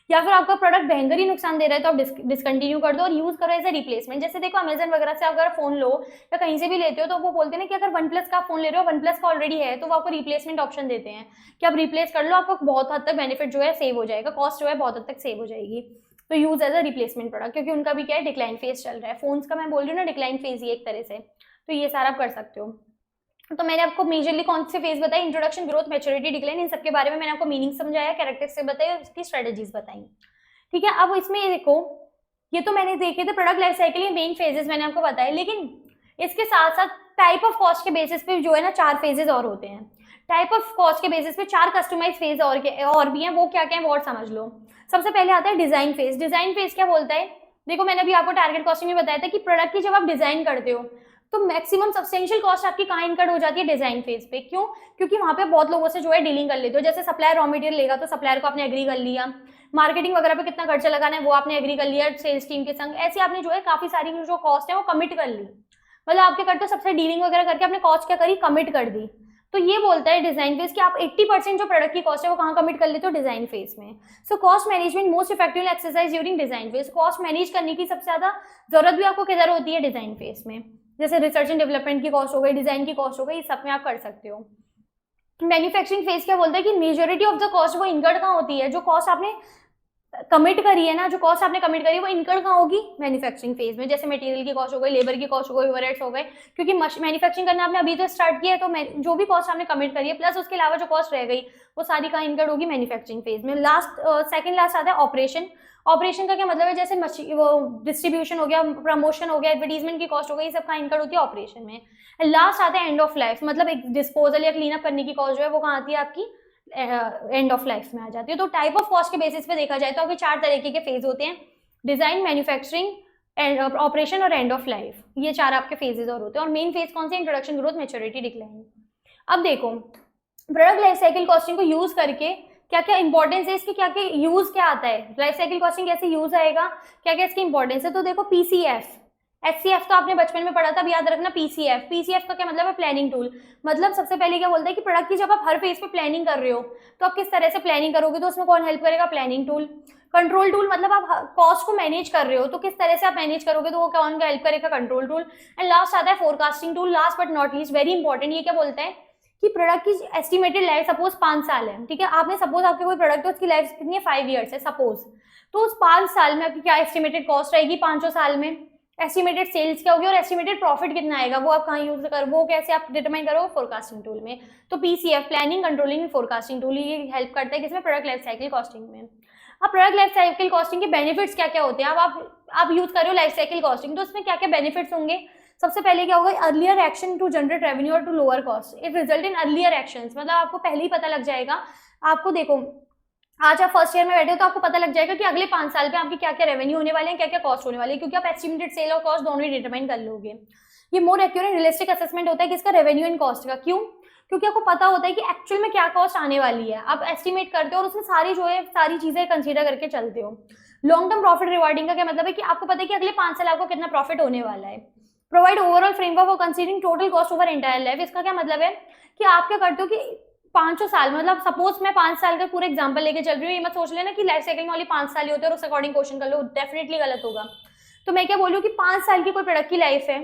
या फिर आपका प्रोडक्ट भयंकर ही नुकसान दे रहा है तो आप डिसकंटिन्यू कर दो और यूज करो एज ए रिप्लेसमेंट। जैसे देखो अमेजन वगैरह से अगर फोन लो या कहीं से भी लेते हो, तो वो बोलते हैं ना कि अगर वन प्लस का फोन ले रहे हो, वन प्लस का ऑलरेडी है, तो वो आपको रिप्लेसमेंट ऑप्शन देते हैं कि आप रिप्लेस कर लो, आपको बहुत हद तक बेनिफिट जो है सेव हो जाएगा, कॉस्ट जो है बहुत हद तक सेव हो जाएगी। तो use as a replacement product, क्योंकि उनका भी क्या है, डिक्लाइन फेज चल रहा है। फोन्स का मैं बोल रही हूँ ना, डिक्लाइन फेज ही एक तरह से। तो ये सारा आप कर सकते हो। तो मैंने आपको मेजरली कौन से फेज बताए, इंट्रोडक्शन, ग्रोथ, मैच्योरिटी, डिक्लाइन, इन सबके बारे में मैंने आपको मीनिंग समझाया, कैरेक्टरिस्टिक्स बताए, उसकी स्ट्रेटेजीज बताई। ठीक है, अब इसमें देखो, ये तो मैंने देखे थे प्रोडक्ट लाइफ साइकिल, ये मेन फेजेस मैंने आपको बताए, लेकिन इसके साथ साथ टाइप ऑफ कॉस्ट के बेसिस पे जो है ना 4 फेजेस और होते हैं। टाइप ऑफ कॉस्ट के बेसिस पे 4 कस्टमाइज फेज और भी हैं, वो क्या क्या है वो और समझ लो। सबसे पहले आता है डिजाइन फेज। डिजाइन फेज क्या बोलता है, देखो मैंने अभी आपको टारगेट कॉस्टिंग में बताया था कि प्रोडक्ट की जब आप डिजाइन करते हो तो मैक्सिमम सब्सटेंशियल कॉस्ट आपकी कहाँ इनकर्ड हो जाती है, डिजाइन फेज पे। क्यों? क्योंकि वहां पे बहुत लोगों से जो है डीलिंग कर लेते हो। जैसे सप्लायर रॉ मटेरियल लेगा तो सप्लायर को आपने एग्री कर लिया, मार्केटिंग वगैरह पे कितना खर्चा लगाना है वो आपने एग्री कर लिया सेल्स टीम के संग, ऐसे आपने जो है काफी सारी जो कॉस्ट है वो कमिट कर ली। मतलब आपके करते हो सबसे डीलिंग वगैरह करके आपने कॉस्ट क्या करी, कमिट कर दी। तो ये बोलता है डिजाइन फेज कि आप 80% जो प्रोडक्ट की कॉस्ट है वो कहाँ कमिट कर लेते हो, डिजाइन फेज में। So cost management most effective exercise during design phase. Cost manage करने की सबसे ज्यादा जरूरत भी आपको किधर होती है, डिजाइन फेज में। जैसे रिसर्च एंड डेवलपमेंट की कॉस्ट हो गई, डिजाइन की कॉस्ट हो गई, इस सब में आप कर सकते हो। मैन्युफैक्चरिंग फेज क्या बोलता है कि मेजोरिटी ऑफ द कॉस्ट वो इनकर्ड कहाँ होती है, जो कॉस्ट आपने कमिट करी है ना, जो कॉस्ट आपने कमिट करी है वो इनकर्ड कहाँ होगी, मैन्युफैक्चरिंग फेज में। जैसे मटेरियल की कॉस्ट हो गई, लेबर की कॉस्ट हो गई, ओवरहेड्स हो गए, क्योंकि मैन्युफैक्चरिंग करना आपने अभी तो स्टार्ट किया है, तो जो भी कॉस्ट आपने कमिट करी है प्लस उसके अलावा जो कॉस्ट रह गई वो सारी कहाँ इनकर्ड होगी, मैन्युफैक्चरिंग फेज में। सेकंड लास्ट आता है ऑपरेशन। ऑपरेशन का क्या मतलब है, जैसे वो डिस्ट्रीब्यूशन हो गया, प्रमोशन हो गया, एडवर्टीजमेंट की कॉस्ट हो गई, ये सब कहाँ इनकर्ड होती है, ऑपरेशन में। लास्ट आता है एंड ऑफ लाइफ, मतलब एक डिस्पोजल या क्लीन अप करने की कॉस्ट जो है वो कहाँ आती है, आपकी एंड ऑफ लाइफ में आ जाती है। तो टाइप ऑफ कॉस्ट के बेसिस पे देखा जाए तो आपके 4 तरीके के फेज होते हैं, डिजाइन, मैन्युफैक्चरिंग, ऑपरेशन और एंड ऑफ लाइफ। ये 4 आपके फेजेस और होते हैं। और मेन फेज कौन से, इंट्रोडक्शन, ग्रोथ, मैच्योरिटी, डिक्लाइन। अब देखो प्रोडक्ट लाइफ साइकिल कॉस्टिंग को यूज करके क्या क्या इंपॉर्टेंस है इसके, क्या क्या यूज क्या आता है, लाइफ साइकिल कॉस्टिंग कैसे यूज आएगा, क्या क्या इसकी इंपॉर्टेंस है। तो देखो पीसीएफ, एचसीएफ तो आपने बचपन में पढ़ा था, अब याद रखना पीसीएफ। पीसीएफ का क्या मतलब है, प्लानिंग टूल। मतलब सबसे पहले क्या बोलता है कि प्रोडक्ट की जब आप हर फेज पे प्लानिंग कर रहे हो तो आप किस तरह से प्लानिंग करोगे, तो उसमें कौन हेल्प करेगा, प्लानिंग टूल। कंट्रोल टूल, मतलब आप कॉस्ट को मैनेज कर रहे हो तो किस तरह से आप मैनेज करोगे, तो वो कौन का हेल्प करेगा, कंट्रोल टूल। एंड लास्ट आता है forecasting tool. Last but not least, very important, ये क्या बोलता है कि प्रोडक्ट की एस्टिमेटेड लाइफ सपोज 5 साल है, ठीक है, आपने सपोज आपके कोई प्रोडक्ट है उसकी लाइफ कितनी है, 5 ईयर्स है सपोज, तो उस 5 साल में आपकी क्या एस्टिमेटेड कॉस्ट रहेगी, 5 साल में एस्टिमेटेड सेल्स क्या होगी और एस्टिमेटेड प्रॉफिट कितना आएगा, वो आप कहाँ यूज कर, वो कैसे आप डिटरमाइन करोगे, फोरकास्टिंग टूल में। तो PCF, planning, controlling, forecasting tool, ये हेल्प करता है किसमें, प्रोडक्ट लाइफ साइकिल कॉस्टिंग में। अब प्रोडक्ट लाइफ साइकिल कॉस्टिंग के बेनिफिट्स क्या क्या होते हैं। अब आप यूज कर रहे हो लाइफ साइकिल कॉस्टिंग, तो उसमें क्या क्या बेनिफिट्स होंगे। सबसे पहले क्या होगा, earlier action to generate revenue और to lower cost. It result in earlier actions, मतलब आपको पहले ही पता लग जाएगा। आपको देखो, आज आप फर्स्ट ईयर में बैठे हो तो आपको पता लग जाएगा कि अगले 5 साल पे आपके क्या क्या रेवेन्यू होने वाले हैं, क्या क्या कॉस्ट होने वाले हैं, क्योंकि आप एस्टिमेटेड सेल और कॉस्ट दोनों ही डिटरमाइन कर लोगे। ये मोर एक्यूरेट रियलिस्टिक असेसमेंट होता है किसका, रेवेन्यू एंड कॉस्ट का। क्यों? क्योंकि आपको पता होता है कि एक्चुअल में क्या कॉस्ट आने वाली है, आप एस्टिमेट करते हो और उसमें सारी जो है सारी चीजें कंसीडर करके चलते हो। लॉन्ग टर्म प्रॉफिट रिवार्डिंग का क्या मतलब है कि आपको पता है कि अगले 5 साल आपको कितना प्रॉफिट होने वाला है। Provide overall framework for considering total cost over entire life. इसका क्या मतलब है कि आप क्या करते हो कि 500 साल, मतलब सपोज मैं 5 साल का पूरा एग्जांपल लेके चल रही हूँ, ये मत सोच लेना कि लाइफ साइकिल में ओनली 5 साल ही होते हैं और उस अकॉर्डिंग क्वेश्चन कर लो, डेफिनेटली गलत होगा। तो मैं क्या बोल रही हूँ कि 5 साल की कोई प्रोडक्ट की लाइफ है,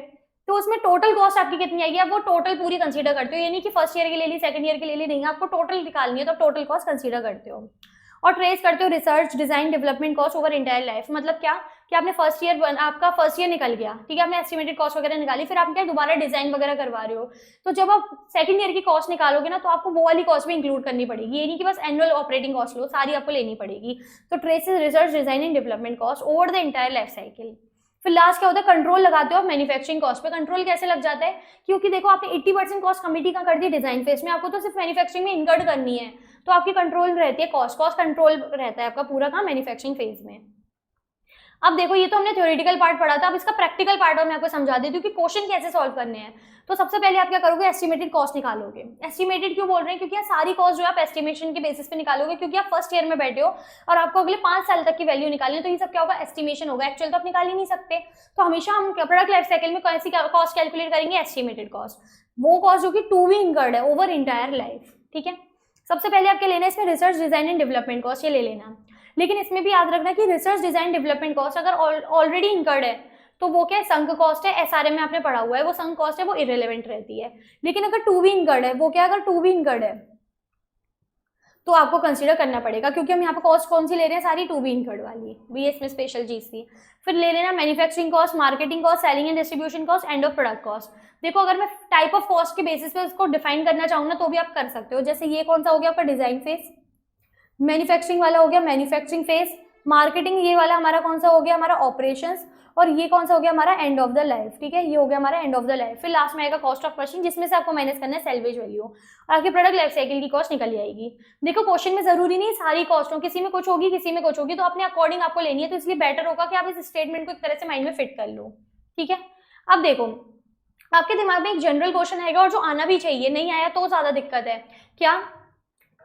तो उसमें टोटल कॉस्ट आपकी कितनी आएगी, आप वो टोटल पूरी कंसीडर करते हो। ये नहीं कि फर्स्ट ईयर की ले ली, सेकंड ईयर की ले ली, नहीं, आपको टोटल निकालनी है तो टोटल कॉस्ट कंसीडर करते हो। और ट्रेस करते हो research, design, development cost over entire life. मतलब क्या कि आपने आपका फर्स्ट ईयर निकल गया, ठीक है, आपने एस्टिमेटेड कॉस्ट वगैरह निकाली, फिर आप क्या दोबारा डिजाइन वगैरह करवा रहे हो, तो जब आप सेकंड ईयर की कॉस्ट निकालोगे ना, तो आपको वो वाली कॉस्ट भी इंक्लूड करनी पड़ेगी। ये नहीं कि बस एनुअल ऑपरेटिंग कॉस्ट लो, सारी आपको लेनी पड़ेगी। तो traces research, design and development cost over the entire life cycle. फिर लास्ट क्या होता है, कंट्रोल लगाते हो आप मैन्युफैक्चरिंग कॉस्ट पे। कंट्रोल कैसे लग जाता है, क्योंकि देखो आपने 80% कॉस्ट कमिटी का कर दी डिजाइन फेज में, आपको तो सिर्फ मैन्युफैक्चरिंग में इनकर्ड करनी है, तो आपकी कंट्रोल रहती है कॉस्ट कंट्रोल रहता है आपका पूरा काम मैन्युफैक्चरिंग फेज में। अब देखो, ये तो हमने थ्योरेटिकल पार्ट पढ़ा था, अब इसका प्रैक्टिकल पार्ट और मैं आपको समझा देती हूँ कि क्वेश्चन कैसे सॉल्व करने हैं। तो सबसे पहले आप क्या करोगे, एस्टिमेटेड कॉस्ट निकालोगे। एस्टिमेटेड क्यों बोल रहे हैं, क्योंकि यार सारी कॉस्ट जो आप एस्टिमेशन के बेसिस पे निकालोगे, क्योंकि आप फर्स्ट ईयर में बैठे हो और आपको अगले 5 साल तक की वैल्यू निकालनी है, तो ये सब क्या होगा, एस्टिमेशन होगा, एक्चुअल तो आप निकाल ही नहीं सकते। तो हमेशा हम प्रोडक्ट लाइफ साइकिल में कौन सी कॉस्ट कैलकुलेट करेंगे, एस्टिमेटेड कॉस्ट, वो कॉस्ट जो कि टू बी इनकर्ड है ओवर इंटायर लाइफ। ठीक है, सबसे पहले आपके लेना है इसमें research, design and development cost, ये ले लेना। लेकिन इसमें भी याद रखना कि रिसर्च, डिजाइन, डेवलपमेंट कॉस्ट अगर ऑलरेडी इंकर्ड है तो वो क्या है, संक कॉस्ट है, एसआरएम में आपने पढ़ा हुआ है, वो संक कॉस्ट है, वो इररिलेवेंट रहती है। लेकिन अगर टू बी इंकर्ड है, वो क्या, अगर टू बी इंकर्ड है तो आपको कंसीडर करना पड़ेगा, क्योंकि हम यहाँ पे कॉस्ट कौन सी ले रहे हैं, सारी टू बी इंकर्ड वाली, भी इसमें स्पेशल चीज थी। फिर ले लेना manufacturing cost, marketing cost, selling and distribution cost, end of product cost. देखो, अगर मैं टाइप ऑफ कॉस्ट के बेसिस पे उसको डिफाइन करना चाहूँ ना, तो भी आप कर सकते हो। जैसे ये कौन सा हो गया आपका डिजाइन फेज, मैन्युफैक्चरिंग वाला हो गया मैन्युफैक्चरिंग फेज, मार्केटिंग ये वाला हमारा कौन सा हो गया, हमारा ऑपरेशंस, और ये कौन सा हो गया हमारा एंड ऑफ द लाइफ। ठीक है, ये हो गया हमारा एंड ऑफ द लाइफ। फिर लास्ट में आएगा कॉस्ट ऑफ मशीन, जिसमें से आपको माइनस करना है सेल्वेज वैल्यू, और आपकी प्रोडक्ट लाइफ साइकिल की कॉस्ट निकल आएगी। देखो, क्वेश्चन में जरूरी नहीं सारी कॉस्ट हो, किसी में कुछ होगी, किसी में कुछ होगी, तो अपने अकॉर्डिंग आपको लेनी है। तो इसलिए बेटर होगा कि आप इस स्टेटमेंट को एक तरह से माइंड में फिट कर लो। ठीक है, अब देखो, आपके दिमाग में एक जनरल क्वेश्चन आएगा, और जो आना भी चाहिए, नहीं आया तो ज्यादा दिक्कत है। क्या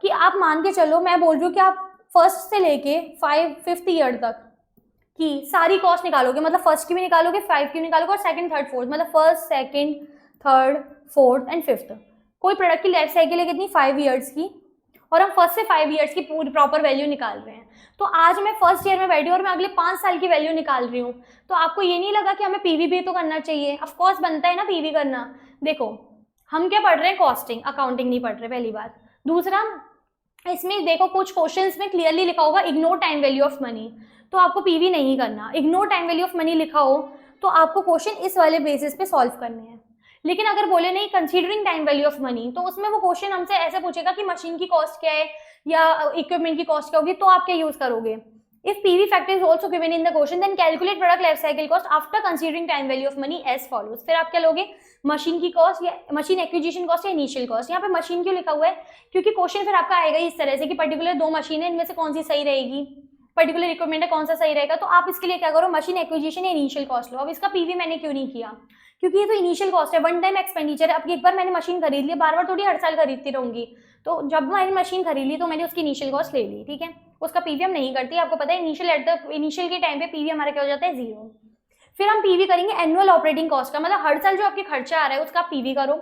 कि आप मान के चलो, मैं बोल रही हूँ कि आप फर्स्ट से लेके 5th ईयर तक की सारी कॉस्ट निकालोगे, मतलब फर्स्ट की भी निकालोगे, 5 की भी निकालोगे, और सेकंड, थर्ड, फोर्थ, मतलब first, second, third, fourth and fifth. कोई प्रोडक्ट की लाइफ साइकिल है कितनी, 5 ईयर्स की, और हम फर्स्ट से 5 ईयर्स की पूरी प्रॉपर वैल्यू निकाल रहे हैं। तो आज मैं फर्स्ट ईयर में बैठी हूँ और मैं अगले 5 साल की वैल्यू निकाल रही हूँ, तो आपको ये नहीं लगा कि हमें पीवी भी तो करना चाहिए? ऑफकोर्स बनता है ना पीवी करना। देखो, हम क्या पढ़ रहे हैं, कॉस्टिंग, अकाउंटिंग नहीं पढ़ रहे, पहली बात। दूसरा, इसमें देखो कुछ क्वेश्चंस में क्लियरली लिखा होगा ignore time value of money, तो आपको पीवी नहीं करना। Ignore time value of money लिखा हो तो आपको क्वेश्चन इस वाले बेसिस पे सॉल्व करने हैं। लेकिन अगर बोले नहीं considering time value of money, तो उसमें वो क्वेश्चन हमसे ऐसे पूछेगा कि मशीन की कॉस्ट क्या है या इक्विपमेंट की कॉस्ट क्या होगी, तो आप क्या यूज करोगे। If PV factor is also given in the question, then calculate product life cycle cost after considering time value of money as follows। फिर आप क्या लोगे, मशीन की कॉस्ट या मशीन एक्विजिशन कॉस्ट या इनिशियल कॉस्ट। यहाँ पे मशीन क्यों लिखा हुआ है, क्योंकि क्वेश्चन फिर आपका आएगा इस तरह से कि पर्टिकुलर 2 मशीन है, इनमें से कौन सी सही रहेगी, पर्टिकुलर इक्विपमेंट है कौन सा सही रहेगा। तो आप इसके लिए क्या करो, मशीन एक्विजिशन या इनिशियल कॉस्ट लो। अब इसका पीवी मैंने क्यों नहीं किया, क्योंकि ये तो इनिशियल कॉस्ट है, वन टाइम एक्सपेंडिचर है। अब एक बार मैंने मशीन खरीद ली, बार बार थोड़ी हर साल खरीदती रहूंगी, तो जब मैंने मशीन खरीद ली तो मैंने उसकी इनिशियल कॉस्ट ले ली। ठीक है, उसका पीवी हम नहीं करती, आपको पता है इनिशियल के टाइम पे पीवी हमारा क्या हो जाता है, 0। फिर हम पीवी करेंगे एनुअल ऑपरेटिंग कॉस्ट का, मतलब हर साल जो आपके खर्चा आ रहा है उसका पीवी करो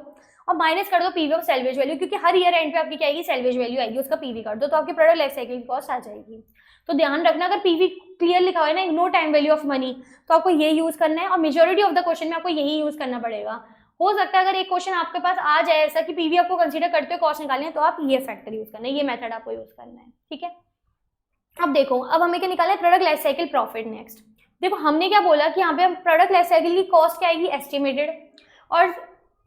और माइनस कर दो पीवी ऑफ सेल्वेज वैल्यू, क्योंकि हर ईयर एंड पे आपकी क्या आएगी, सेल्वेज वैल्यू आएगी, उसका पीवी कर दो, तो आपकी प्रोडक्ट लाइफ साइकिल की कॉस्ट आ जाएगी। तो ध्यान रखना, अगर पीवी क्लियर लिखा हुआ है ना, ignore time value of money, तो आपको ये यूज करना है, और मेजोरिटी ऑफ द क्वेश्चन में आपको यही यूज करना पड़ेगा। हो सकता है अगर एक क्वेश्चन आपके पास आ जाए ऐसा कि पीवी आपको कंसीडर करते हो कॉस्ट निकालनी है, तो आप ये फैक्टर यूज करना है, ये मेथड आपको यूज करना है। ठीक है, अब देखो, अब हमें क्या निकालना है, product life cycle profit. Next देखो, हमने क्या बोला कि यहाँ पे प्रोडक्ट लाइफ साइकिल की कॉस्ट क्या आएगी, एस्टिमेटेड, और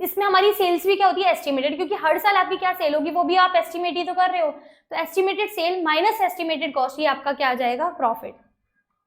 इसमें हमारी सेल्स भी क्या होती है, एस्टिमेटेड, क्योंकि हर साल आपकी क्या सेल होगी वो भी आप एस्टिमेट ही तो कर रहे हो। तो estimated cell minus estimated cost, ये आपका क्या आ जाएगा, प्रॉफिट।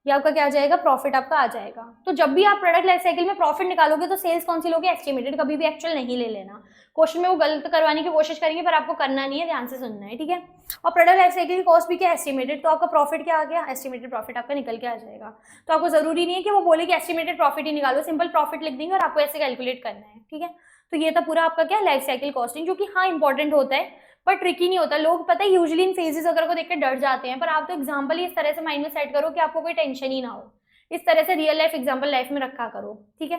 ये आपका क्या आ जाएगा, प्रॉफिट आपका आ जाएगा। तो जब भी आप प्रोडक्ट लाइफ साइकिल में प्रॉफिट निकालोगे तो सेल्स कौन सी लोगे, एस्टिमेटेड, कभी भी एक्चुअल नहीं ले लेना। क्वेश्चन में वो गलत करवाने की कोशिश करेंगे पर आपको करना नहीं है, ध्यान से सुनना है, ठीक है। और प्रोडक्ट लाइफ साइकिल की कॉस्ट भी क्या, एस्टिमेटेड, तो आपका प्रॉफिट क्या आ गया, एस्टिमेटेड प्रॉफिट आपका निकल के आ जाएगा। तो आपको जरूरी नहीं है कि वो बोले कि एस्टिमेटेड प्रॉफिट ही निकालो, सिंपल प्रॉफिट लिख देंगे और आपको ऐसे कैलकुलेट करना है, ठीक है। तो ये था पूरा आपका क्या, लाइफ साइकिल कॉस्टिंग, जो कि हाँ इंपॉर्टेंट होता है पर ट्रिकी नहीं होता। लोग पता है यूजुअली इन फेजेस वगैरह को देख के डर जाते हैं, पर आप तो एग्जाम्पल ही इस तरह से माइंड में सेट करो कि आपको कोई टेंशन ही ना हो। इस तरह से रियल लाइफ एग्जाम्पल लाइफ में रखा करो, ठीक है।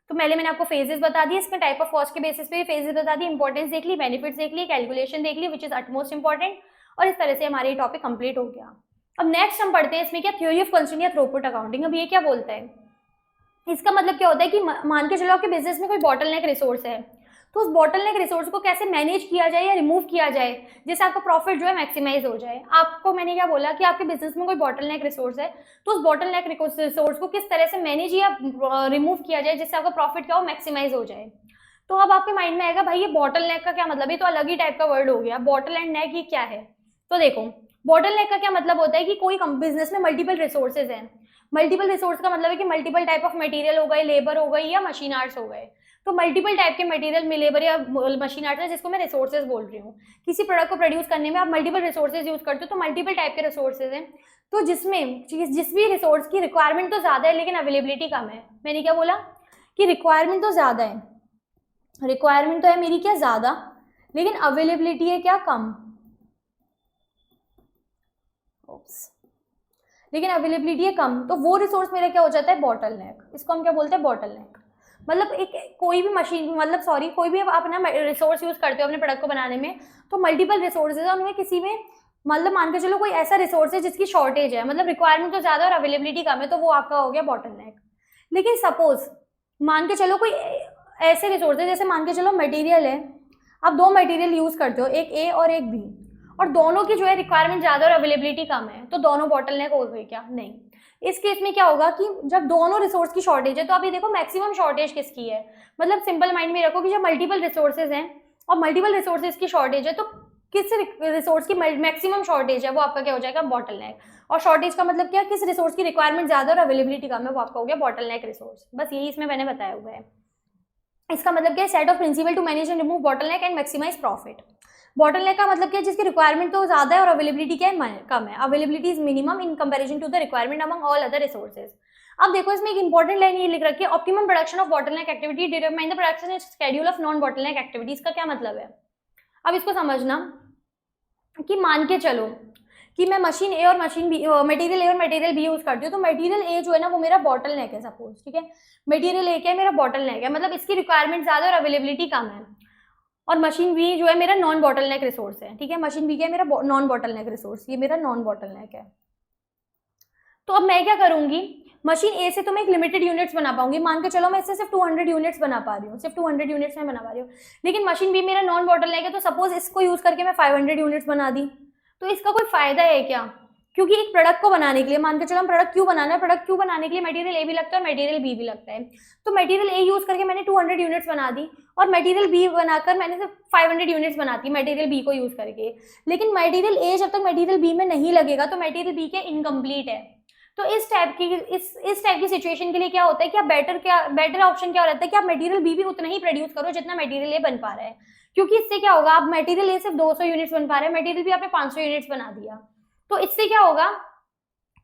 तो पहले मैंने आपको फेजेस बता दिए, इसमें टाइप ऑफ कॉस्ट के बेसिस पे फेजेस बता दिए, इंपॉर्टेंस देख ली, बेनिफिट्स देख ली, कैलकुलेशन देख ली विच इज अटमोस्ट इंपॉर्टेंट, और इस तरह से हमारे टॉपिक कंप्लीट हो गया। अब नेक्स्ट हम पढ़ते हैं इसमें क्या, थ्योरी ऑफ कंस्ट्रेंट या थ्रूपुट अकाउंटिंग। अब ये क्या बोलता है, इसका मतलब क्या होता है कि मान के चलो आपके बिजनेस में कोई बॉटलनेक रिसोर्स है, तो उस बॉटलनेक रिसोर्स को कैसे मैनेज किया जाए या रिमूव किया जाए जिससे आपका प्रॉफिट जो है मैक्सिमाइज हो जाए। आपको मैंने क्या बोला कि आपके बिजनेस में कोई बॉटलनेक रिसोर्स है, तो उस बॉटलनेक रिसोर्स को किस तरह से मैनेज या रिमूव किया जाए जिससे आपका प्रॉफिट क्या हो, मैक्सिमाइज हो जाए। तो अब आपके माइंड में आएगा भाई ये बॉटलनेक का क्या मतलब है, तो अलग ही टाइप का वर्ड हो गया, बॉटल एंड नेक ये क्या है। तो देखो बॉटलनेक का क्या मतलब होता है कि कोई बिजनेस में मल्टीपल रिसोर्सेज हैं। मल्टीपल रिसोर्स का मतलब है कि मल्टीपल टाइप ऑफ मटेरियल हो गए, लेबर हो गई या मशीन आर्ट्स हो गए। तो मल्टीपल टाइप के मटेरियल में लेबर या मशीन आर्ट्स है, जिसको मैं रिसोर्सेज बोल रही हूँ। किसी प्रोडक्ट को प्रोड्यूस करने में आप मल्टीपल रिसोर्सेज यूज करते हो, तो मल्टीपल टाइप के रिसोर्सेज हैं। तो जिसमें जिस भी रिसोर्स की रिक्वायरमेंट तो ज्यादा है लेकिन अवेलेबिलिटी कम है। मैंने क्या बोला कि रिक्वायरमेंट तो ज्यादा है, रिक्वायरमेंट तो है मेरी क्या ज्यादा, लेकिन अवेलेबिलिटी है क्या, कम। लेकिन अवेलेबिलिटी है कम, तो वो रिसोर्स मेरा क्या हो जाता है, बॉटलनेक। इसको हम क्या बोलते हैं, बॉटलनेक। मतलब एक कोई भी मशीन, मतलब सॉरी कोई भी आप ना रिसोर्स यूज करते हो अपने प्रोडक्ट को बनाने में, तो मल्टीपल रिसोर्सेज है उनमें, किसी में मतलब मान के चलो कोई ऐसा रिसोर्स है जिसकी शॉर्टेज है, मतलब रिक्वायरमेंट तो ज्यादा और अवेलेबिलिटी कम है, तो वो आपका हो गया बॉटलनेक। लेकिन सपोज मान के चलो कोई ऐसे रिसोर्स है, जैसे मान के चलो मटेरियल है, आप दो मटेरियल यूज करते हो, एक ए और एक बी, और दोनों की जो है रिक्वायरमेंट ज्यादा और अवेलेबिलिटी कम है, तो दोनों बॉटलनेक हो गए क्या, नहीं। इस केस में क्या होगा कि जब दोनों रिसोर्स की शॉर्टेज है, तो आप ये देखो मैक्सिमम शॉर्टेज किसकी है, मतलब सिंपल माइंड में रखो कि जब मल्टीपल रिसोर्सेज हैं और मल्टीपल रिसोर्सेज की शॉर्टेज है, तो किस रिसोर्स की मैक्सिमम शॉर्टेज है वो आपका क्या हो जाएगा, बॉटलनेक। और शॉर्टेज का मतलब क्या, किस रिसोर्स की रिक्वायरमेंट ज्यादा और अवेलेबिलिटी कम है, वो आपका हो गया बॉटलनेक रिसोर्स। बस यही इसमें मैंने बताया हुआ है। इसका मतलब क्या है, set of principle to manage and remove bottleneck and maximize profit. Bottleneck का मतलब क्या है, जिसकी रिक्वायरमेंट तो ज्यादा है और अवेलेबिलिटी क्या है, कम है। Availability is minimum in comparison to the requirement among all other resources. अब देखो इसमें एक इंपॉर्टेंट लाइन ये लिख रखी है, optimum production of bottleneck activity determine the production schedule of non bottleneck activities. का क्या मतलब है, अब इसको समझना कि मान के चलो कि मैं मशीन ए और मशीन बी, मटेरियल ए और मटेरियल बी यूज करती हूँ, तो मटेरियल ए जो है ना वो मेरा बॉटलनेक है सपोज, ठीक है। मटेरियल ए क्या है, मेरा बॉटलनेक है, मतलब इसकी रिक्वायरमेंट ज्यादा और अवेलेबिलिटी कम है। और मशीन बी जो है मेरा नॉन बॉटलनेक रिसोर्स है, ठीक है। मशीन बी क्या है, मेरा नॉन बॉटलनेक रिसोर्स, ये मेरा नॉन बॉटलनेक है। तो अब मैं क्या करूंगी, मशीन ए से तो मैं एक लिमिटेड यूनिट्स बना पाऊंगी, मान के चलो मैं इससे सिर्फ 200 यूनिट्स बना पा रही हूँ, सिर्फ 200 यूनिट्स में बना पा रही हूँ। लेकिन मशीन बी मेरा नॉन बॉटलनेक है, तो सपोज इसको यूज करके मैं 500 यूनिट्स बना दी, तो इसका कोई फायदा है क्या, क्योंकि एक प्रोडक्ट को बनाने के लिए, मान के चलो हम प्रोडक्ट क्यों बनाना है, प्रोडक्ट क्यों बनाने के लिए मटेरियल ए भी लगता है और मटेरियल बी भी लगता है। तो मटेरियल ए यूज करके मैंने 200 यूनिट्स बना दी, और मटेरियल बी बनाकर मैंने सिर्फ 500 यूनिट्स बनाती मटेरियल बी को यूज करके। लेकिन मटेरियल ए जब तक मटेरियल बी में नहीं लगेगा तो मटेरियल बी के इनकम्प्लीट है। तो इस टाइप की सिचुएशन के लिए क्या होता है कि आप बेटर ऑप्शन क्या रहता है कि आप मटेरियल बी भी उतना ही प्रोड्यूस करो जितना मटेरियल ए बन पा रहा है, क्योंकि इससे क्या होगा, आप मटेरियल ए सिर्फ 200 यूनिट्स बन पा रहे हैं, मटेरियल बी आपने 500 यूनिट्स बना दिया, तो इससे क्या होगा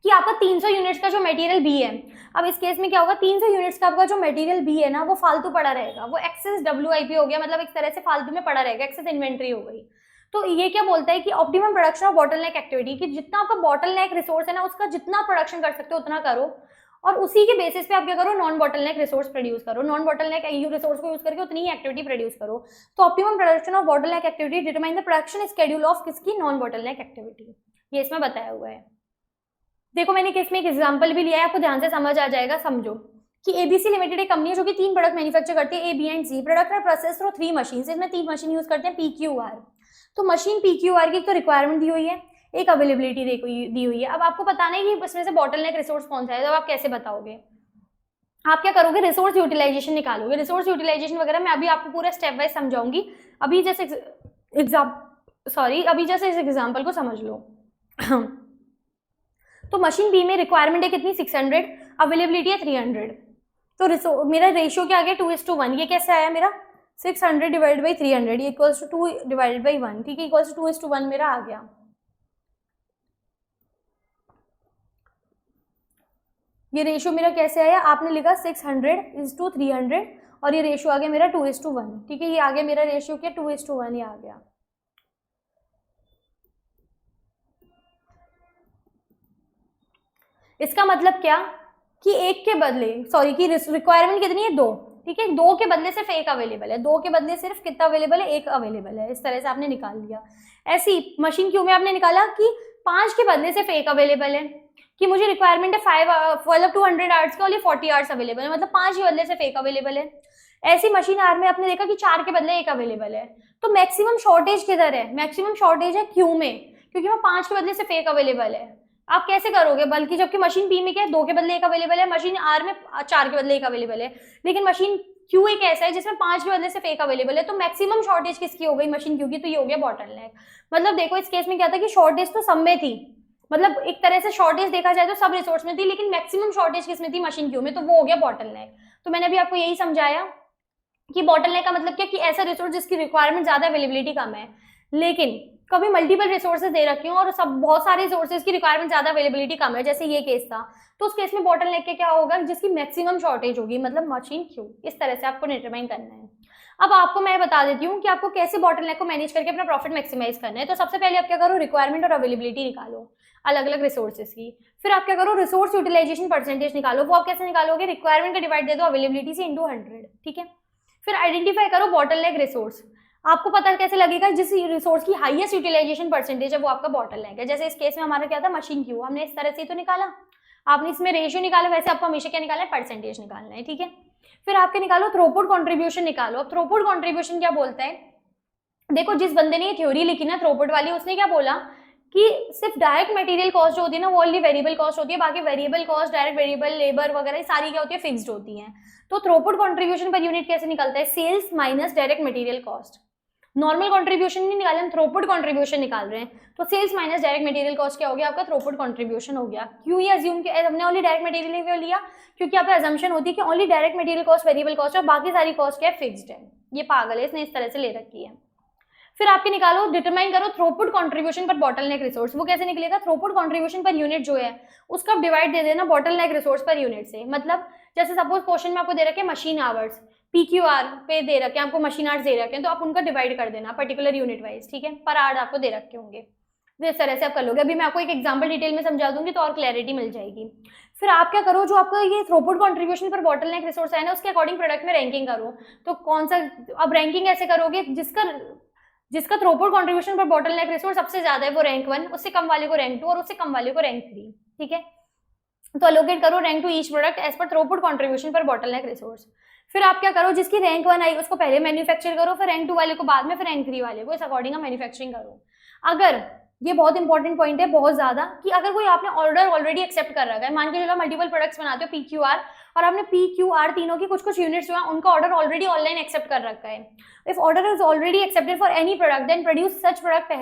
कि आपका 300 यूनिट्स का जो मटेरियल बी है, अब इस केस में क्या होगा, 300 यूनिट्स का आपका जो मटेरियल बी है ना वो फालतू पड़ा रहेगा, वो एक्सेस WIP हो गया, मतलब एक तरह से फालतू में पड़ा रहेगा, एक्सेस इन्वेंट्री हो गई। तो ये क्या बोलता है कि optimum production of bottleneck activity, कि जितना आपका बॉटलनेक रिसोर्स है ना उसका जितना प्रोडक्शन कर सकते हो उतना करो, और उसी के बेसिस पे आप क्या करो, नॉन बॉटलनेक रिसोर्स प्रोड्यूस करो, नॉन बॉटलनेक रिसोर्स को यूज करके उतनी ही एक्टिविटी प्रोड्यूस करो। तो optimum production of bottleneck activity determine the production schedule of किसकी, नॉन बॉटलनेक एक्टिविटी, ये इसमें बताया हुआ है। देखो मैंने किसमें एक एग्जांपल भी लिया है, आपको ध्यान से समझ आ जाएगा। समझो कि ABC लिमिटेड एक कंपनी है जो कि 3 प्रोडक्ट मैन्युफैक्चर करती है, A, B and C। Product are process through 3 machine, इसमें 3 मशीन यूज करते हैं PQR। तो मशीन PQR की तो रिक्वायरमेंट दी हुई है, एक अवेलेबिलिटी दी हुई है। अब आपको बताना है कि इसमें से बॉटलनेक रिसोर्स कौन सा है, तो आप कैसे बताओगे। आप क्या करोगे, रिसोर्स यूटिलाइजेशन निकालोगे। रिसोर्स यूटिलाइजेशन वगैरह मैं अभी आपको पूरा स्टेप वाइज समझाऊंगी। अभी जैसे अभी जैसे इस एग्जाम्पल को समझ लो। तो मशीन बी में रिक्वायरमेंट है कितनी, 600, अवेलेबिलिटी है 300। तो मेरा रेशियो क्या आ गया, 2:1। ये कैसे आया मेरा, 600 डिवाइड बाई 300, ये इक्वल्स टू 2 डिवाइडेड बाई 1, ठीक है, इक्वल्स टू 2:1 मेरा आ गया। ये रेशियो मेरा कैसे आया, आपने लिखा 600:300 और ये रेशियो आ गया मेरा 2:1, ठीक है, ये आ गया मेरा रेशियो क्या, 2:1 ये आ गया। इसका मतलब क्या कि एक के बदले कि रिक्वायरमेंट कितनी है, 2, ठीक है, 2 के बदले सिर्फ 1 अवेलेबल है, 2 के बदले सिर्फ कितना अवेलेबल है, 1 अवेलेबल है। इस तरह से आपने निकाल लिया। ऐसी मशीन क्यू में आपने निकाला कि 5 के बदले सिर्फ 1 अवेलेबल है, कि मुझे रिक्वायरमेंट है 200 आवर्स का, ओनली 40 आवर्स अवेलेबल है, मतलब 5 के बदले सिर्फ 1 अवेलेबल है। ऐसी मशीन आर में आपने देखा कि 4 के बदले 1 अवेलेबल है। तो मैक्सिमम शॉर्टेज किधर है, मैक्सिमम शॉर्टेज है क्यू में, क्योंकि वहाँ 5 के बदले सिर्फ 1 अवेलेबल है। आप कैसे करोगे, बल्कि जबकि मशीन पी में क्या है, 2 के बदले 1 अवेलेबल है, मशीन आर में 4 के बदले 1 अवेलेबल है, लेकिन मशीन क्यू एक ऐसा है जिसमें 5 के बदले सिर्फ 1 अवेलेबल है। तो मैक्सिमम शॉर्टेज किसकी हो गई, मशीन क्यू की, तो ये हो गया बॉटलनेक। मतलब देखो इस केस में क्या था कि शॉर्टेज तो सब में थी, मतलब एक तरह से शॉर्टेज देखा जाए तो सब रिसोर्स में थी, लेकिन मैक्सिमम शॉर्टेज किसमें थी, मशीन क्यू में, तो वो हो गया बॉटलनेक। तो मैंने अभी आपको यही समझाया कि बॉटलनेक का मतलब क्या, कि ऐसा रिसोर्स जिसकी रिक्वायरमेंट ज्यादा, अवेलेबिलिटी कम है, लेकिन कभी मल्टीपल रिसोर्सेज दे रखी हूँ और सब बहुत सारे रिसोर्सेज की रिक्वायरमेंट ज्यादा, अवेलेबिलिटी कम है, जैसे ये केस था, तो उस केस में बॉटलनेक के क्या होगा, जिसकी मैक्सिमम शॉर्टेज होगी, मतलब मशीन क्यू। इस तरह से आपको डिटरमाइन करना है। अब आपको मैं बता देती हूँ कि आपको कैसे बॉटलनेक को मैनेज करके अपना प्रॉफिट मैक्सिमाइज करना है। तो सबसे पहले आप क्या करो, रिक्वायरमेंट और अवेलेबिलिटी निकालो अलग अलग रिसोर्सेज की। फिर आप क्या करो, रिसोर्स यूटिलाइजेशन परसेंटेज निकालो। वो आप कैसे निकालोगे, रिक्वायरमेंट का डिवाइड दे दो अवेलेबिलिटी से इंटू 100, ठीक है। फिर आइडेंटिफाई करो बॉटलनेक रिसोर्स। आपको पता कैसे लगेगा, जिस रिसोर्स की हाईएस्ट यूटिलाइजेशन परसेंटेज है वो आपका बॉटलनेक है। जैसे इस केस में हमारा क्या था, मशीन क्यू, हमने इस तरह से तो निकाला, आपने इसमें रेशियो निकाला, वैसे आपको हमेशा क्या निकालना है, परसेंटेज निकालना है, ठीक है। फिर आपके निकालो थ्रूपुट कंट्रीब्यूशन निकालो। अब थ्रूपुट कंट्रीब्यूशन क्या बोलता है, देखो जिस बंदे ने ये थ्योरी लिखी ना थ्रूपुट वाली, उसने क्या बोला कि सिर्फ डायरेक्ट मटेरियल कॉस्ट जो होती है ना, वो ओनली वेरिएबल कॉस्ट होती है, बाकी variable cost, direct variable, labour वगैरह सारी क्या होती है, फिक्स्ड होती है। तो थ्रूपुट कंट्रीब्यूशन पर यूनिट कैसे निकलता है, sales minus direct material cost. Normal contribution नहीं निकाले, हम थ्रूपुट कंट्रीब्यूशन निकाल रहे हैं। तो sales minus direct material cost क्या हो गया, आपका थ्रूपुट कंट्रीब्यूशन हो गया। क्यों ये अज्यूम कि हमने ओनली डायरेक्ट मटेरियल लिया, क्योंकि यहाँ पे अजम्पशन होती है कि only direct material cost variable cost है, और बाकी सारी कॉस्ट क्या है, फिक्स्ड है। ये पागल है, इसने इस तरह से ले रखी है। फिर आपके निकालो, डिटरमाइन करो throughput contribution per bottleneck resource. वो कैसे निकलेगा, थ्रूपुट कंट्रीब्यूशन पर यूनिट जो है उसका डिवाइड दे देना बॉटलनेक रिसोर्स पर यूनिट से। मतलब जैसे सपोज क्वेश्चन में आपको दे रखे मशीन आवर्स, PQR पे दे रखे हैं आपको, मशीन आवर्स दे रखे हैं, तो आप उनका डिवाइड कर देना पर्टिकुलर यूनिट वाइज, ठीक है, पर आवर्स आपको दे रखे होंगे। तो इस तरह से आप कर लोगे। अभी मैं आपको एक एग्जांपल डिटेल में समझा दूंगी तो और क्लैरिटी मिल जाएगी। फिर आप क्या करो, जो आपका ये throughput contribution per bottleneck resource है ना, उसके अकॉर्डिंग प्रोडक्ट में रैंकिंग करो। तो कौन सा, अब रैंकिंग ऐसे करोगे, जिसका throughput contribution per bottleneck resource सबसे ज्यादा है वो रैंक 1, उससे कम वाले को रैंक 2 और उससे कम वाले को रैंक 3, ठीक है। तो अलोकेट करो rank to each product as per throughput contribution per bottleneck resource. फिर आप क्या करो, जिसकी रैंक 1 आई उसको पहले मैन्युफैक्चर करो, फिर रैंक 2 वाले को बाद में, फिर रैंक 3 वाले को, इस अकॉर्डिंग मैन्युफैक्चरिंग करो। अगर ये बहुत इंपॉर्टेंट पॉइंट है, बहुत ज्यादा, कि अगर कोई आपने ऑर्डर ऑलरेडी एक्सेप्ट कर रखा है, मान के चलो मल्टीपल प्रोडक्ट्स बनाते हो PQR, और आपने PQR तीनों की कुछ कुछ यूनिट्स जो है उनका ऑर्डर ऑलरेडी ऑनलाइन एक्सेप्ट कर रखा है। If order is already accepted for any product then produce such product.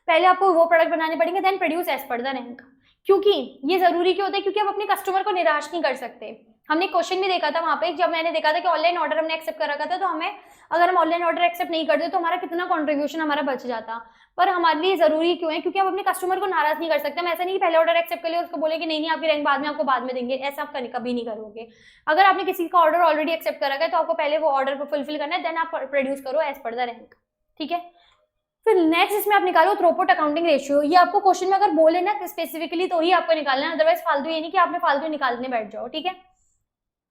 पहले आपको वो प्रोडक्ट बनाने पड़ेंगे, then produce as per the rank. क्योंकि ये जरूरी क्यों होता है, क्योंकि आप अपने कस्टमर को निराश नहीं कर सकते। हमने क्वेश्चन भी देखा था वहां पे, जब मैंने देखा था कि ऑनलाइन ऑर्डर हमने एक्सेप्ट कर रखा था, तो हमें, अगर हम ऑनलाइन ऑर्डर एक्सेप्ट नहीं करते तो हमारा कितना कंट्रीब्यूशन हमारा बच जाता। पर हमारे लिए जरूरी क्यों है, क्योंकि हम अपने कस्टमर को नाराज नहीं कर सकते। हम ऐसा नहीं कि पहले ऑर्डर एक्सेप्ट कर लिया, उसको बोले कि नहीं आपकी रैंक बाद में, आपको बाद में देंगे, ऐसा आप कभी नहीं करोगे। अगर आपने किसी का ऑर्डर ऑलरेडी एक्सेप्ट कर रखा है तो आपको पहले वो ऑर्डर को फुलफिल करना है, देन आप प्रोड्यूस करो एज पर द रैंक, ठीक है। फिर नेक्स्ट इसमें आप निकालो थ्रूपुट अकाउंटिंग रेशियो। ये आपको क्वेश्चन में अगर बोले ना स्पेसिफिकली तो ही आपको निकालना है, अदरवाइज फालतू ये नहीं कि आपने फालतू निकालने बैठ जाओ, ठीक है।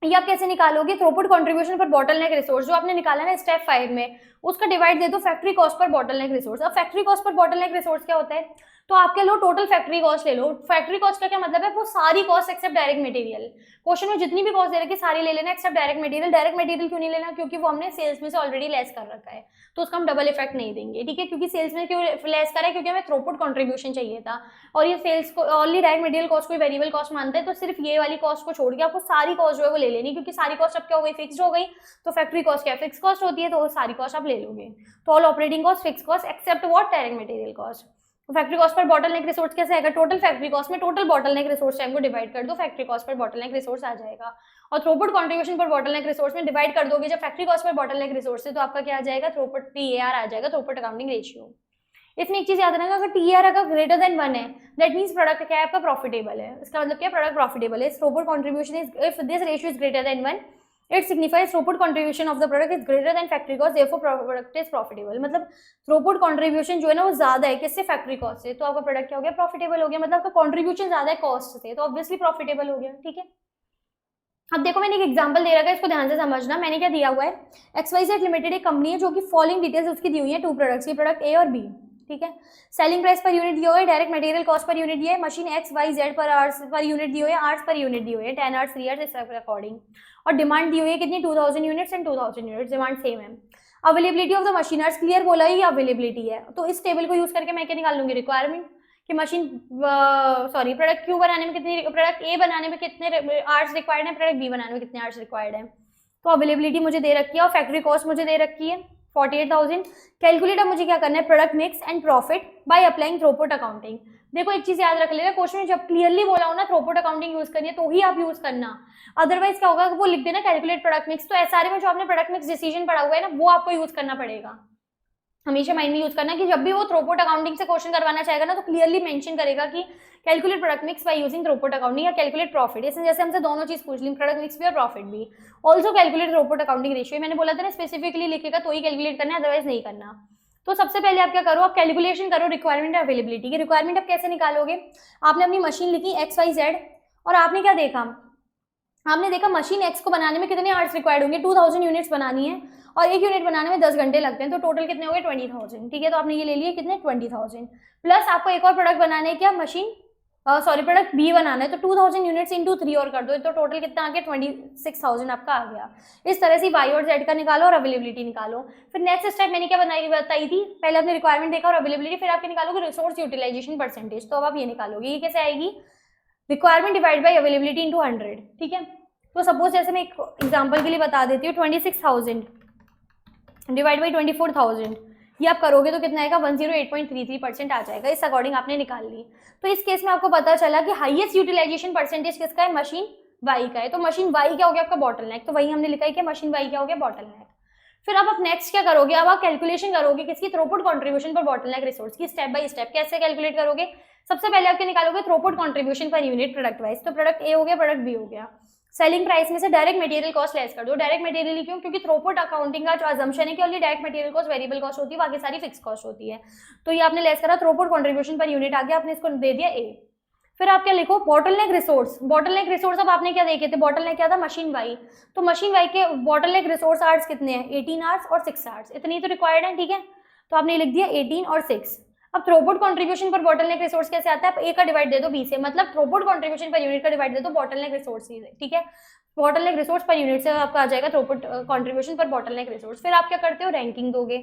ये आप कैसे निकालोगे, throughput contribution per bottleneck resource जो आपने निकाला ना स्टेप 5 में, उसका डिवाइड दे दो factory cost per bottleneck resource. अब factory cost per bottleneck resource क्या होता है, तो आप क्या लो, टोटल फैक्ट्री कॉस्ट ले लो। फैक्ट्री कॉस्ट का क्या मतलब है, वो सारी cost except direct material. Question में जितनी भी कॉस्ट दे रखी है सारी ले लेना except direct material. Direct material क्यों नहीं लेना, क्योंकि वो हमने सेल्स में से ऑलरेडी लेस कर रखा है, तो उसका हम डबल इफेक्ट नहीं देंगे, ठीक है। क्योंकि सेल्स में क्यों लेस करा है, क्योंकि हमें थ्रूपुट कंट्रीब्यूशन चाहिए था, और ये सेल्स को ऑनली डायरेक्ट मटेरियल कॉस्ट को वेरिएबल कॉस्ट मानते हैं, तो सिर्फ ये वाली कॉस्ट को छोड़ के आपको सारी कॉस्ट जो है वो ले लेनी, क्योंकि सारी कॉस्ट अब क्या हो गई, फिक्स्ड हो गई। तो फैक्ट्री कॉस्ट क्या फिक्स कॉस्ट होती है, तो सारी कॉस्ट आप ले लोगे। तो all operating cost fix cost except what, direct material cost. Factory cost per bottleneck resource कैसे आएगा, टोटल फैक्ट्री कॉस्ट में टोटल बॉटलनेक रिसोर्स टाइम को डिवाइड कर दो, factory cost per bottleneck resource आ जाएगा। और throughput contribution per bottleneck resource में डिवाइड कर दोगे जब factory cost per bottleneck resource है, तो आपका क्या आ जाएगा, थ्रूपुट TAR आ जाएगा, थ्रूपुट अकाउंटिंग रेशियो। इसमें एक चीज याद रखना, अगर TAR अगर ग्रेटर देन 1 है, दैट मींस प्रोडक्ट क्या है आपका, प्रॉफिटेबल है। इसका मतलब क्या, प्रोडक्ट प्रॉफिटेबल है। Throughput contribution is, if this ratio is greater than 1, it signifies throughput contribution of the product is greater than factory cost, therefore product is profitable। मतलब throughput contribution जो है ना वो ज्यादा है किससे, फैक्ट्री कॉस्ट से, तो आपका प्रोडक्ट क्या हो गया, प्रॉफिटेबल हो गया। मतलब आपका कंट्रीब्यूशन ज्यादा है कॉस्ट से, तो ऑब्वियसली प्रॉफिटेबल हो गया, ठीक है। अब देखो मैंने एक एग्जांपल दे रखा है, इसको ध्यान से समझना। मैंने क्या दिया हुआ है, XYZ लिमिटेड एक कंपनी है जो कि फॉलोइंग डिटेल्स उसकी दी हुई है, 2 प्रोडक्ट्स की, प्रोडक्ट A और B, ठीक है। सेलिंग प्राइस पर यूनिट दिया हुआ है, direct material cost per unit दिया है, machine XYZ per hours per unit दी हुई है, आवर्स पर यूनिट दी हुई है, 10 आवर्स 3 आवर्स इस अकॉर्डिंग। और डिमांड दी हुई है कितनी, 2000 units and 2000 units, demand same है। Availability of the machiners clear बोला है, ये अवेलेबिलिटी है। तो इस टेबल को यूज करके मैं क्या निकाल लूंगी, रिक्वायरमेंट कि मशीन सॉरी प्रोडक्ट Q बनाने में कितनी, प्रोडक्ट A बनाने में कितने आवर्स रिक्वायर्ड है, प्रोडक्ट B बनाने में कितने आवर्स रिक्वायर्ड है। तो अवेलेबिलिटी मुझे दे रखी है और फैक्ट्री कॉस्ट मुझे दे रखी है 48,000। कैलकुलेट अब मुझे क्या करना है, product mix and profit by applying throughput accounting. देखो एक चीज याद रख लेना, क्वेश्चन में जब क्लियरली बोला हो ना थ्रूपुट अकाउंटिंग यूज करनी है तो ही आप यूज करना, अदरवाइज क्या होगा, वो लिख देना कैलकुलेट प्रोडक्ट मिक्स, तो SRA में जो आपने प्रोडक्ट मिक्स डिसीजन पढ़ा हुआ है ना वो आपको यूज करना पड़ेगा। हमेशा माइंड में यूज करना कि जब भी वो थ्रूपुट अकाउंटिंग से क्वेश्चन करवाना चाहेगा ना तो क्लियरली मेंशन करेगा कि calculate product mix by using throughput accounting या कैलकुलेट प्रॉफिट। इसमें जैसे हमसे दोनों चीज पूछ ली, प्रोडक्ट मिक्स भी और प्रॉफिट भी। Also calculate throughput accounting ratio, मैंने बोला था ना स्पेसिफिकली लिखेगा तो ही कैलकुलेट करना है, अदरवाइज नहीं करना। तो सबसे पहले आप क्या करो, आप कैलकुलेशन करो रिक्वायरमेंट अवेलेबिलिटी की। रिक्वायरमेंट आप कैसे निकालोगे, आपने अपनी मशीन लिखी XYZ और आपने क्या देखा, आपने देखा मशीन X को बनाने में कितने आवर्स रिक्वायर्ड होंगे, 2000 यूनिट्स बनानी है और एक यूनिट बनाने में 10 घंटे लगते हैं, तो टोटल कितने हो गए 20,000, ठीक है। तो आपने ये ले लिए कितने 20,000, प्लस आपको एक और प्रोडक्ट बनाना है क्या, मशीन सॉरी प्रोडक्ट B बनाना है, तो 2000 यूनिट्स इंटू 3 और कर दो, तो टोटल कितना आ गया 26,000 आपका आ गया। इस तरह से Y और Z का निकालो और अवेलेबिलिटी निकालो। फिर नेक्स्ट स्टेप मैंने क्या बताई थी, पहले आपने रिक्वायरमेंट देखा और अवेलेबिलिटी, फिर आपके निकालोगे रिसोर्स यूटिलाइजेशन परसेंटेज। तो अब आप ये निकालोगे, ये कैसे आएगी, requirement divide by availability into 100, ठीक है। तो सपोज जैसे मैं एक एग्जाम्पल के लिए बता देती हूँ, 26,000 डिवाइड बाई 24,000, ये आप करोगे तो कितना आएगा 108.33% आ जाएगा। इस अकॉर्डिंग आपने निकाल ली। तो इस केस में आपको पता चला कि हाईएस्ट यूटिलाइजेशन परसेंटेज किसका है, मशीन Y का है। तो मशीन Y क्या हो गया आपका बॉटलनेक, तो वही हमने लिखा है कि मशीन Y क्या हो गया बॉटलनेक। फिर अब आप नेक्स्ट क्या करोगे, अब आप कैलकुलेशन करोगे किसकी, throughput contribution per bottleneck resource की। स्टेप बाय स्टेप कैसे कैलकुलेट करोगे, सबसे पहले आपके निकालोगे throughput contribution per unit product wise. तो प्रोडक्ट A हो गया, प्रोडक्ट B हो गया। सेलिंग प्राइस में से डायरेक्ट मटेरियल कॉस्ट लेस कर दो। डायरेक्ट मटेरियल क्यों, क्योंकि थ्रूपुट अकाउंटिंग का जो अजम्पशन है कि only direct material cost variable cost होती है, बाकी सारी फिक्स कॉस्ट होती है। तो ये आपने लेस करा, थ्रूपुट कंट्रीब्यूशन पर यूनिट आ गया, आपने इसको दे दिया A। फिर आप क्या लिखो, बॉटलनेक रिसोर्स। बॉटलनेक रिसोर्स अब आपने क्या देखे थे, बॉटलनेक क्या था, मशीन Y। तो मशीन Y के बॉटलनेक रिसोर्स आवर्स कितने हैं, 18 आवर्स और 6 आवर्स, इतनी तो रिक्वायर्ड है, ठीक है। तो आपने लिख दिया 18 और 6। अब throughput contribution per bottleneck resource कैसे आता है, आप A का डिवाइड दे दो B से, मतलब थ्रूपुट कंट्रीब्यूशन पर यूनिट का डिवाइड दे दो बॉटलनेक रिसोर्स से, ठीक है। बॉटलनेक रिसोर्स पर यूनिट से आपका आ जाएगा throughput contribution per bottleneck resource. फिर आप क्या करते हो, रैंकिंग दोगे।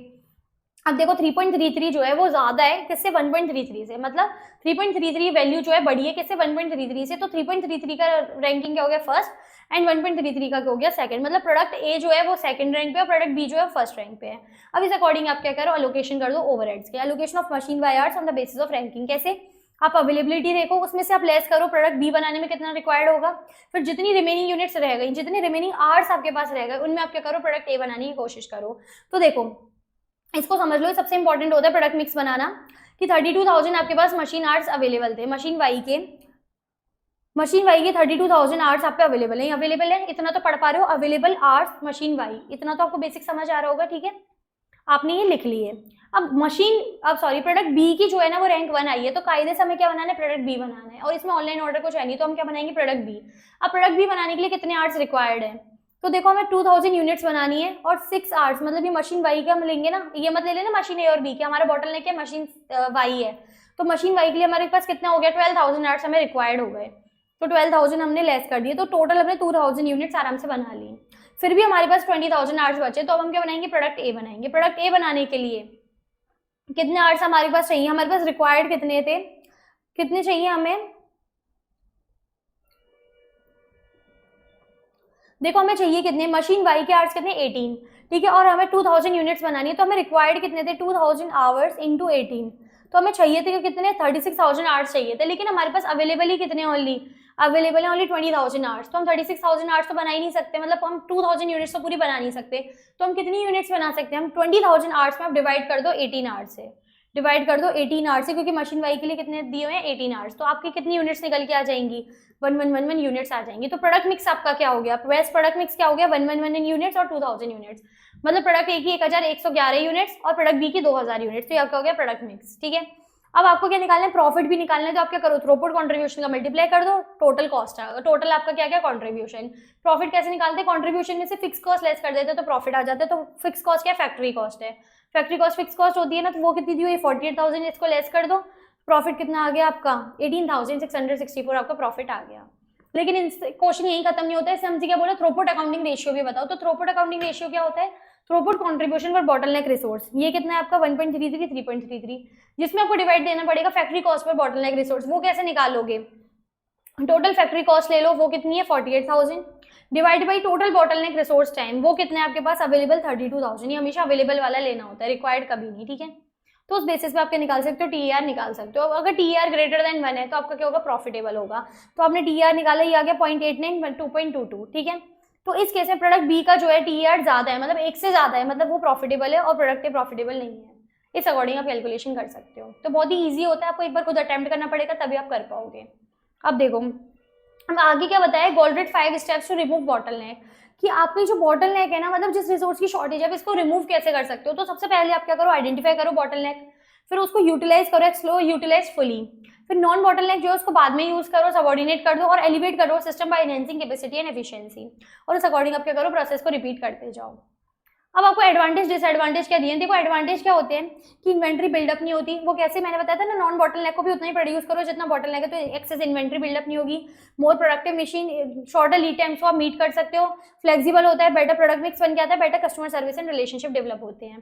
अब देखो 3.33 जो है वो ज्यादा है किससे, 1.33 से, मतलब 3.33 वैल्यू जो है बड़ी है किससे, 1.33 से। तो 3.33 का रैंकिंग क्या हो गया, फर्स्ट, एंड 1.33 का क्या हो गया, सेकंड। मतलब प्रोडक्ट A जो है वो सेकंड रैंक पे और प्रोडक्ट B जो है फर्स्ट रैंक पे है। अब इस अकॉर्डिंग आप क्या करो, एलोकेशन कर दो ओवरहेड्स के। Allocation of machine Y hours on the basis of ranking, कैसे, आप अवेलेबिलिटी देखो, उसमें से आप लेस करो प्रोडक्ट B बनाने में कितना रिक्वायर्ड होगा, फिर जितनी रिमेनिंग यूनिट्स रह गई, जितनी रिमेनिंग आवर्स आपके पास रह गए, उनमें आप क्या करो, प्रोडक्ट A बनाने की कोशिश करो। तो देखो इसको समझ लो, सबसे इंपॉर्टेंट होता है प्रोडक्ट मिक्स बनाना, कि 32,000 आपके पास मशीन आवर्स अवेलेबल थे, मशीन Y के 32,000 आवर्स आप पे अवेलेबल है, अवेलेबल है, इतना तो पढ़ पा रहे हो, अवेलेबल आवर्स मशीन Y, इतना तो आपको बेसिक समझ आ रहा होगा, ठीक है। आपने ये लिख लिए। अब प्रोडक्ट B की जो है ना वो रैंक 1 आई है, तो कायदे से हमें क्या बनाना है, प्रोडक्ट B बनाना है, और इसमें ऑनलाइन ऑर्डर कुछ है नहीं, तो हम क्या बनाएंगे, प्रोडक्ट B। अब प्रोडक्ट B बनाने के लिए कितने आवर्स रिक्वायर्ड है, तो देखो हमें 2000 यूनिट्स बनानी है और 6 आवर्स, मतलब ये मशीन Y का हम लेंगे ना, ये मत ले लेना मशीन A और B के, हमारा बॉटलनेक है मशीन Y है, तो मशीन वाई के लिए हमारे पास कितना हो गया, 12,000 आवर्स हमें रिक्वायर्ड हो गए, तो 12,000 हमने लेस कर दिए, तो टोटल हमने 2,000 यूनिट्स आराम से बना ली। फिर भी हमारे पास 20,000 आवर्स बचे, तो अब हम क्या बनाएंगे, प्रोडक्ट ए बनाएंगे। प्रोडक्ट ए बनाने के लिए कितने आवर्स हमारे पास चाहिए, हमारे पास रिक्वायर्ड कितने थे, कितने चाहिए हमें, देखो हमें चाहिए कितने, मशीन वाई के आवर्स कितने, 18, ठीक है, और हमें 2,000 यूनिट्स बनानी है, तो हमें रिक्वायर्ड कितने थे, 2,000 आवर्स इंटू 18, तो हमें चाहिए थे कितने, 36,000 आवर्स चाहिए थे, लेकिन हमारे पास अवेलेबल ही कितने, अवेलेबल है ओनली 20,000 आवर्स, तो हम 36,000 आवर्स तो बना ही नहीं सकते, मतलब हम 2,000 यूनिट्स तो पूरी बना नहीं सकते, तो हम कितनी यूनिट्स बना सकते हैं, हम 20,000 आवर्स में आप डिवाइड कर दो 18 आवर्स से, डिवाइड कर दो 18 आवर्स से, क्योंकि मशीन वाई के लिए कितने दिए हुए हैं, 18 आवर्स, तो आपकी कितनी यूनिट्स निकल के आ जाएंगी, 1111 यूनिट्स आ जाएंगी। तो प्रोडक्ट मिक्स आपका क्या हो गया, वेस्ट प्रोडक्ट मिक्स क्या हो गया, 111 यूनिट्स और 2,000 यूनिट्स, मतलब प्रोडक्ट ए की 1,111 यूनिट्स और प्रोडक्ट बी की 2,000 यूनिट्स, तो ये आपका हो गया प्रोडक्ट मिक्स, ठीक है। अब आपको क्या निकालना है, प्रॉफिट भी निकालना है, तो आप क्या करो, थ्रूपुट कंट्रीब्यूशन का मल्टीप्लाई कर दो, टोटल कॉस्ट आएगा, टोटल आपका क्या क्या कंट्रीब्यूशन। प्रॉफिट कैसे निकालते हैं, कंट्रीब्यूशन में से फिक्स कॉस्ट लेस कर देते हैं तो प्रॉफिट आ जाता है, तो फिक्स कॉस्ट क्या है, फैक्ट्री कॉस्ट है, फैक्ट्री कॉस्ट फिक्स कॉस्ट होती है ना, तो वो कितनी दी हुई है, 48,000, इसको लेस कर दो, प्रॉफिट कितना आ गया आपका, 18,664 आपका प्रॉफिट आ गया। लेकिन क्वेश्चन यही खत्म नहीं होता है, इससे हमसे क्या बोला, थ्रूपुट अकाउंटिंग रेशियो भी बताओ, तो थ्रूपुट अकाउंटिंग रेशियो क्या होता है, throughput contribution per bottleneck resource, ये कितना है आपका 1.33 3.33, जिसमें आपको डिवाइड देना पड़ेगा factory cost per bottleneck resource, वो कैसे निकालोगे, टोटल फैक्ट्री कॉस्ट ले लो, वो कितनी है 48,000 divide by total bottleneck resource time, वो कितना है आपके पास अवेलेबल 32,000, ये हमेशा अवेलेबल वाला लेना होता है, रिक्वायर्ड कभी नहीं, ठीक है। तो उस बेसिस पे आपके निकाल सकते हो, टीआर निकाल सकते हो, अगर टीआर ग्रेटर देन 1 है तो आपका क्या होगा, प्रॉफिटेबल होगा, तो आपने टीआर निकाला, ये आ गया 0.89 2.22, ठीक है। तो इस केस में प्रोडक्ट बी का जो है टीआर ज्यादा है, मतलब 1 से ज्यादा है, मतलब वो प्रॉफिटेबल है, और प्रोडक्ट ए प्रॉफिटेबल नहीं है, इस अकॉर्डिंग आप कैलकुलेशन कर सकते हो। तो बहुत ही ईजी होता है, आपको एक बार खुद अटेम्प्ट करना पड़ेगा तभी आप कर पाओगे। अब देखो हम आगे क्या बताया, गोल्ड्रेट 5 स्टेप्स टू रिमूव बॉटलनेक, कि आपकी जो बॉटलनेक है ना, मतलब जिस रिसोर्स की शॉर्टेज है इसको रिमूव कैसे कर सकते हो। तो सबसे पहले आप क्या करो, आइडेंटिफाई करो बॉटलनेक, फिर उसको यूटिलाइज करो, एक्सप्लोर यूटिलाइज फुली, फिर नॉन बॉटलनेक जो है उसको बाद में यूज करो, सबऑर्डिनेट कर दो और एलिवेट करो system by enhancing capacity and efficiency, और उस अकॉर्डिंग आप क्या करो, प्रोसेस को रिपीट करते जाओ। अब आपको एडवांटेज डिसएडवांटेज क्या दिए, देखो एडवांटेज क्या होते हैं कि इन्वेंट्री बिल्डअप नहीं होती, वो कैसे मैंने बताया था ना, नॉन बॉटलनेक को भी उतना ही प्रोड्यूस करो जितना बॉटलनेक है, तो एक्सेस इन्वेंट्री बिल्डअप नहीं होगी, more productive machine, shorter lead times को आप मीट कर सकते हो, फ्लेक्सिबल होता है, बेटर प्रोडक्ट मिक्स बन के आता है, better customer service and relationship develop होते हैं।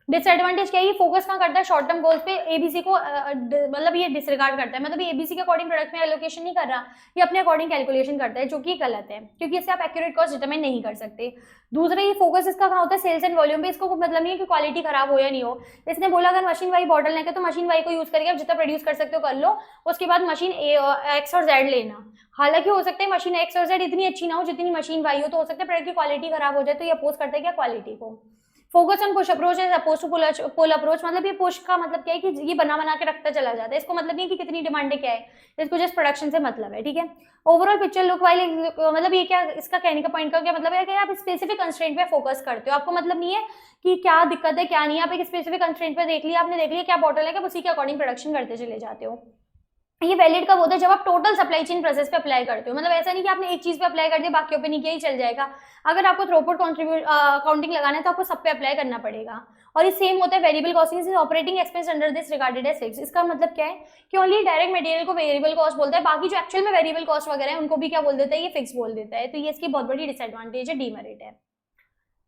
डिसएडवांटेज क्या है, ये फोकस कहाँ करता है, शॉर्ट टर्म गोल्स पे, एबीसी को मतलब ये डिसरिगार्ड करता है, मतलब ये एबीसी के अकॉर्डिंग प्रोडक्ट में एलोकेशन नहीं कर रहा, ये अपने अकॉर्डिंग कैलकुलेशन करता है, जो कि गलत है, क्योंकि इससे आप एक्यूरेट कॉस्ट डिटरमाइन नहीं कर सकते। दूसरा ये फोकस इसका कहाँ होता है, सेल्स एंड वॉल्यूम पे, इसको मतलब नहीं है कि क्वालिटी खराब हो या नहीं हो, इसने बोला अगर मशीन वाई बॉटलनेक है तो मशीन वाई को यूज करके आप जितना प्रोड्यूस कर सकते हो कर लो, उसके बाद मशीन एक्स और जेड लेना। हालांकि हो सकता है मशीन एक्स और जेड इतनी अच्छी ना हो जितनी मशीन वाई हो, तो हो सकता है प्रोडक्ट की क्वालिटी खराब हो जाए, तो ये अपोज करता है क्या, क्वालिटी को। Focus on push approach as oppose to pull approach, मतलब ये पुश का मतलब क्या है कि ये बना के रखता चला जाता है, इसको मतलब नहीं कि कितनी डिमांड क्या है, इसको जस्ट प्रोडक्शन से मतलब है, ठीक है। ओवरऑल पिक्चर लुक वाइल, मतलब ये क्या, इसका कहने का पॉइंट का क्या मतलब है कि आप स्पेसिफिक कंस्ट्रेंट पे फोकस करते हो, आपको मतलब नहीं है कि क्या दिक्कत है क्या नहीं, आप एक स्पेसिफिक कंस्ट्रेंट पे देख लिया, आपने देख लिया क्या बॉटल है, उसी के अकॉर्डिंग प्रोडक्शन करते चले जाते हो। ये वैलिड कब होता है, जब आप टोटल सप्लाई चेन प्रोसेस पे अप्लाई करते हो, मतलब ऐसा नहीं कि आपने एक चीज पे अप्लाई कर दिया बाकियों पे नहीं किया ही चल जाएगा, अगर आपको थ्रूपुट अकाउंटिंग लगाना है तो आपको सब पे अप्लाई करना पड़ेगा। और ये सेम होता है variable costing, operating expense under this regarded as fix, इसका मतलब क्या है कि ओनली डायरेक्ट मटेरियल को वेरिएबल कॉस्ट बोलता है, बाकी जो एक्चुअल में वेरिएबल कॉस्ट वगैरह है उनको भी क्या बोल देता है, ये फिक्स बोल देता है, तो ये इसकी बहुत बड़ी डिसएडवांटेज है, डीमेरिट है।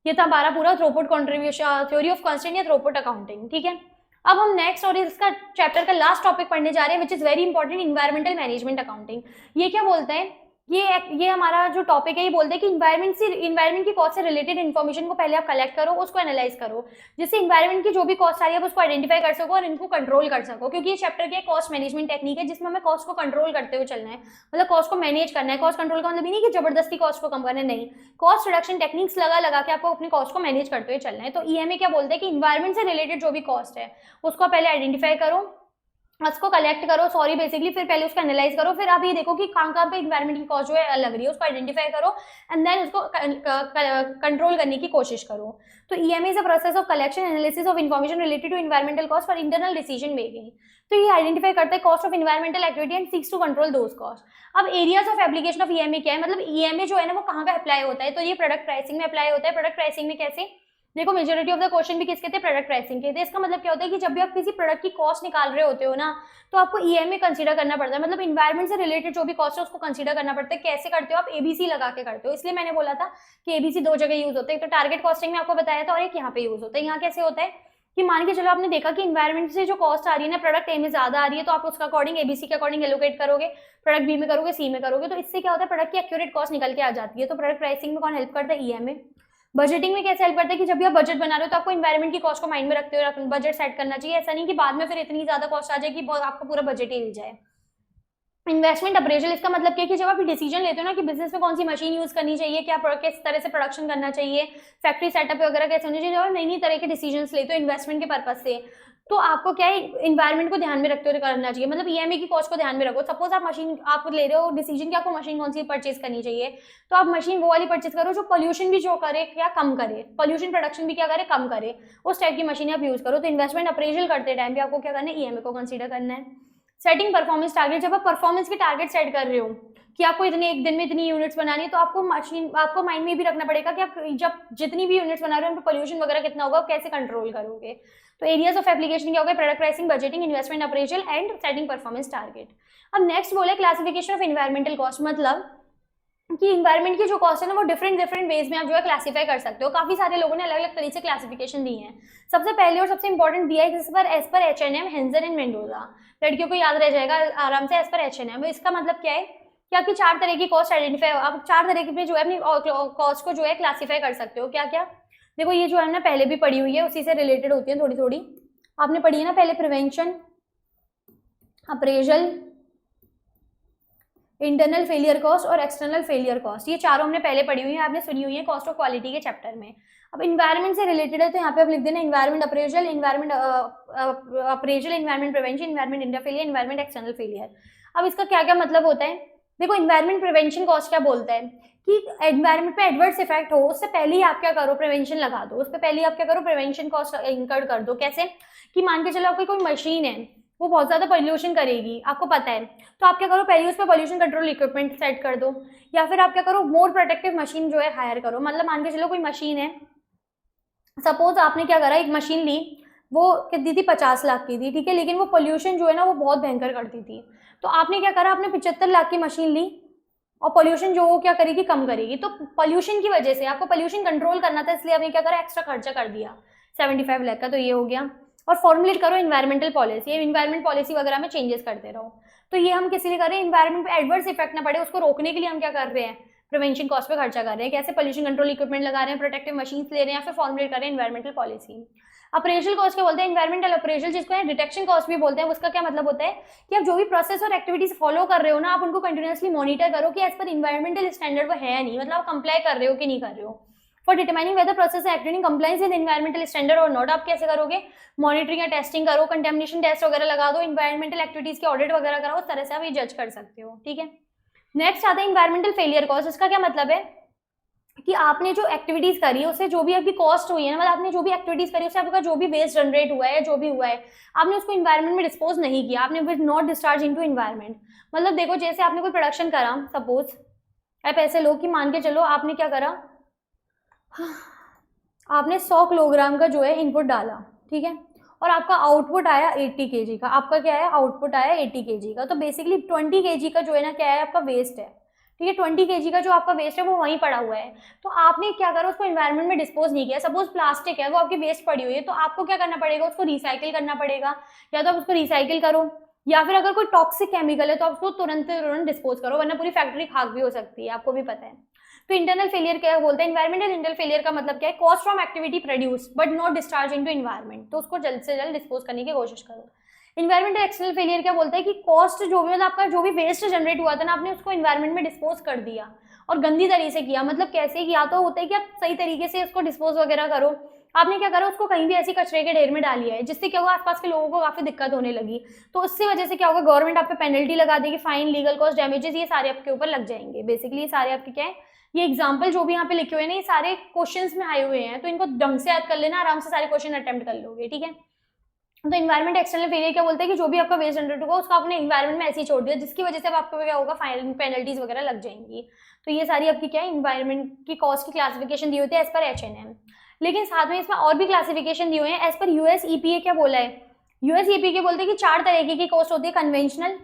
ये था हमारा पूरा throughput contribution, theory of constant या थ्रूपुट अकाउंटिंग, ठीक है। अब हम नेक्स्ट और इसका चैप्टर का लास्ट टॉपिक पढ़ने जा रहे हैं, which is very important, environmental management accounting. ये क्या बोलते हैं, ये हमारा जो टॉपिक है ये बोलते हैं कि इन्वायरमेंट की कॉस्ट से रिलेटेड इन्फॉर्मेशन को पहले आप कलेक्ट करो, उसको एनालाइज करो, जिससे इन्वायरमेंट की जो भी कॉस्ट आ रही है उसको आइडेंटिफाई कर सको और इनको कंट्रोल कर सको, क्योंकि ये चैप्टर की कॉस्ट मैनेजमेंट टेक्निक है जिसमें हमें कॉस्ट को कंट्रोल करते हुए चलना है, मतलब कॉस्ट को मैनेज करना है। कॉस्ट कंट्रोल का मतलब नहीं कि जबरदस्ती कॉस्ट को कम करना, नहीं, कॉस्ट रिडक्शन टेक्निक्स लगा के आपको अपनी कॉस्ट को मैनेज करते हुए चलना है। तो ईएमए क्या बोलते हैं कि इन्वायरमेंट से रिलेटेड जो भी कॉस्ट है उसको पहले आइडेंटिफाई करो, उसको कलेक्ट करो, सॉरी बेसिकली, फिर पहले उसको एनालाइज करो, फिर आप ये देखो कि कहाँ पे इन्वायरमेंट की कॉस्ट जो है लग रही है उसको आइडेंटिफाई करो एंड देन उसको कंट्रोल करने की कोशिश करो। तो EMA is a process of collection analysis of information related to environmental cost for internal decision making. तो ये आइडेंटिफाई करता है cost of environmental activity and seeks to control those cost. अब areas of application of EMA क्या है, मतलब EMA जो है ना वो कहाँ पे अप्लाई होता है, तो ये प्रोडक्ट प्राइसिंग में अप्लाई होता है। प्रोडक्ट प्राइसिंग में कैसे, देखो मेजोरिटी ऑफ द क्वेश्चन भी किसके थे, प्रोडक्ट प्राइसिंग के थे। इसका मतलब क्या होता है कि जब भी आप किसी प्रोडक्ट की कॉस्ट निकाल रहे होते हो ना, तो आपको ईएमए कंसीडर करना पड़ता है, मतलब इन्वायरमेंट से रिलेटेड जो भी कॉस्ट है उसको कंसीडर करना पड़ता है। कैसे करते हो आप, एबीसी लगा के करते हो। इसलिए मैंने बोला था कि एबीसी दो जगह यूज होते हैं, तो टारगेट कॉस्टिंग में आपको बताया था और एक यहाँ पे यूज होता है। यहाँ कैसे होता है कि मान के चलो आपने देखा कि इन्वायरमेंट से जो कॉस्ट आ रही है ना, प्रोडक्ट ए में ज्यादा आ रही है, तो आप उसका अकॉर्डिंग एबीसी के अकॉर्डिंग एलोकेट करोगे, प्रोडक्ट बी में करोगे, सी में करोगे, तो इससे क्या होता है प्रोडक्ट की एक्यूरेट कॉस्ट निकल के आ जाती है। तो प्रोडक्ट प्राइसिंग में कौन हेल्प करता है, ईएमए। बजटिंग में कैसे हेल्प करता है कि जब भी आप बजट बना रहे हो तो आपको इन्वायरमेंट की कॉस्ट को माइंड में रखते हुए बजट सेट करना चाहिए। ऐसा नहीं कि बाद में फिर इतनी ज्यादा कॉस्ट आ जाए कि आपका पूरा बजट ही हिल जाए। इन्वेस्टमेंट अप्रेजल, इसका मतलब क्या है कि जब आप डिसीजन लेते हो ना कि बिजनेस में कौन सी मशीन यूज करनी चाहिए, क्या किस तरह से प्रोडक्शन करना चाहिए, फैक्ट्री सेटअप वगैरह कैसे होनी चाहिए, और नई नई तरह के डिसीजन लेते हो इन्वेस्टमेंट के पर्पज से, तो आपको क्या है इन्वायरमेंट को ध्यान में रखते हुए करना चाहिए। मतलब ईएमए की कॉस्ट को ध्यान में रखो। सपोज आप मशीन आप ले रहे हो डिसीजन कि आपको मशीन कौन सी परचेज करनी चाहिए, तो आप मशीन वो वाली परचेज करो जो पोल्यूशन भी जो करे या कम करे, पोल्यूशन प्रोडक्शन भी क्या करे, कम करे, उस टाइप की मशीन आप यूज करो। तो इन्वेस्टमेंट अप्रेजल करते टाइम भी आपको क्या करना है, ईएमए को कंसीडर करना है। सेटिंग परफॉर्मेंस टारगेट, जब आप परफॉर्मेंस के टारगेट सेट कर रहे हो कि आपको इतने एक दिन में इतनी यूनिट्स बनानी है, तो आपको माइंड में भी रखना पड़ेगा कि आप जब जितनी भी यूनिट्स बना रहे हो उन पर पोल्यूशन वगैरह कितना होगा, आप कैसे कंट्रोल करोगे। तो एरियाज ऑफ एप्लीकेशन क्या होगा, product pricing, budgeting, investment appraisal and setting performance target. अब नेक्स्ट बोले क्लासिफिकेशन ऑफ इन्वायरमेंटल कॉस्ट, मतलब कि इन्वायरमेंट की जो कॉस्ट है ना वो डिफरेंट वेज में आप जो है क्लासीफाई कर सकते हो। काफी सारे लोगों ने अलग अलग तरीके से क्लासिफिकेशन दी है। सबसे पहले और सबसे इंपॉर्टेंट दिया है as per H&M, हेंजन and Mendoza. लड़कियों को याद रह जाएगा आराम से, एज पर H&M। इसका मतलब क्या है कि आपकी 4 तरह की कॉस्ट आइडेंटिफाई, आप 4 तरह की जो है अपनी कॉस्ट को जो है क्लासीफाई कर सकते हो। क्या क्या, देखो ये जो है ना पहले भी पढ़ी हुई है, उसी से रिलेटेड होती है थोड़ी थोड़ी, आपने पढ़ी है ना पहले, prevention, appraisal, internal failure cost और एक्सटर्नल फेलियर कॉस्ट। ये चारों हमने पहले पढ़ी हुई है, आपने सुनी हुई है कॉस्ट ऑफ क्वालिटी के चैप्टर में। अब इन्वायरमेंट से रिलेटेड है तो यहाँ पे आप लिख देना environment appraisal, environment prevention, environment internal failure, environment external failure. अब इसका क्या क्या मतलब होता है, देखो इन्वायरमेंट प्रिवेंशन कॉस्ट क्या बोलता है कि एनवायरमेंट पे एडवर्स इफेक्ट हो उससे पहले ही आप क्या करो, प्रिवेंशन लगा दो। उससे पहले ही आप क्या करो, प्रिवेंशन कॉस्ट इंकर्ड कर दो। कैसे कि मान के चलो आपकी कोई मशीन है वो बहुत ज्यादा पोल्यूशन करेगी, आपको पता है, तो आप क्या करो पहले उस पर पोल्यूशन कंट्रोल इक्विपमेंट सेट कर दो, या फिर आप क्या करो मोर प्रोटेक्टिव मशीन जो है हायर करो। मतलब मान के चलो कोई मशीन है, सपोज आपने क्या करा, एक मशीन ली, वो कितनी थी, 50 लाख की थी, ठीक है, लेकिन वो पोल्यूशन जो है ना वो बहुत भयंकर करती थी। तो आपने क्या करा, आपने 75 लाख की मशीन ली और पोल्यूशन जो वो क्या करेगी, कम करेगी। तो पोल्यूशन की वजह से आपको पोल्यूशन कंट्रोल करना था, इसलिए आपने क्या करा, एक्स्ट्रा खर्चा कर दिया 75 लाख का। तो ये हो गया। और फॉर्मुलेट करो इन्वायरमेंटल पॉलिसी, इन्वायरमेंट पॉलिसी वगैरह में चेंजेस करते रहो। तो ये हम किसी लिए कर रहे हैं, इन्वायरमेंट पे एडवर्स इफेक्ट ना पड़े उसको रोकने के लिए हम क्या कर रहे हैं, प्रिवेंशन कॉस्ट पे खर्चा कर रहे हैं। कैसे, पोल्यूशन कंट्रोल इक्विपमेंट लगा रहे हैं, प्रोटेक्टिव मशीन्स ले रहे हैं, या फिर फॉर्मुलेट कर रहे हैं इन्वायरमेंटल पॉलिसी। अप्रेजल कॉस्ट क्या बोलते हैं, इन्वायरमेंटल अप्रेजल, जिसको डिटेक्शन कॉस्ट भी बोलते हैं। उसका क्या मतलब होता है कि आप जो भी प्रोसेस और एक्टिविटीज फॉलो कर रहे हो ना, आप उनको कंटिन्यूअसली मॉनिटर करो कि एज पर इन्वायरमेंटल स्टैंडर्ड वो है नहीं, मतलब आप कंप्लाई कर रहे हो कि नहीं कर रहे हो। For determining weather process acting compliance with environmental standard और नॉट, आप कैसे करोगे, मॉनिटरिंग या टेस्टिंग करो, कंटेमिनेशन टेस्ट वगैरह लगा दो, इन्वायरमेंटल एक्टिविटीज के ऑडिट वगैरह कराओ, उस तरह से आप ये जज कर सकते हो। ठीक है, नेक्स्ट आता है इन्वायरमेंटल फेलियर कॉस्ट। इसका क्या मतलब है कि आपने जो एक्टिविटीज करी है उससे जो भी आपकी कॉस्ट हुई है ना, मतलब आपने जो भी एक्टिविटीज करी उससे आपका जो भी वेस्ट जनरेट हुआ है या जो भी हुआ है, आपने उसको इन्वायरमेंट में डिस्पोज नहीं किया, आपने with not discharge into environment. मतलब देखो जैसे आपने कोई प्रोडक्शन करा, सपोज आप ऐसे लो कि मान के चलो आपने क्या करा, आपने 100 किलोग्राम का जो है इनपुट डाला, ठीक है, और आपका आउटपुट आया 80 kg का। आपका क्या है, आउटपुट आया 80 kg का। तो बेसिकली 20 kg का जो है ना क्या है, आपका वेस्ट है। ठीक है, 20 kg का जो आपका वेस्ट है वो वहीं पड़ा हुआ है। तो आपने क्या करा, उसको एनवायरनमेंट में डिस्पोज नहीं किया। सपोज प्लास्टिक है, वो आपकी वेस्ट पड़ी हुई है, तो आपको क्या करना पड़ेगा, उसको रिसाइकिल करना पड़ेगा। या तो आप उसको रिसाइकिल करो, या फिर अगर कोई टॉक्सिक केमिकल है तो आप उसको तुरंत डिस्पोज करो, वरना पूरी फैक्ट्री खाक भी हो सकती है, आपको भी पता है। तो इंटरनल फेलियर क्या बोलते हैं, इन्वायरमेंटल इंटरनल फेलियर का मतलब क्या है, cost from activity produce but not discharge into environment, तो उसको जल्द से जल्द डिस्पोज करने की कोशिश करो। इन्वायरमेंटल एक्सटर्नल फेलियर क्या बोलता है कि कॉस्ट जो भी, मतलब आपका जो भी वेस्ट जनरेट हुआ था ना, आपने उसको इन्वायरमेंट में डिस्पोज कर दिया और गंदी तरीके से किया। मतलब कैसे, या तो होता है कि आप सही तरीके से उसको डिस्पोज वगैरह करो, आपने क्या करा, उसको कहीं भी ऐसी कचरे के ढेर में डाल दिया है, जिससे क्या होगा, आसपास के लोगों को काफी दिक्कत होने लगी। तो उससे वजह से क्या होगा, गवर्नमेंट आप पे पेनल्टी लगा देगी, फाइन, लीगल कॉस्ट, डैमेजेस, ये सारे आपके ऊपर लग जाएंगे। बेसिकली ये सारे आपके क्या है, ये एग्जाम्पल जो भी यहाँ पे लिखे हुए हैं ये सारे क्वेश्चंस में आए हुए हैं, तो इनको ढंग से याद कर लेना, आराम से सारे क्वेश्चन अटेम्प्ट कर लोगे। ठीक है, तो इन्वायरमेंट एक्सटर्नल फेलियर क्या बोलते हैं कि जो भी आपका वेस्ट जनरेट होगा उसका आपने इन्वायरमेंट में ऐसे ही छोड़ दिया, जिसकी वजह से अब आपको क्या होगा, फाइन, पेनल्टीज वगैरह लग जाएंगी। तो ये सारी आपकी क्या है, इन्वायरमेंट की कॉस्ट की क्लासिफिकेशन दी होती है एज पर H&M। लेकिन साथ में इसमें और भी क्लासिफिकेशन दिए हुए हैं। एज पर यूएस ईपीए क्या बोला है, यूएस ईपीए बोलते हैं कि 4 तरीके की कॉस्ट होती है, conventional,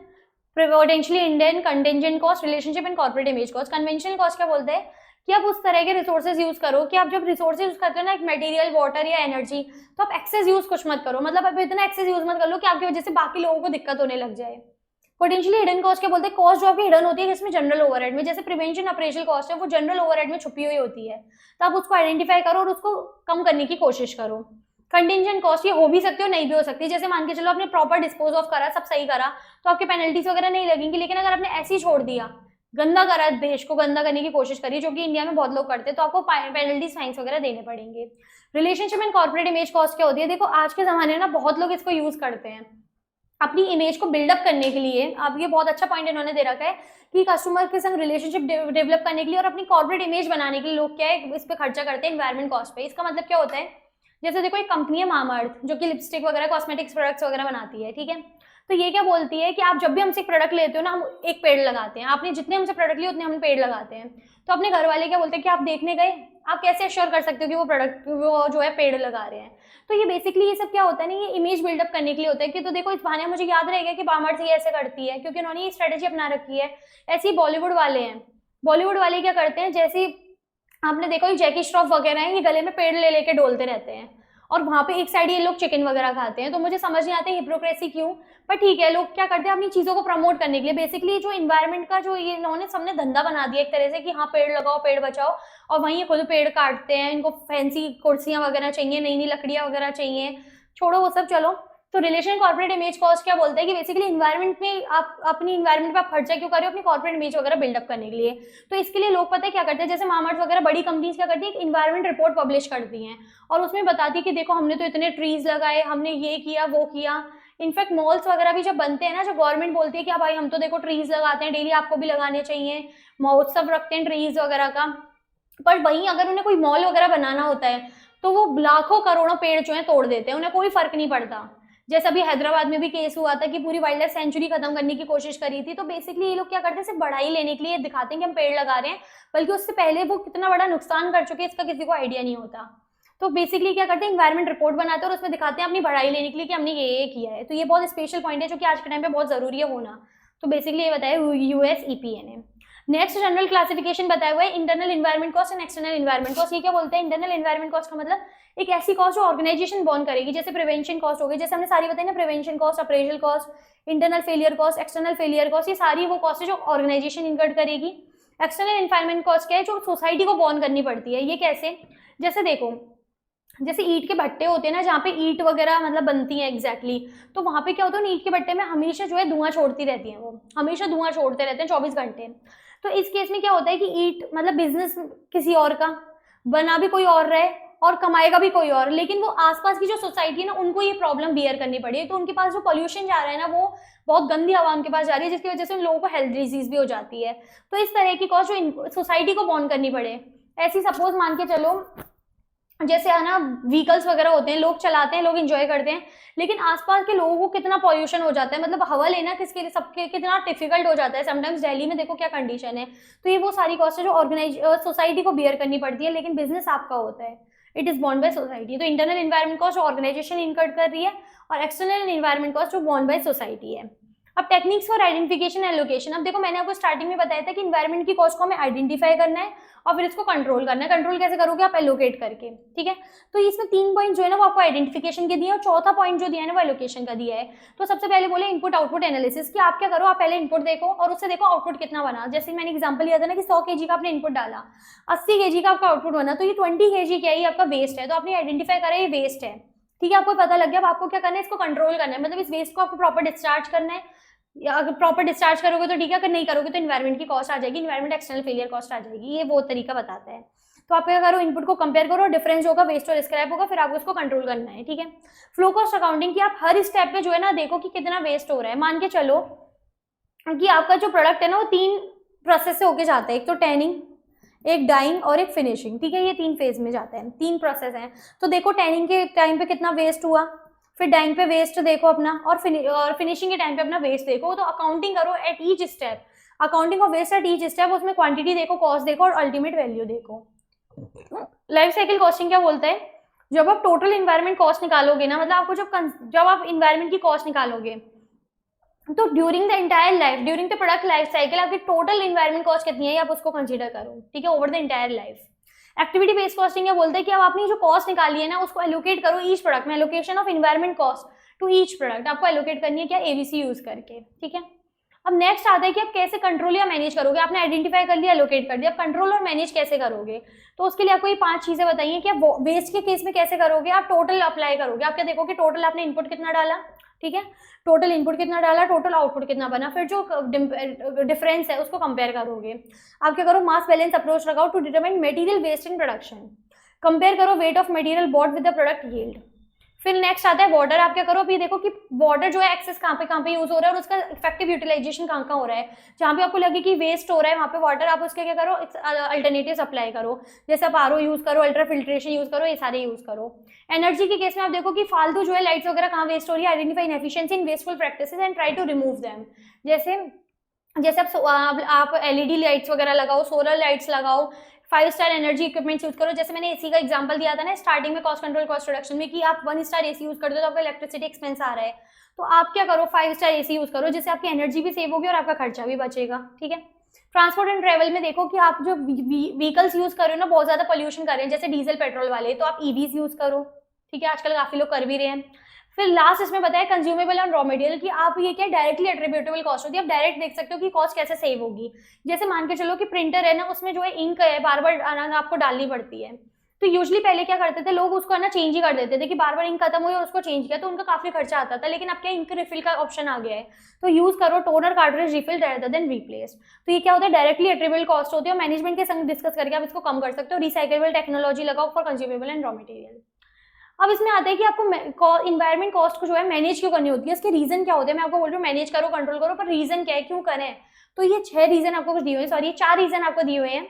potentially Indian, contingent cost, relationship and corporate image cost. Conventional cost क्या बोलते हैं कि आप उस तरह के रिसोर्सेज यूज करो कि आप जब रिसोर्सेज यूज करते हो ना, एक मटेरियल, वाटर या एनर्जी, तो आप एक्सेस यूज कुछ मत करो, मतलब आप इतना एक्सेस यूज मत कर लो कि आपकी वजह से बाकी लोगों को दिक्कत होने लग जाए। पोटेंशियली हिडन कॉस्ट क्या बोलते हैं, कॉस्ट जो आपकी हिडन होती है जिसमें जनरल ओवरहेड में, जैसे प्रिवेंशन ऑपरेशनल कॉस्ट है वो जनरल ओवरहेड में छुपी हुई होती है, तो आप उसको आइडेंटिफाई करो और उसको कम करने की कोशिश करो। कंटिजेंट कॉस्ट ये हो भी सकती है और नहीं भी हो सकती, जैसे मान के चलो आपने प्रॉपर डिस्पोज ऑफ करा, सब सही करा, तो आपके पेनल्टीज वगैरह नहीं लगेंगी, लेकिन अगर आपने ऐसे ही छोड़ दिया, गंदा करा, देश को गंदा करने की कोशिश करी, जो कि इंडिया में बहुत लोग करते हैं, तो आपको पेनल्टीज, फाइन्स वगैरह देने पड़ेंगे। Relationship and corporate image cost क्या होती है, देखो आज के जमाने में ना बहुत लोग इसको यूज करते हैं अपनी इमेज को बिल्डअप करने के लिए। अब ये बहुत अच्छा पॉइंट इन्होंने दे रखा है कि कस्टमर के संग रिलेशनशिप डेवलप करने के लिए और अपनी कॉर्पोरेट इमेज बनाने के लिए लोग क्या है इस पे खर्चा करते हैं, एनवायरमेंट कॉस्ट पे। इसका मतलब क्या होता है, जैसे देखो एक कंपनी है मामाअर्थ जो कि लिपस्टिक वगैरह, कॉस्मेटिक्स प्रोडक्ट्स वगैरह बनाती है, ठीक है, तो ये क्या बोलती है कि आप जब भी हमसे एक प्रोडक्ट लेते हो ना, हम एक पेड़ लगाते हैं, आपने जितने हमसे प्रोडक्ट लिए उतने हम पेड़ लगाते हैं। तो अपने घर वाले क्या बोलते हैं कि आप देखने गए, आप कैसे एश्योर कर सकते हो कि वो प्रोडक्ट वो जो है पेड़ लगा रहे हैं। तो ये बेसिकली ये सब क्या होता है ना, ये इमेज बिल्डअप करने के लिए होता है कि तो देखो इस बहाने मुझे याद रहेगा कि मामाअर्थ ये ऐसे करती है, क्योंकि उन्होंने ये स्ट्रेटेजी अपना रखी है। ऐसे ही बॉलीवुड वाले हैं, बॉलीवुड वाले क्या करते हैं, जैसे आपने देखो जैकी श्रॉफ वगैरह है, ये गले में पेड़ ले लेके डोलते रहते हैं और वहां पे एक साइड ये लोग चिकन वगैरह खाते हैं। तो मुझे समझ नहीं आता हिप्रोक्रेसी क्यों, पर ठीक है, लोग क्या करते हैं अपनी चीजों को प्रमोट करने के लिए। बेसिकली जो इन्वायरमेंट का जो ये इन्होंने सबने धंधा बना दिया एक तरह से कि हाँ पेड़ लगाओ, पेड़ बचाओ, और वहीं ये खुद पेड़ काटते हैं, इनको फैंसी कुर्सियां वगैरह चाहिए, नई नई लकड़ियां वगैरह चाहिए, छोड़ो वो सब, चलो। तो रिलेशन कॉर्पोरेट इमेज कॉस्ट क्या बोलते हैं कि बेसिकली इन्वायरमेंट में आप अपनी इन्वायरमेंट पे आप खर्चा क्यों कर रहे हो, अपनी कॉर्पोरेट इमेज वगैरह बिल्डअप करने के लिए। तो इसके लिए लोग पता है क्या करते हैं, जैसे मामाअर्थ वगैरह बड़ी कंपनीज क्या करती है, एक इन्वायरमेंट रिपोर्ट पब्लिश करती हैं और उसमें बताती है कि देखो हमने तो इतने ट्रीज लगाए, हमने ये किया वो किया। इनफैक्ट मॉल्स वगैरह भी जब बनते हैं ना, जो गवर्नमेंट बोलती है कि भाई हम तो देखो ट्रीज लगाते हैं डेली, आपको भी लगाने चाहिए, महोत्सव रखते हैं ट्रीज वगैरह का, पर वहीं अगर उन्हें कोई मॉल वगैरह बनाना होता है तो वो लाखों करोड़ों पेड़ जो है तोड़ देते हैं, उन्हें कोई फर्क नहीं पड़ता। जैसे अभी हैदराबाद में भी केस हुआ था कि पूरी वाइल्ड लाइफ सेंचुरी खत्म करने की कोशिश करी थी। तो बेसिकली ये लोग क्या करते हैं, सिर्फ बढ़ाई लेने के लिए दिखाते हैं कि हम पेड़ लगा रहे हैं, बल्कि उससे पहले वो कितना बड़ा नुकसान कर चुके हैं इसका किसी को आइडिया नहीं होता। तो बेसिकली क्या करते हैं, इन्वायरमेंट रिपोर्ट बनाते हैं और उसमें दिखाते हैं अपनी बढ़ाई लेने के लिए कि हमने ये किया है। तो ये बहुत स्पेशल पॉइंट है जो कि आज के टाइम पे बहुत जरूरी है होना। तो बेसिकली ये बताया यूएस ईपीए ने। नेक्स्ट जनरल क्लासिफिकेशन बताया हुआ है internal environment cost and external environment cost. ये क्या बोलते हैं, इंटरनल इन्वायरमेंट कॉस्ट का मतलब एक ऐसी कॉस्ट जो ऑर्गेनाइजेशन बॉर्न करेगी, जैसे प्रिवेंशन कॉस्ट हो गई, जैसे हमने सारी बताई ना, prevention cost, appraisal cost, internal failure cost, external failure cost, ये सारी वो कॉस्ट है जो ऑर्गेनाइजेशन इनकर्ड करेगी। एक्सटर्नल इन्वायरमेंट कॉस्ट क्या है, जो सोसाइटी को बॉर्न करनी पड़ती है। ये कैसे, जैसे देखो जैसे ईंट के भट्टे होते हैं ना, जहाँ पे ईंट वगैरह मतलब बनती है एग्जैक्टली, तो वहाँ पे क्या होता है, ईंट के भट्टे में हमेशा जो है धुआं छोड़ती रहती है, वो हमेशा धुआं छोड़ते रहते हैं 24 घंटे। तो इस केस में क्या होता है कि ईंट मतलब बिजनेस किसी और का, बना भी कोई और रहे और कमाएगा भी कोई और, लेकिन वो आसपास की जो सोसाइटी है ना उनको ये प्रॉब्लम बियर करनी पड़ी है। तो उनके पास जो पॉल्यूशन जा रहा है ना, वो बहुत गंदी हवा उनके पास जा रही है, जिसकी वजह से उन लोगों को हेल्थ डिजीज भी हो जाती है। तो इस तरह की कॉस्ट जो सोसाइटी को बॉर्न करनी पड़े, ऐसी सपोज मान के चलो जैसे है ना व्हीकल्स वगैरह होते हैं, लोग चलाते हैं, लोग एंजॉय करते हैं, लेकिन आसपास के लोगों को कितना पॉल्यूशन हो जाता है, मतलब हवा लेना किसके लिए, सबके कितना डिफिकल्ट हो जाता है। समटाइम्स दिल्ली में देखो क्या कंडीशन है। तो ये वो सारी कॉस्ट है जो सोसाइटी को बियर करनी पड़ती है, लेकिन बिजनेस आपका होता है, it is born by society. तो इंटरनल इन्वायरमेंट कॉस्ट जो ऑर्गेनाइजेशन इनकर्ड कर रही है, और एक्सटर्नल इन्वायरमेंट कॉस्ट जो बॉर्न बाय सोसाइटी है। अब techniques for identification and allocation. अब देखो मैंने आपको स्टार्टिंग में बताया था कि इन्वायरमेंट की कॉस्ट को हमें आइडेंटिफाई करना है और फिर इसको कंट्रोल करना है। कंट्रोल कैसे करोगे, आप एलोकेट करके, ठीक है। तो इसमें 3 पॉइंट जो है ना वो आपको आइडेंटिफिकेशन के दिए, और चौथा पॉइंट जो दिया है ना वो एलोकेशन का दिया है। तो सबसे पहले बोले इनपुट आउटपुट एनालिसिस, कि आप क्या करो, आप पहले इनपुट देखो और उससे देखो आउटपुट कितना बना। जैसे मैंने एग्जांपल लिया था ना कि 100 kg का आपने इनपुट डाला, 80 kg का आपका आउटपुट बना, तो ये 20 kg क्या है, आपका वेस्ट है। तो आपने आइडेंटिफाई करा ये वेस्ट है, ठीक है, आपको पता लग गया। अब आपको क्या करना है, इसको कंट्रोल करना है, मतलब इस वेस्ट को आपको प्रॉपर डिस्चार्ज करना है। या अगर प्रॉपर डिस्चार्ज करोगे तो ठीक है, अगर नहीं करोगे तो इन्वायरमेंट की कॉस्ट आ जाएगी, इन्वायरमेंट एक्सटर्नल फेलियर कॉस्ट आ जाएगी। ये वो तरीका बताता है। तो आप क्या करो, इनपुट को कंपेयर करो, डिफरेंस होगा, वेस्ट और स्क्रैप होगा, फिर आपको इसको कंट्रोल करना है, ठीक है। फ्लो कॉस्ट अकाउंटिंग की आप हर स्टेप पे जो है ना देखो कि कितना वेस्ट हो रहा है। मान के चलो कि आपका जो प्रोडक्ट है ना वो 3 प्रोसेस से होके जाता है, एक तो टैनिंग, एक डाइंग और एक फिनिशिंग, ठीक है। ये 3 फेज में जाते हैं, 3 प्रोसेस हैं। तो देखो टैनिंग के टाइम पे कितना वेस्ट हुआ, फिर डाइंग पे वेस्ट देखो अपना, और फिनिशिंग के टाइम पे अपना वेस्ट देखो। तो अकाउंटिंग करो at each step, accounting of waste at each step, उसमें क्वांटिटी देखो, कॉस्ट देखो और अल्टीमेट वैल्यू देखो। लाइफ साइकिल कॉस्टिंग क्या बोलता है, जब आप टोटल इन्वायरमेंट कॉस्ट निकालोगे ना, मतलब आपको जब आप इन्वायरमेंट की कॉस्ट निकालोगे तो during the entire life, during the product life cycle आपकी टोटल इन्वायरमेंट कॉस्ट कितनी है, आप उसको कंसीडर करो, ठीक है, over the entire life. Activity based costing क्या बोलते हैं कि अब आपने जो कॉस्ट निकाली है ना उसको एलोकेट करो ईच प्रोडक्ट में, allocation of environment cost to each product आपको एलोकेट करनी है क्या, एबीसी यूज करके, ठीक है। अब नेक्स्ट आता है कि आप कैसे कंट्रोल या मैनेज करोगे, आपने आइडेंटिफाई कर लिया, एलोकेट कर दिया, अब कंट्रोल और मैनेज कैसे करोगे, तो उसके लिए आपको ये 5 चीजें बताइए कि आप वेस्ट के केस में कैसे करोगे, आप टोटल अप्लाई करोगे, आप क्या देखोगे टोटल आपने इनपुट कितना डाला, ठीक है, टोटल इनपुट कितना डाला, टोटल आउटपुट कितना बना, फिर जो डिफरेंस है उसको कंपेयर करोगे। आप क्या करो, मास बैलेंस अप्रोच लगाओ to determine material waste in production, compare करो weight of material bought with the product yield. फिर नेक्स्ट आता है वाटर, आप क्या करो, अभी देखो कि वाटर जो है एक्सेस कहाँ पे यूज हो रहा है और उसका इफेक्टिव यूटिलाइजेशन कहाँ हो रहा है, जहाँ पे आपको लगे कि वेस्ट हो रहा है वहाँ पे वाटर, आप उसके क्या करो, अल्टरनेटिव्स अप्लाई करो, जैसे आप आरओ यूज करो, अल्ट्रा फिल्ट्रेशन यूज करो, ये सारे यूज करो। एनर्जी के केस में आप देखो कि फालतू जो है लाइट्स वगैरह कहाँ वेस्ट हो रही है, identify inefficiency in wasteful practices and try to remove them. जैसे जैसे आप एलईडी लाइट्स वगैरह लगाओ, सोलर लाइट्स लगाओ, 5 स्टार एनर्जी इक्विपमेंट्स यूज करो, जैसे मैंने एसी का एग्जांपल दिया था ना स्टार्टिंग में कॉस्ट कंट्रोल कॉस्ट रिडक्शन में कि आप 1 स्टार एसी यूज करते हो तो आपका इलेक्ट्रिसिटी एक्सपेंस आ रहा है, तो आप क्या करो 5 स्टार एसी यूज करो, जिससे आपकी एनर्जी भी सेव होगी और आपका खर्चा भी बचेगा, ठीक है। ट्रांसपोर्ट एंड ट्रेवल में देखो कि आप जो व्हीकल्स यूज कर रहे हो ना बहुत ज्यादा पोल्यूशन कर रहे हैं, जैसे डीजल पेट्रोल वाले, तो आप ईवीज यूज करो, ठीक है, आजकल काफी लोग कर भी रहे हैं। फिर लास्ट इसमें बताया कंज्यूमेबल एंड रॉ मटेरियल कि आप ये क्या डायरेक्टली एट्रीब्यूटेबल कॉस्ट होती है, आप डायरेक्ट देख सकते हो कि कॉस्ट कैसे सेव होगी। जैसे मान के चलो कि प्रिंटर है ना, उसमें जो है इंक है बार बार आपको डालनी पड़ती है, तो यूजली पहले क्या करते थे लोग, उसको है ना चेंज ही कर देते थे कि बार बार इंक खत्म हुई और उसको चेंज किया, तो उनका काफी खर्चा आता था। लेकिन अब क्या इंक रिफिल का ऑप्शन आ गया है, तो यूज करो toner cartridge refill rather than replace, तो ये क्या होता है डायरेक्टली एट्रीब्यूटेबल कॉस्ट होती है, मैनेजमेंट के संग डिस्कस करके आप इसको कम कर सकते हो। रिसाइकेबल टेक्नोलॉजी लगाओ for consumable and raw material. अब इसमें आता है कि आपको इन्वायरमेंट कॉस्ट को जो है मैनेज क्यों करनी होती है, इसके रीजन क्या होते हैं, मैं आपको बोल रही हूँ मैनेज करो कंट्रोल करो, पर रीजन क्या है क्यों करें, तो ये 6 रीजन आपको कुछ दिए हुए हैं, सॉरी 4 रीजन आपको दिए हुए हैं।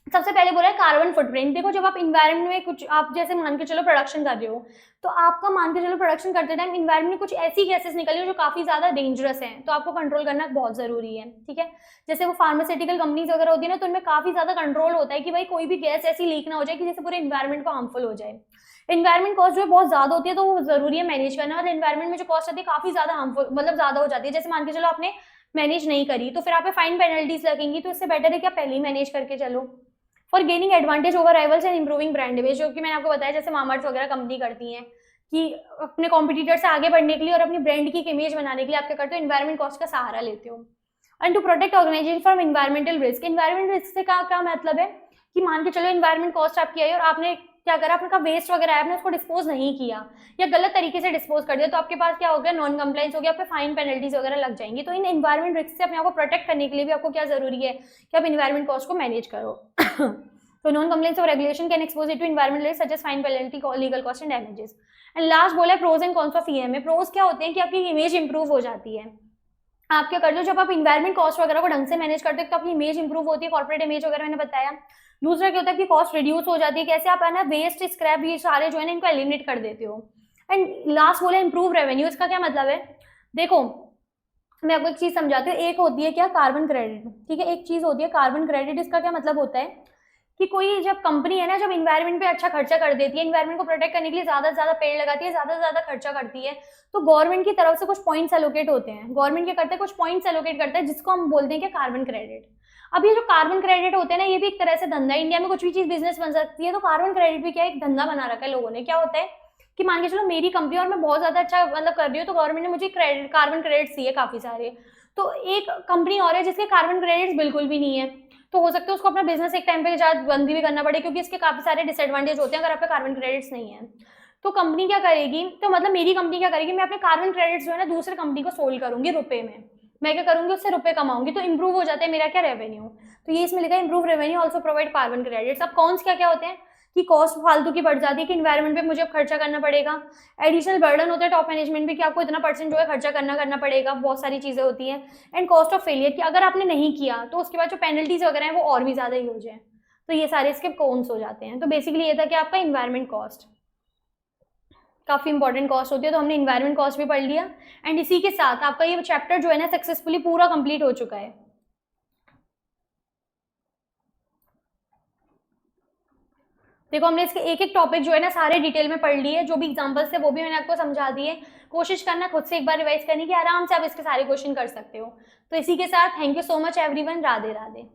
सबसे पहले बोला है कार्बन फुटप्रिंट। देखो जब आप इन्वायरमेंट में कुछ आप जैसे मान के चलो प्रोडक्शन कर रहे हो, तो आपका मान के चलो प्रोडक्शन करते टाइम इन्वायरमेंट में कुछ ऐसी गैसेस निकली हो जो काफी ज्यादा डेंजरस हैं, तो आपको कंट्रोल करना बहुत जरूरी है, ठीक है। जैसे वो फार्मास्यूटिकल कंपनीज वगैरह होती है ना, तो उनमें काफी ज्यादा कंट्रोल होता है कि भाई कोई भी गैस ऐसी लीक ना हो जाए कि जैसे पूरे इन्वायरमेंट को हार्मफुल हो जाए। इन्वायरमेंट कॉस्ट जो है बहुत ज्यादा होती है, तो वो जरूरी है मैनेज करना, और इन्वायरमेंट में जो कॉस्ट आती है काफी ज्यादा हार्मफुल मतलब ज्यादा हो जाती है। जैसे मान के चलो आपने मैनेज नहीं करी तो फिर आप पे फाइन पेनल्टीज लगेंगी, तो इससे बेटर है कि आप पहले ही मैनेज करके चलो। For gaining advantage over rivals and improving brand image, जो कि मैंने आपको बताया जैसे मामाअर्थ वगैरह कंपनी करती हैं कि अपने कॉम्पिटिटर से आगे बढ़ने के लिए और अपनी ब्रांड की इमेज बनाने के लिए आप क्या करते हो, इन्वायरमेंट कॉस्ट का सहारा लेते हो। And to protect organisation from environmental risk. Environment risk से क्या मतलब है कि मान के चलो इन्वायरमेंट कॉस्ट आपकी आई और आपने क्या करा, आपका वेस्ट वगैरह आपने उसको डिस्पोज नहीं किया या गलत तरीके से डिस्पोज कर दिया, तो आपके पास क्या हो गया, नॉन कंप्लाइंस हो गया, आप पे फाइन पेनल्टीज वगैरह लग जाएंगी। तो इन इन्वायरमेंट रिस्क से अपने आप को प्रोटेक्ट करने के लिए भी आपको क्या जरूरी है कि आप इन्वायरमेंट कॉस्ट को मैनेज करो। तो non compliance of regulation can expose it to environmental risk such as fine penalty legal cost and damages. And last बोला है pros and cons of EMA. Pros क्या होते हैं कि आपकी इमेज इंप्रूव हो जाती है, आप क्या करते हो जब आप इन्वायरमेंट कॉस्ट वगैरह को ढंग से मैनेज करते हो तो आपकी इमेज इंप्रूव होती है, कॉर्पोरेट इमेज वगैरह मैंने बताया। दूसरा क्या होता है कि कॉस्ट रिड्यूस हो जाती है, कैसे आप है ना वेस्ट स्क्रैप ये सारे जो है ना इनको एलिमिनेट कर देते हो। एंड लास्ट बोले इंप्रूव रेवेन्यू। इसका क्या मतलब है, देखो मैं आपको एक चीज समझाती हूँ। एक होती है क्या, कार्बन क्रेडिट, ठीक है, एक चीज होती है कार्बन क्रेडिट। इसका क्या मतलब होता है कि कोई जब कंपनी है ना जब इन्वायरमेंट पे अच्छा खर्चा कर देती है, इन्वायरमेंट को प्रोटेक्ट करने के लिए ज्यादा से ज्यादा पेड़ लगाती है, ज्यादा से ज्यादा खर्चा करती है, तो गवर्नमेंट की तरफ से कुछ पॉइंट्स एलोकेट होते हैं। गवर्नमेंट क्या करता है, कुछ पॉइंट्स एलोकेट करता है जिसको हम बोलते हैं कि कार्बन क्रेडिट। अब ये जो कार्बन क्रेडिट होते हैं ना, ये भी एक तरह से धंधा है। इंडिया में कुछ भी चीज बिजनेस बन सकती है, तो कार्बन क्रेडिट भी क्या एक धंधा बना रखा है लोगों ने। क्या होता है कि मान के चलो मेरी कंपनी और मैं बहुत ज्यादा अच्छा मतलब कर रही हूँ, तो गवर्नमेंट ने मुझे कार्बन क्रेडिट्स दिए काफी सारे। तो एक कंपनी और है जिसके कार्बन क्रेडिट्स बिल्कुल भी नहीं है, तो हो सकता है उसको अपना बिजनेस एक टाइम पे बंद भी करना पड़े, क्योंकि इसके काफी सारे डिसएडवांटेज होते हैं अगर आपके कार्बन क्रेडिट्स नहीं है। तो कंपनी क्या करेगी, तो मतलब मेरी कंपनी क्या करेगी, मैं अपने कार्बन क्रेडिट्स जो है ना दूसरे कंपनी को सोल्ड करूंगी रुपए में, मैं क्या करूंगी उससे रुपए कमाऊंगी, तो इंप्रूव हो जाता है मेरा क्या रेवेन्यू। तो ये इसमें लिखा है improve revenue also provide carbon credits. अब कॉन्स क्या क्या होते हैं कि कॉस्ट फालतू की बढ़ जाती है कि इन्वायरमेंट पे मुझे अब खर्चा करना पड़ेगा, एडिशनल बर्डन होता है टॉप मैनेजमेंट पे कि आपको इतना परसेंट जो है खर्चा करना पड़ेगा, बहुत सारी चीजें होती हैं। एंड कॉस्ट ऑफ फेलियर कि अगर आपने नहीं किया तो उसके बाद जो पेनल्टीज वगैरह हैं वो और भी ज्यादा ही हो जाए, तो ये सारे इसके कॉन्स हो जाते हैं। तो बेसिकली ये था कि आपका इन्वायरमेंट कॉस्ट काफी इंपॉर्टेंट कॉस्ट होती है, तो हमने इन्वायरमेंट कॉस्ट भी पढ़ लिया। एंड इसी के साथ आपका ये चैप्टर जो है ना सक्सेसफुली पूरा कंप्लीट हो चुका है। देखो हमने इसके एक एक टॉपिक जो है ना सारे डिटेल में पढ़ लिए, जो भी एग्जांपल्स थे वो भी मैंने आपको समझा दिए। कोशिश करना खुद से एक बार रिवाइज करने की, आराम से आप इसके सारे क्वेश्चन कर सकते हो। तो इसी के साथ thank you so much everyone, Radhe Radhe.